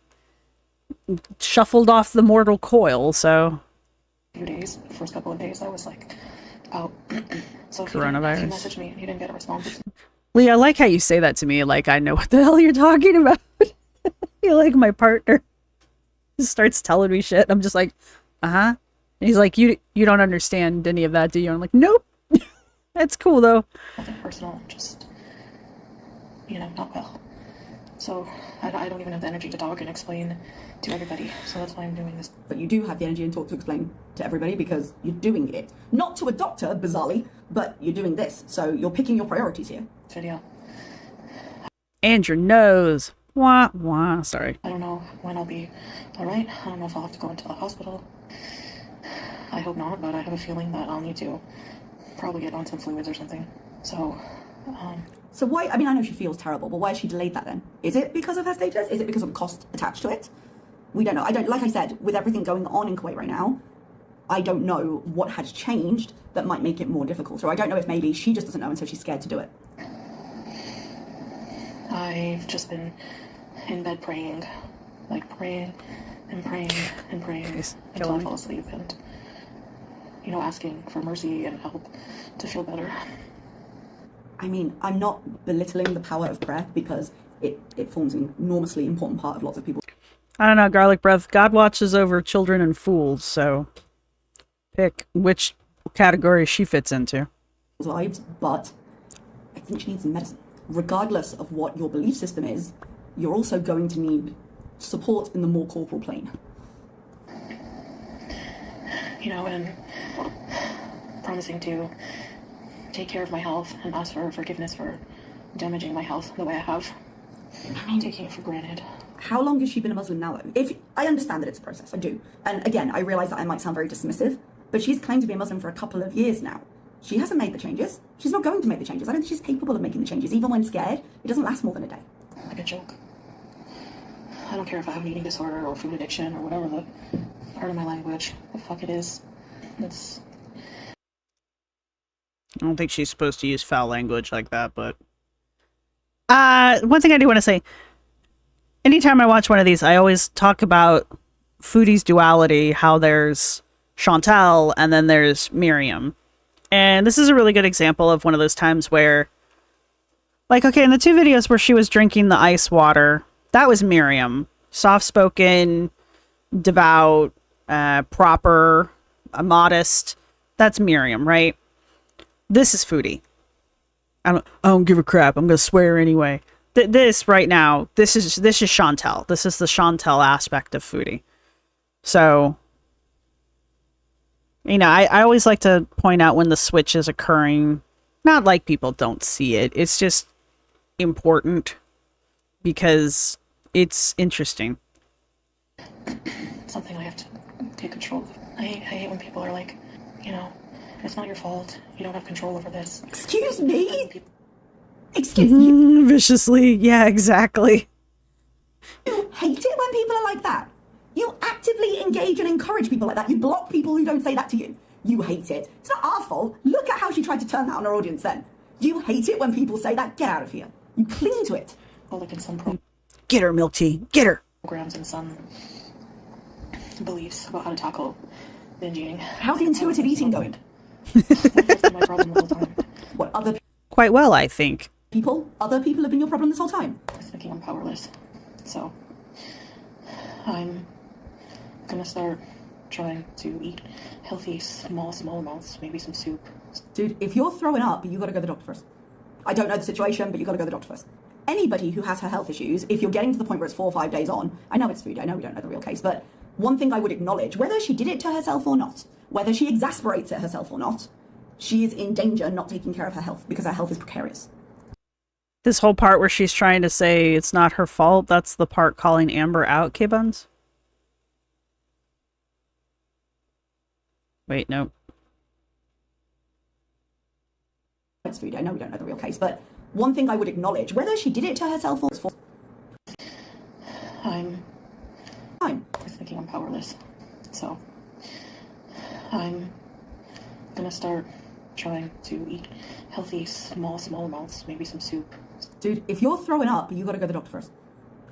B: shuffled off the mortal coil. So
G: few days, the first couple of days, I was like, out. So if
B: Coronavirus.
G: you messaged me and you didn't get a response,
B: Lee, I like how you say that to me. Like I know what the hell you're talking about. You're like my partner. Just starts telling me shit. I'm just like, and he's like, you don't understand any of that, do you? I'm like, nope. That's cool though.
G: nothing personal, just, you know, not well. So I don't even have the energy to talk and explain to everybody. So that's why I'm doing this
E: But you do have the energy and talk to explain to everybody because you're doing it. Not to a doctor, bizarrely, but you're doing this. So you're picking your priorities here.
G: video.
B: And your nose. Wah, wah. Sorry.
G: I don't know when I'll be alright. I don't know if I'll have to go into the hospital. I hope not, but I have a feeling that I'll need to probably get on some fluids or something. So,
E: So why, I mean, I know she feels terrible, but why has she delayed that then? Is it because of her status? Is it because of the cost attached to it? We don't know. Like I said, with everything going on in Kuwait right now, I don't know what has changed that might make it more difficult. Or I don't know if maybe she just doesn't know and so she's scared to do it.
G: I've just been in bed praying. Like praying and praying and praying until I fall asleep and, you know, asking for mercy and help to feel better.
E: I mean, I'm not belittling the power of prayer because it forms an enormously important part of lots of people's
B: I don't know, garlic breath. God watches over children and fools, so pick which category she fits into.
E: lives, but I think she needs some medicine. Regardless of what your belief system is, you're also going to need support in the more corporal plane.
G: You know, and promising to take care of my health and ask for forgiveness for damaging my health the way I have. I'm taking it for granted.
E: How long has she been a Muslim now, though? If I understand that it's a process, I do. And again, I realize that I might sound very dismissive, but she's claimed to be a Muslim for a couple of years now. She hasn't made the changes. She's not going to make the changes. I don't think she's capable of making the changes. Even when scared, it doesn't last more than a day.
G: Like a joke. I don't care if I have an eating disorder or food addiction or whatever the part of my language the fuck it is. It's...
B: I don't think she's supposed to use foul language like that, but... one thing I do want to say. Anytime I watch one of these, I always talk about Foodie's duality, how there's Chantal and then there's Miriam. And this is a really good example of one of those times where, like, okay, in the two videos where she was drinking the ice water, that was Miriam. Soft-spoken, devout, proper, modest. That's Miriam, right? This is Foodie. I don't give a crap. I'm going to swear anyway. This right now, this is Chantal. This is the Chantal aspect of Foodie. So, you know, I always like to point out when the switch is occurring. Not like people don't see it. It's just important because it's interesting.
G: Something I have to take control of. I hate when people are like, you know, it's not your fault. You don't have control over this.
E: Excuse me? Excuse me?
B: Viciously. Yeah, exactly.
E: You hate it when people are like that. You actively engage and encourage people like that. You block people who don't say that to you. You hate it. It's not our fault. Look at how she tried to turn that on her audience then. You hate it when people say that. Get out of here. You cling to it.
G: Well, like in some
B: Get her, milk tea. Get her.
G: programs and some beliefs about how to tackle binge eating.
E: How's the intuitive eating going?
G: That's been my problem the whole time.
E: What, other
B: Quite well, I think.
E: people? Other people have been your problem this whole time?
G: I was thinking I'm powerless. So, I'm gonna start trying to eat healthy, small amounts, maybe some soup.
E: Dude, if you're throwing up, you gotta go to the doctor first. I don't know the situation, but you gotta go to the doctor first. Anybody who has her health issues, if you're getting to the point where it's 4 or 5 days on, I know it's food, I know we don't know the real case, but one thing I would acknowledge, whether she did it to herself or not, whether she exasperates it herself or not, she is in danger not taking care of her health because her health is precarious.
B: This whole part where she's trying to say it's not her fault, that's the part calling Amber out, K-Buns? Wait, no.
E: It's food, I know we don't know the real case, but one thing I would acknowledge, whether she did it to herself or
G: I'm
E: time.
G: thinking I'm powerless. So, I'm gonna start trying to eat healthy, small amounts, maybe some soup.
E: Dude, if you're throwing up, you gotta go to the doctor first.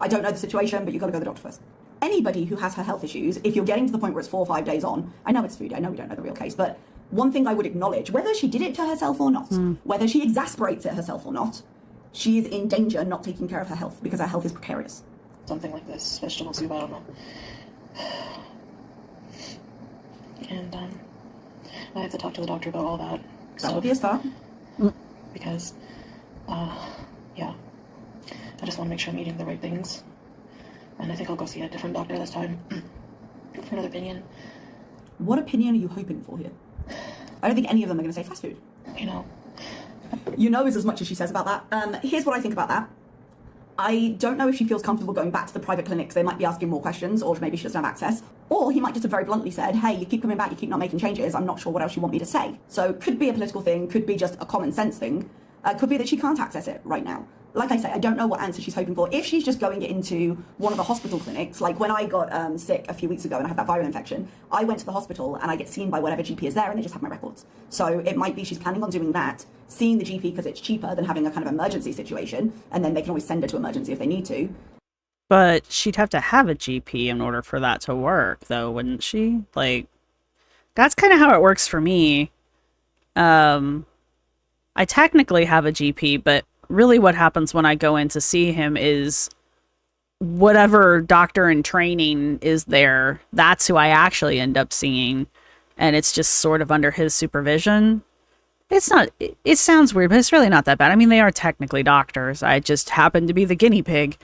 E: I don't know the situation, but you gotta go to the doctor first. Anybody who has her health issues, if you're getting to the point where it's 4 or 5 days on, I know it's food, I know we don't know the real case, but one thing I would acknowledge, whether she did it to herself or not, whether she exasperates it herself or not, she is in danger not taking care of her health because her health is precarious.
G: Something like this, vegetable soup, I don't know. And, I have to talk to the doctor about all that.
E: That would be a start.
G: Because, yeah. I just want to make sure I'm eating the right things. And I think I'll go see a different doctor this time. For another opinion.
E: What opinion are you hoping for here? I don't think any of them are going to say fast food.
G: You know.
E: You know is as much as she says about that. Here's what I think about that. I don't know if she feels comfortable going back to the private clinics. They might be asking more questions, or maybe she doesn't have access. Or he might just have very bluntly said, hey, you keep coming back, you keep not making changes, I'm not sure what else you want me to say. So could be a political thing, could be just a common sense thing, could be that she can't access it right now. Like I say, I don't know what answer she's hoping for. If she's just going into one of the hospital clinics, like when I got sick a few weeks ago and I had that viral infection, I went to the hospital and I get seen by whatever GP is there and they just have my records. So it might be she's planning on doing that, seeing the GP because it's cheaper than having a kind of emergency situation, and then they can always send her to emergency if they need to.
B: But she'd have to have a GP in order for that to work, though, wouldn't she? Like, that's kind of how it works for me. I technically have a GP, but really what happens when I go in to see him is whatever doctor in training is there, that's who I actually end up seeing. And it's just sort of under his supervision. It's not, it sounds weird, but it's really not that bad. I mean, they are technically doctors. I just happen to be the guinea pig.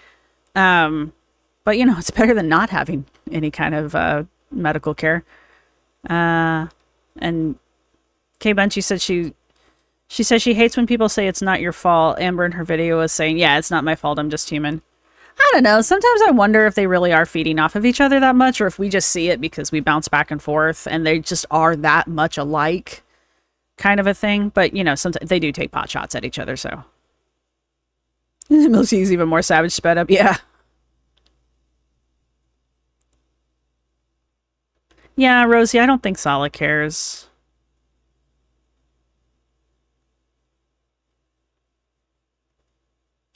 B: But you know, it's better than not having any kind of medical care. And Kay Bunchy said she says she hates when people say it's not your fault. Amber in her video was saying, yeah, it's not my fault, I'm just human. I don't know. Sometimes I wonder if they really are feeding off of each other that much, or if we just see it because we bounce back and forth and they just are that much alike kind of a thing. But, you know, sometimes they do take pot shots at each other, so. Milky's even more savage sped up. Yeah. Yeah, Rosie, I don't think Sala cares.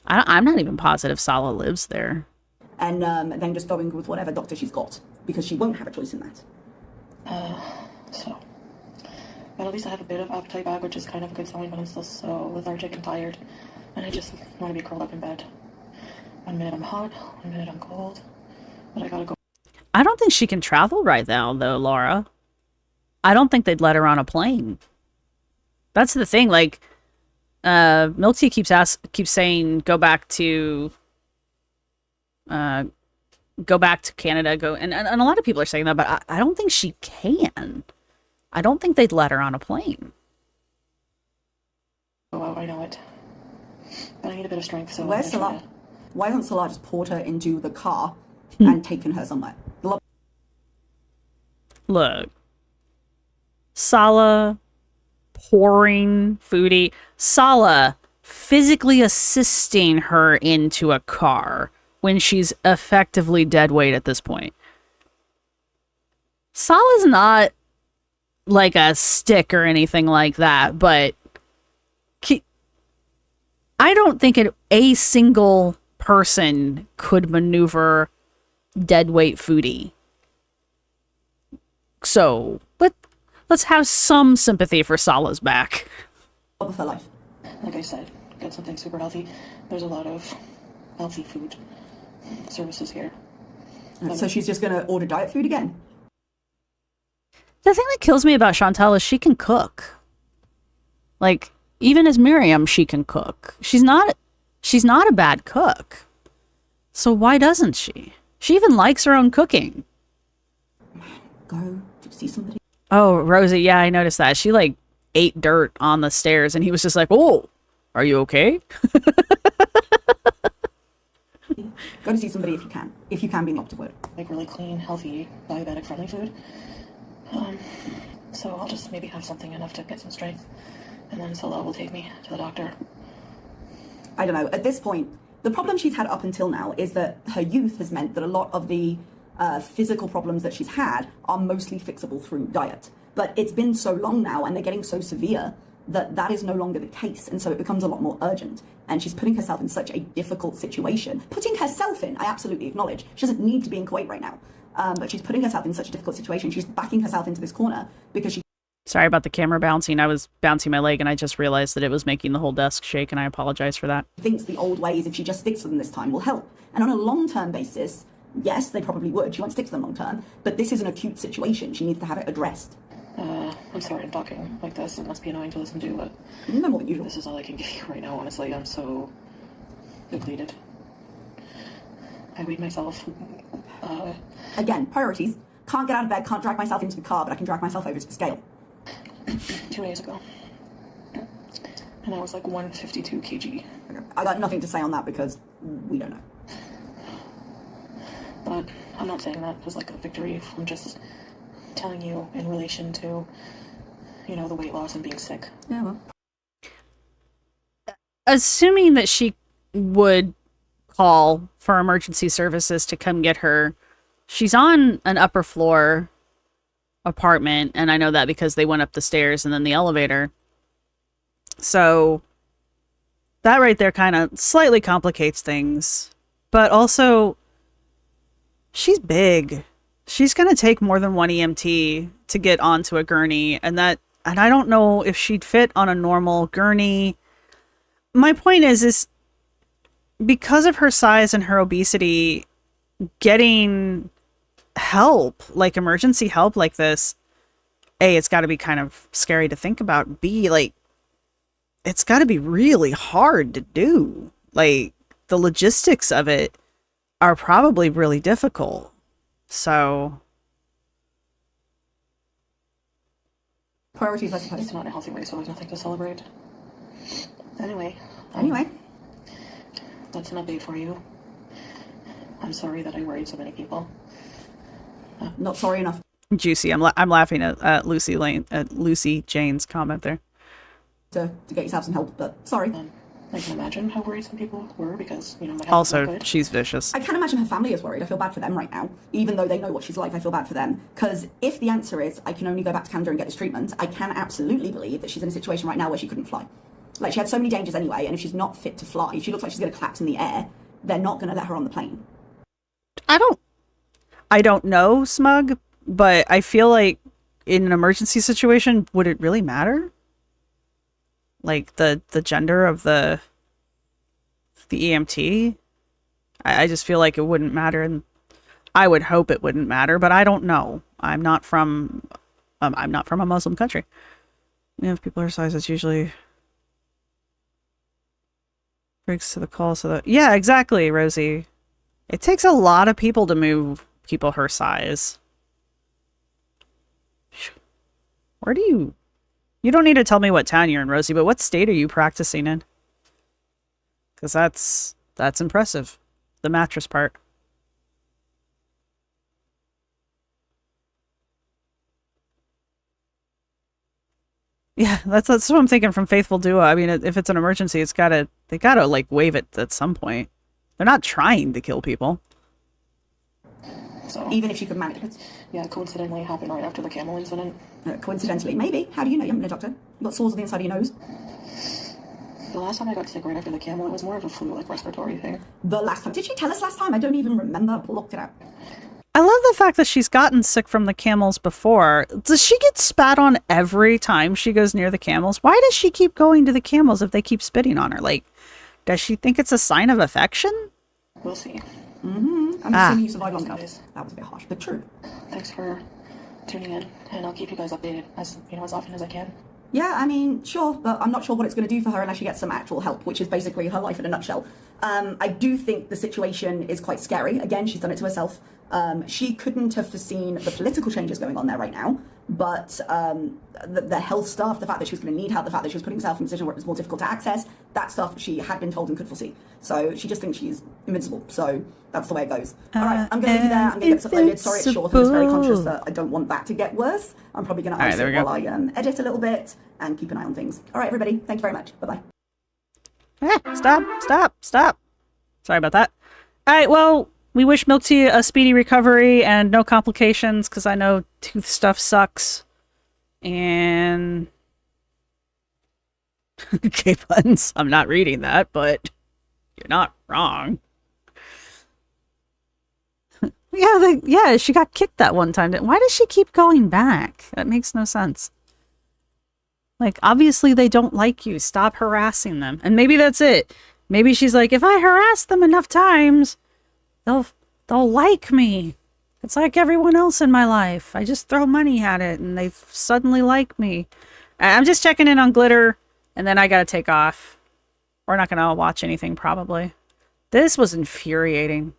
B: I'm not even positive Sala lives there.
E: And then just going with whatever doctor she's got, because she won't have a choice in that.
G: So. But at least I have a bit of appetite back, which is kind of a good sign, but I'm still so lethargic and tired. And I just want to be curled up in bed. 1 minute I'm hot, 1 minute I'm cold. But I gotta go.
B: I don't think she can travel right now, though, Laura. I don't think they'd let her on a plane. That's the thing, like... Milty keeps saying go back to Canada, and a lot of people are saying that, but I don't think she can. I don't think they'd let her on a plane.
G: Oh, I know it. But I need a bit of strength, so...
E: Where's Salah? Why hasn't Salah just poured her into the car and taken her somewhere?
B: Look. Salah pouring Foodie. Sala physically assisting her into a car when she's effectively dead weight at this point. Sala's not like a stick or anything like that, but I don't think a single person could maneuver dead weight Foodie. So let's have some sympathy for Sala's back.
E: Of her life.
G: Like I said, get something super healthy. There's a lot of healthy food services here.
E: So she's just going to order diet food again?
B: The thing that kills me about Chantel is she can cook. Like, even as Miriam, she can cook. She's not a bad cook. So why doesn't she? She even likes her own cooking.
E: Go see somebody.
B: Oh, Rosie, yeah, I noticed that. She, like, ate dirt on the stairs, and he was just like, oh, are you okay?
E: Go to see somebody if you can. If you can be knocked to work.
G: Like really clean, healthy, diabetic-friendly food. So I'll just maybe have something enough to get some strength, and then Salah will take me to the doctor.
E: I don't know. At this point, the problem she's had up until now is that her youth has meant that a lot of the physical problems that she's had are mostly fixable through diet. But it's been so long now, and they're getting so severe that that is no longer the case, and so it becomes a lot more urgent. And she's putting herself in such a difficult situation. Putting herself in, I absolutely acknowledge. She doesn't need to be in Kuwait right now. But she's putting herself in such a difficult situation. She's backing herself into this corner because she...
B: Sorry about the camera bouncing. I was bouncing my leg, and I just realized that it was making the whole desk shake, and I apologize for that.
E: thinks the old ways, if she just sticks to them this time, will help. And on a long-term basis, yes, they probably would. She won't stick to them long-term. But this is an acute situation. She needs to have it addressed.
G: I'm sorry I'm talking like this. It must be annoying to listen to, but
E: No more than usual.
G: this is all I can give you right now, honestly. I'm so depleted. I weighed myself.
E: Again, priorities. Can't get out of bed, can't drag myself into the car, but I can drag myself over to the scale.
G: 2 days ago. and I was like 152 kg.
E: Okay. I got nothing to say on that because we don't know.
G: But I'm not saying that as like a victory. I'm just telling you in relation to, you know, the weight loss and being sick.
E: Yeah, well.
B: Assuming that she would call for emergency services to come get her, she's on an upper floor apartment, and I know that because they went up the stairs and then the elevator. So that right there kind of slightly complicates things. But also, she's big. She's going to take more than one EMT to get onto a gurney, and I don't know if she'd fit on a normal gurney. My point is because of her size and her obesity, getting help, like emergency help like this, A, it's got to be kind of scary to think about. B, like, it's got to be really hard to do. Like, the logistics of it are probably really difficult. So,
E: Priorities, I suppose.
G: It's not a healthy race, so there's nothing to celebrate. Anyway, that's an update for you. I'm sorry that I worried so many people.
E: Not sorry enough.
B: juicy. I'm laughing at Lucy Jane's comment there.
E: To get yourself some help, but sorry.
G: I can imagine how worried some people were because, you know, my health is
B: Also,
G: not good.
B: she's vicious.
E: I can't imagine her family is worried. I feel bad for them right now. Even though they know what she's like, I feel bad for them. Because if the answer is, I can only go back to Canada and get this treatment, I can absolutely believe that she's in a situation right now where she couldn't fly. Like, she had so many dangers anyway, and if she's not fit to fly, if she looks like she's going to collapse in the air, they're not going to let her on the plane.
B: I don't know, Smug, but I feel like in an emergency situation, would it really matter? Like, the gender of the EMT? I just feel like it wouldn't matter, and I would hope it wouldn't matter, but I don't know. I'm not from a Muslim country. You know, if people are size, it's usually breaks to the call. So that, yeah, exactly, Rosie. It takes a lot of people to move people her size. Where do you don't need to tell me what town you're in, Rosie, but what state are you practicing in? Because that's impressive. The mattress part. Yeah, that's what I'm thinking from Faithful Duo. I mean, if it's an emergency, they gotta like waive it at some point. They're not trying to kill people.
G: So,
E: Even if she could manage it.
G: yeah, coincidentally it happened right after the camel incident.
E: Coincidentally, maybe. How do you know? You haven't been a doctor. You got sores on the inside of your nose.
G: The last time I got sick right after the camel, it was more of a flu-like respiratory thing.
E: The last time. Did she tell us last time? I don't even remember. I looked it up.
B: I love the fact that she's gotten sick from the camels before. Does she get spat on every time she goes near the camels? Why does she keep going to the camels if they keep spitting on her? Like, does she think it's a sign of affection?
G: We'll see.
E: I'm assuming you survived long enough. That was a bit harsh, but true.
G: Thanks for tuning in, and I'll keep you guys updated as often as I can.
E: Yeah, I mean, sure, but I'm not sure what it's going to do for her unless she gets some actual help, which is basically her life in a nutshell. I do think the situation is quite scary. Again, she's done it to herself. She couldn't have foreseen the political changes going on there right now, but the health stuff, the fact that she was going to need help, the fact that she was putting herself in a position where it was more difficult to access, that stuff she had been told and could foresee. So she just thinks she's invincible. So that's the way it goes. All right, I'm going to leave you there. I'm going to get this uploaded. Sorry it's short. I'm just very conscious that I don't want that to get worse. I'm probably going to ice it while I edit a little bit and keep an eye on things. All right, everybody. Thank you very much. Bye-bye.
B: Stop. Sorry about that. All right, well, we wish Milk Tea a speedy recovery and no complications, because I know tooth stuff sucks. And okay, buttons. I'm not reading that, but you're not wrong. Yeah, she got kicked that one time. Why does she keep going back? That makes no sense. Like, obviously they don't like you. Stop harassing them. And maybe that's it. Maybe she's like, if I harass them enough times, they'll like me. It's like everyone else in my life. I just throw money at it and they suddenly like me. I'm just checking in on Glitter, and then I gotta take off. We're not gonna watch anything, probably. This was infuriating.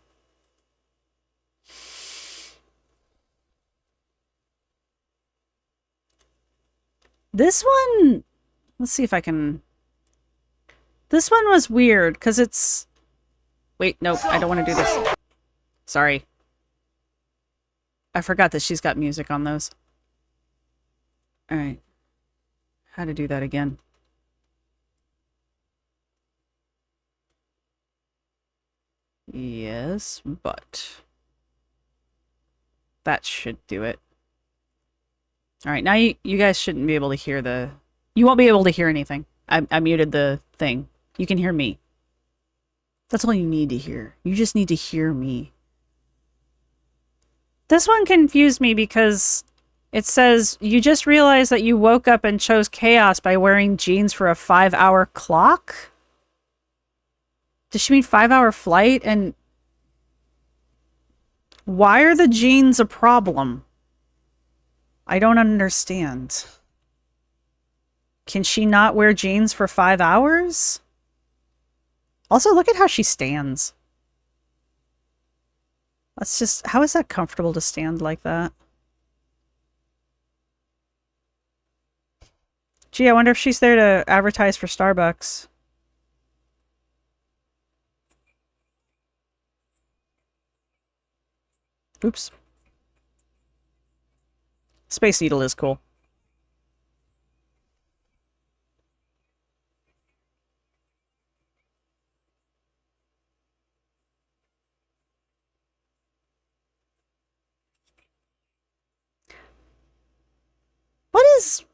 B: This one, let's see if I can This one was weird because it's... Wait, nope, I don't want to do this. Sorry. I forgot that she's got music on those. Alright. How to do that again. Yes, but... That should do it. Alright, now you guys shouldn't be able to hear the... You won't be able to hear anything. I muted the thing. You can hear me. That's all you need to hear. You just need to hear me. This one confused me because it says, you just realized that you woke up and chose chaos by wearing jeans for a 5-hour clock? Does she mean 5-hour flight? And why are the jeans a problem? I don't understand. Can she not wear jeans for 5 hours? Also, look at how she stands. That's just... How is that comfortable to stand like that? Gee, I wonder if she's there to advertise for Starbucks. Oops. Space Needle is cool.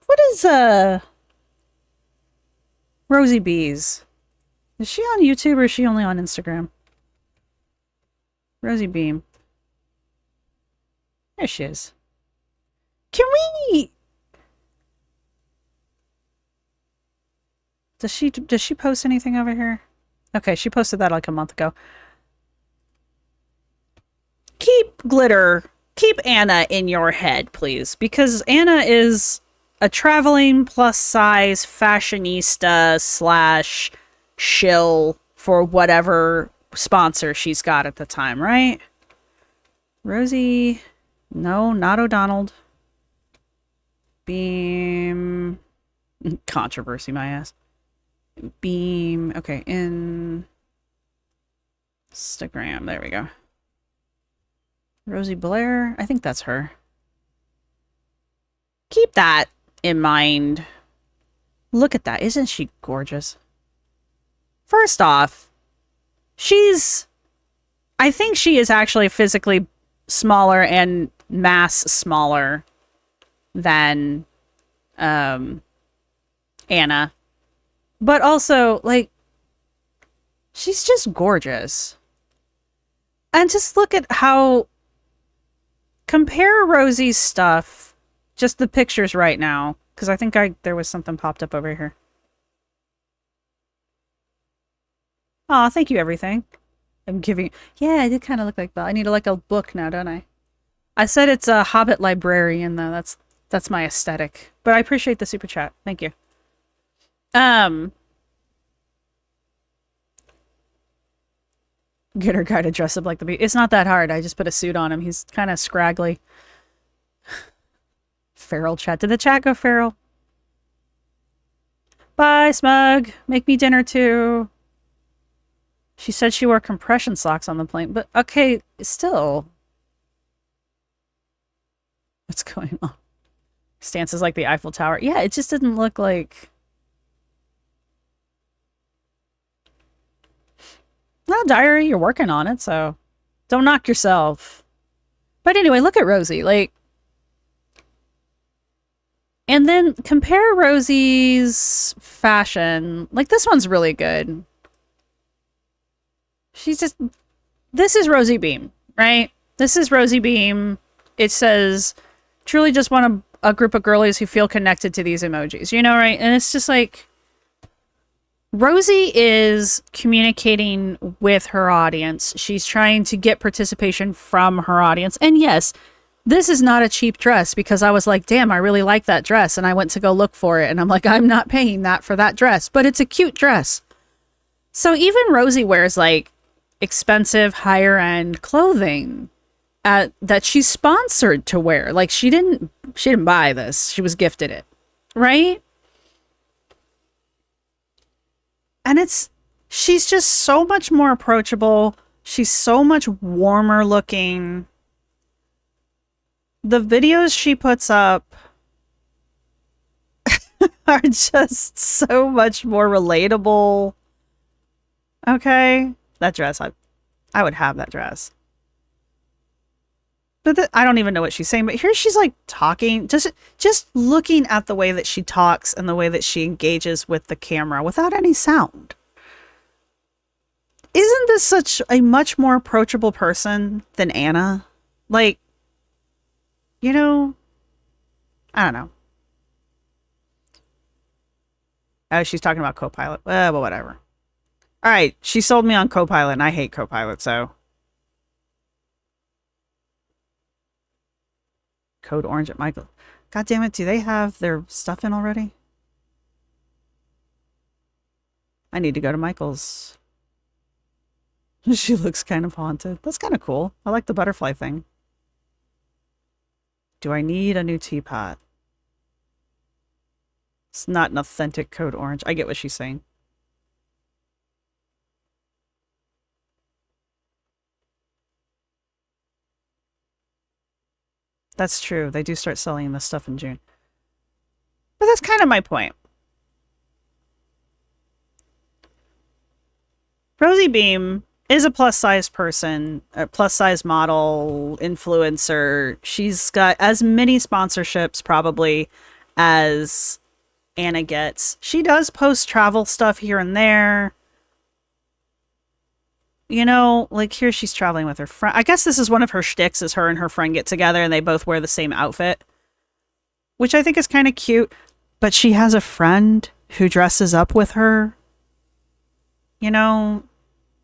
B: What is Rosie Bees? Is she on YouTube or is she only on Instagram? Rosie Beam. There she is. Can we... Does she post anything over here? Okay, she posted that like a month ago. Keep Anna in your head, please, because Anna is a traveling plus-size fashionista slash shill for whatever sponsor she's got at the time, right? Rosie... No, not O'Donnell. Beam... Controversy, my ass. Beam... Okay, Instagram. There we go. Rosie Blair? I think that's her. Keep that in mind. Look at that. Isn't she gorgeous? First off, I think she is actually physically smaller and mass smaller than Anna. But also, like, she's just gorgeous. And just look at how... Compare Rosie's stuff, just the pictures right now, because I think there was something popped up over here. Aw, thank you, everything. I'm giving... Yeah, I did kind of look like that. I need like a book now, don't I? I said it's a Hobbit librarian, though. That's my aesthetic. But I appreciate the super chat. Thank you. Get her guy to dress up like the bee. It's not that hard. I just put a suit on him. He's kind of scraggly. Feral chat. Did the chat go feral? Bye, Smug. Make me dinner, too. She said she wore compression socks on the plane. But, okay, still. What's going on? Stances like the Eiffel Tower. Yeah, it just didn't look like... Well, diary, you're working on it, so don't knock yourself. But anyway, look at Rosie, like... And then compare Rosie's fashion. Like, this one's really good. She's just... This is Rosie Beam, right? This is Rosie Beam. It says, truly just want a group of girlies who feel connected to these emojis, you know, right? And it's just like... Rosie is communicating with her audience. She's trying to get participation from her audience. And yes, this is not a cheap dress because I was like, damn, I really like that dress. And I went to go look for it. And I'm like, I'm not paying that for that dress. But it's a cute dress. So even Rosie wears like expensive higher end clothing that she's sponsored to wear. Like she didn't buy this. She was gifted it. Right? And she's just so much more approachable. She's so much warmer looking. The videos she puts up are just so much more relatable. Okay? That dress, I would have that dress. But I don't even know what she's saying, but here she's like talking, just looking at the way that she talks and the way that she engages with the camera without any sound. Isn't this such a much more approachable person than Anna? Like, you know, I don't know. Oh, she's talking about Copilot. Well, whatever. All right, she sold me on Copilot, and I hate Copilot, so. Code Orange at Michael. God damn it, do they have their stuff in already? I need to go to Michael's. She looks kind of haunted. That's kind of cool. I like the butterfly thing. Do I need a new teapot? It's not an authentic Code Orange. I get what she's saying. That's true. They do start selling this stuff in June. But that's kind of my point. Rosie Beam is a plus-size person, a plus-size model, influencer. She's got as many sponsorships probably as Anna gets. She does post travel stuff here and there. You know, like here she's traveling with her friend. I guess this is one of her shticks, is her and her friend get together and they both wear the same outfit. Which I think is kind of cute. But she has a friend who dresses up with her. You know,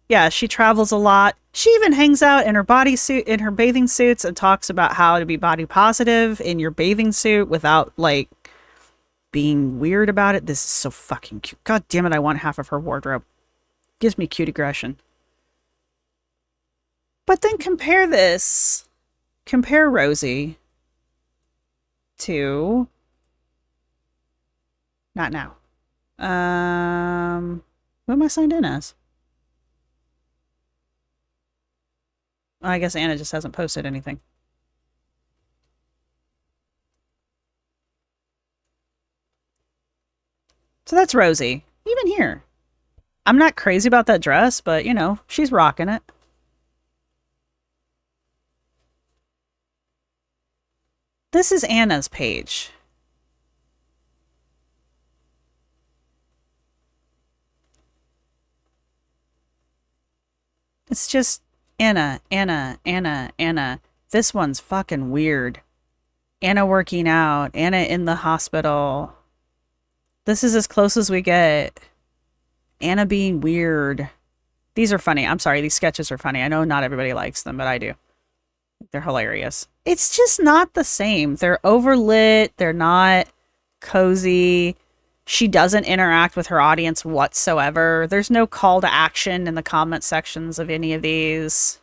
B: yeah, she travels a lot. She even hangs out in her bodysuit, in her bathing suits, and talks about how to be body positive in your bathing suit without, like, being weird about it. This is so fucking cute. God damn it, I want half of her wardrobe. Gives me cute aggression. But then compare Rosie to, not now. What am I signed in as? I guess Anna just hasn't posted anything. So that's Rosie. Even here. I'm not crazy about that dress, but, you know, she's rocking it. This is Anna's page. It's just Anna. This one's fucking weird. Anna working out. Anna in the hospital. This is as close as we get. Anna being weird. These are funny. I'm sorry. These sketches are funny. I know not everybody likes them, but I do. They're hilarious. It's just not the same. They're overlit. They're not cozy. She doesn't interact with her audience whatsoever. There's no call to action in the comment sections of any of these.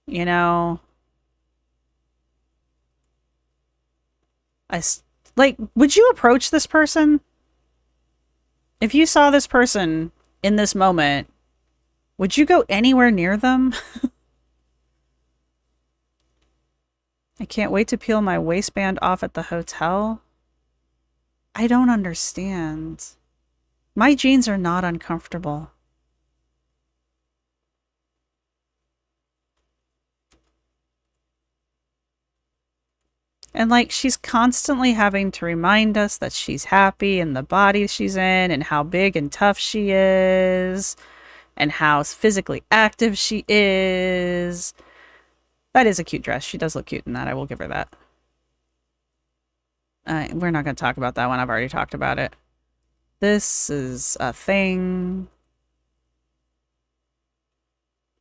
B: You know? Would you approach this person? If you saw this person in this moment, would you go anywhere near them? I can't wait to peel my waistband off at the hotel. I don't understand. My jeans are not uncomfortable. And like, she's constantly having to remind us that she's happy in the body she's in and how big and tough she is and how physically active she is. That is a cute dress. She does look cute in that. I will give her that. We're not going to talk about that one. I've already talked about it. This is a thing.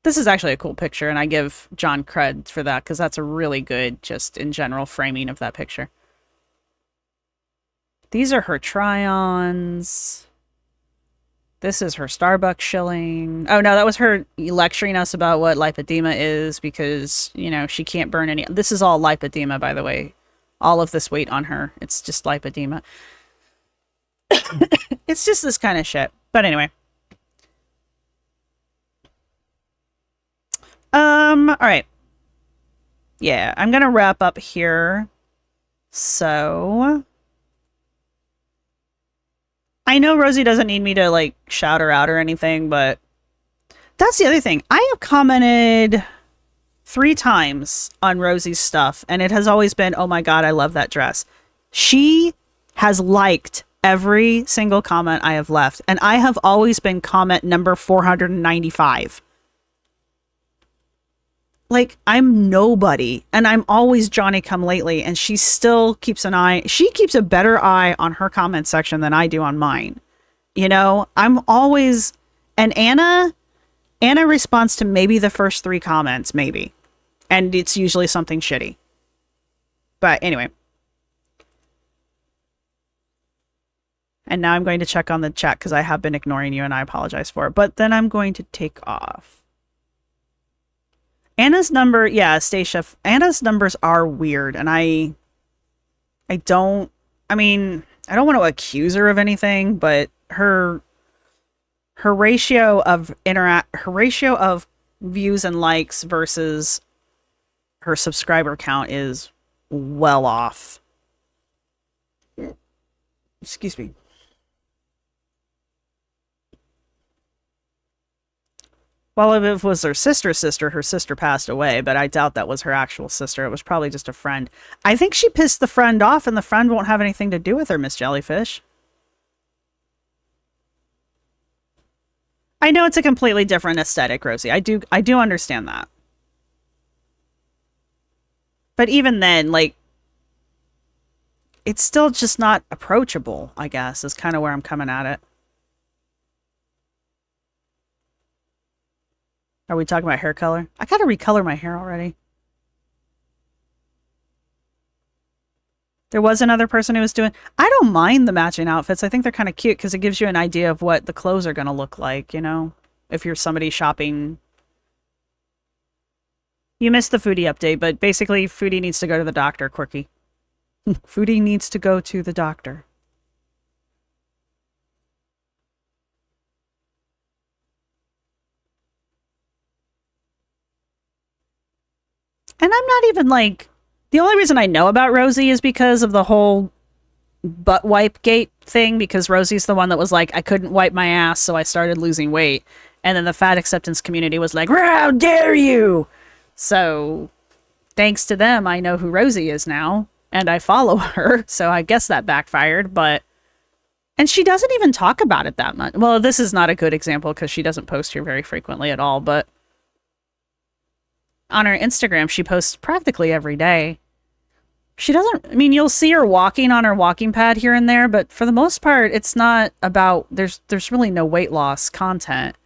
B: This is actually a cool picture, and I give John cred for that because that's a really good, just in general, framing of that picture. These are her try-ons. This is her Starbucks shilling. Oh, no, that was her lecturing us about what lipedema is because, you know, she can't burn any. This is all lipedema, by the way. All of this weight on her. It's just lipedema. It's just this kind of shit. But anyway. All right. Yeah, I'm gonna wrap up here. So I know Rosie doesn't need me to like shout her out or anything, but that's the other thing. I have commented 3 times on Rosie's stuff, and it has always been, oh my god, I love that dress. She has liked every single comment I have left, and I have always been comment number 495. Like, I'm nobody, and I'm always Johnny come lately, and she still keeps an eye. She keeps a better eye on her comment section than I do on mine. You know, I'm always, and Anna responds to maybe the first 3 comments, maybe. And it's usually something shitty. But anyway. And now I'm going to check on the chat because I have been ignoring you and I apologize for it. But then I'm going to take off. Anna's number, yeah, Stacia, Anna's numbers are weird, and I don't want to accuse her of anything, but her ratio of views and likes versus her subscriber count is well off. Excuse me. Well, if it was her sister's sister, her sister passed away, but I doubt that was her actual sister. It was probably just a friend. I think she pissed the friend off, and the friend won't have anything to do with her, Miss Jellyfish. I know it's a completely different aesthetic, Rosie. I do understand that. But even then, like, it's still just not approachable, I guess, is kind of where I'm coming at it. Are we talking about hair color? I gotta recolor my hair already. There was another person who was doing... I don't mind the matching outfits. I think they're kind of cute because it gives you an idea of what the clothes are going to look like, you know? If you're somebody shopping... You missed the Foodie update, but basically Foodie needs to go to the doctor, Quirky. Foodie needs to go to the doctor. And I'm not even like... The only reason I know about Rosie is because of the whole butt wipe gate thing, because Rosie's the one that was like, I couldn't wipe my ass, so I started losing weight. And then the fat acceptance community was like, how dare you? So, thanks to them, I know who Rosie is now, and I follow her, so I guess that backfired, but... And she doesn't even talk about it that much. Well, this is not a good example, because she doesn't post here very frequently at all, but... On her Instagram, she posts practically every day. She doesn't... I mean, you'll see her walking on her walking pad here and there, but for the most part, it's not about... There's really no weight loss content.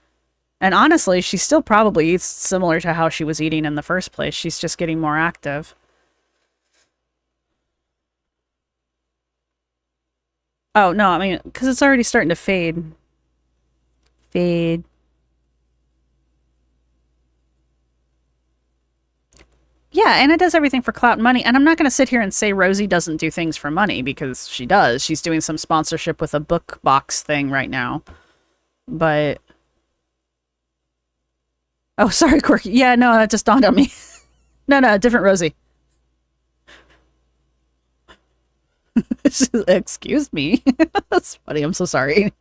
B: And honestly, she still probably eats similar to how she was eating in the first place. She's just getting more active. Oh, no, I mean, because it's already starting to fade. Fade. Yeah, Anna does everything for clout and money. And I'm not going to sit here and say Rosie doesn't do things for money, because she does. She's doing some sponsorship with a book box thing right now. But... Oh, sorry, Quirky. Yeah, no, that just dawned on me. No, different Rosie. Excuse me. That's funny. I'm so sorry.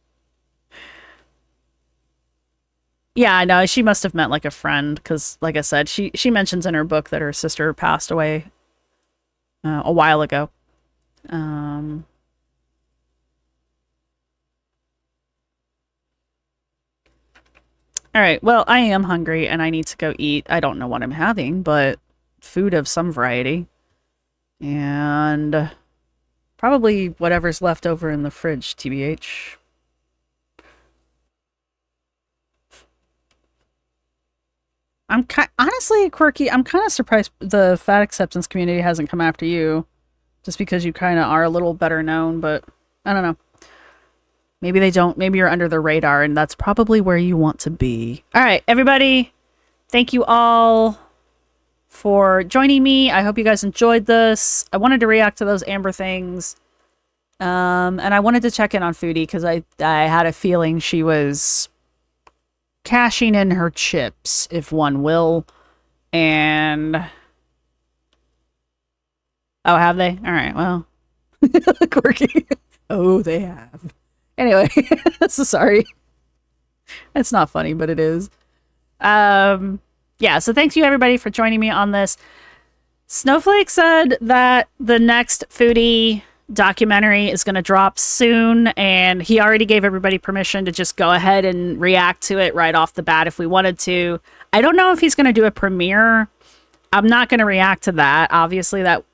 B: Yeah, I know. She must have meant like a friend, because, like I said, she mentions in her book that her sister passed away a while ago. All right, well, I am hungry and I need to go eat. I don't know what I'm having, but food of some variety. And probably whatever's left over in the fridge, TBH. Honestly, Quirky, I'm kind of surprised the fat acceptance community hasn't come after you. Just because you kind of are a little better known, but I don't know. Maybe they don't. Maybe you're under the radar, and that's probably where you want to be. All right, everybody. Thank you all for joining me. I hope you guys enjoyed this. I wanted to react to those Amber things. And I wanted to check in on Foodie because I had a feeling she was cashing in her chips, if one will. And oh, have they? All right, well. Quirky. Oh, they have. Anyway, so sorry. It's not funny, but it is. Yeah, so thanks you everybody for joining me on this. Snowflake said that the next Foodie documentary is going to drop soon, and he already gave everybody permission to just go ahead and react to it right off the bat if we wanted to. I don't know if he's going to do a premiere. I'm not going to react to that. Obviously, that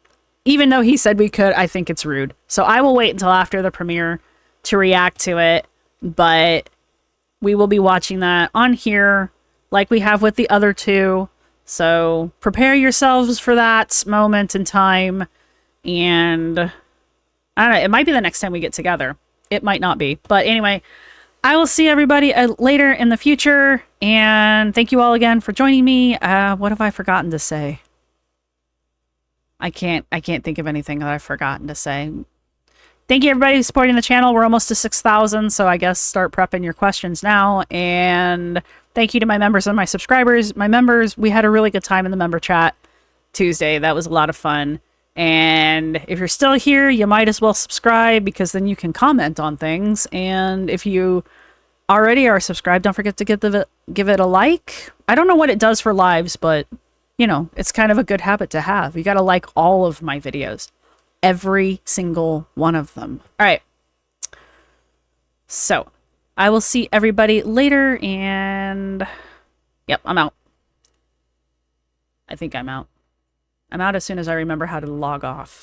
B: even though he said we could, I think it's rude. So I will wait until after the premiere to react to it, but we will be watching that on here like we have with the other two. So prepare yourselves for that moment in time. And I don't know, it might be the next time we get together. It might not be. But anyway, I will see everybody later in the future. And thank you all again for joining me. What have I forgotten to say? I can't think of anything that I've forgotten to say. Thank you everybody who's supporting the channel. We're almost to 6,000, so I guess start prepping your questions now. And thank you to my members and my subscribers. My members, we had a really good time in the member chat Tuesday. That was a lot of fun. And if you're still here, you might as well subscribe because then you can comment on things. And if you already are subscribed, don't forget to give it a like. I don't know what it does for lives, but you know, it's kind of a good habit to have. You got to like all of my videos. Every single one of them. All right. So, I will see everybody later, and yep, I'm out. I think I'm out. I'm out as soon as I remember how to log off.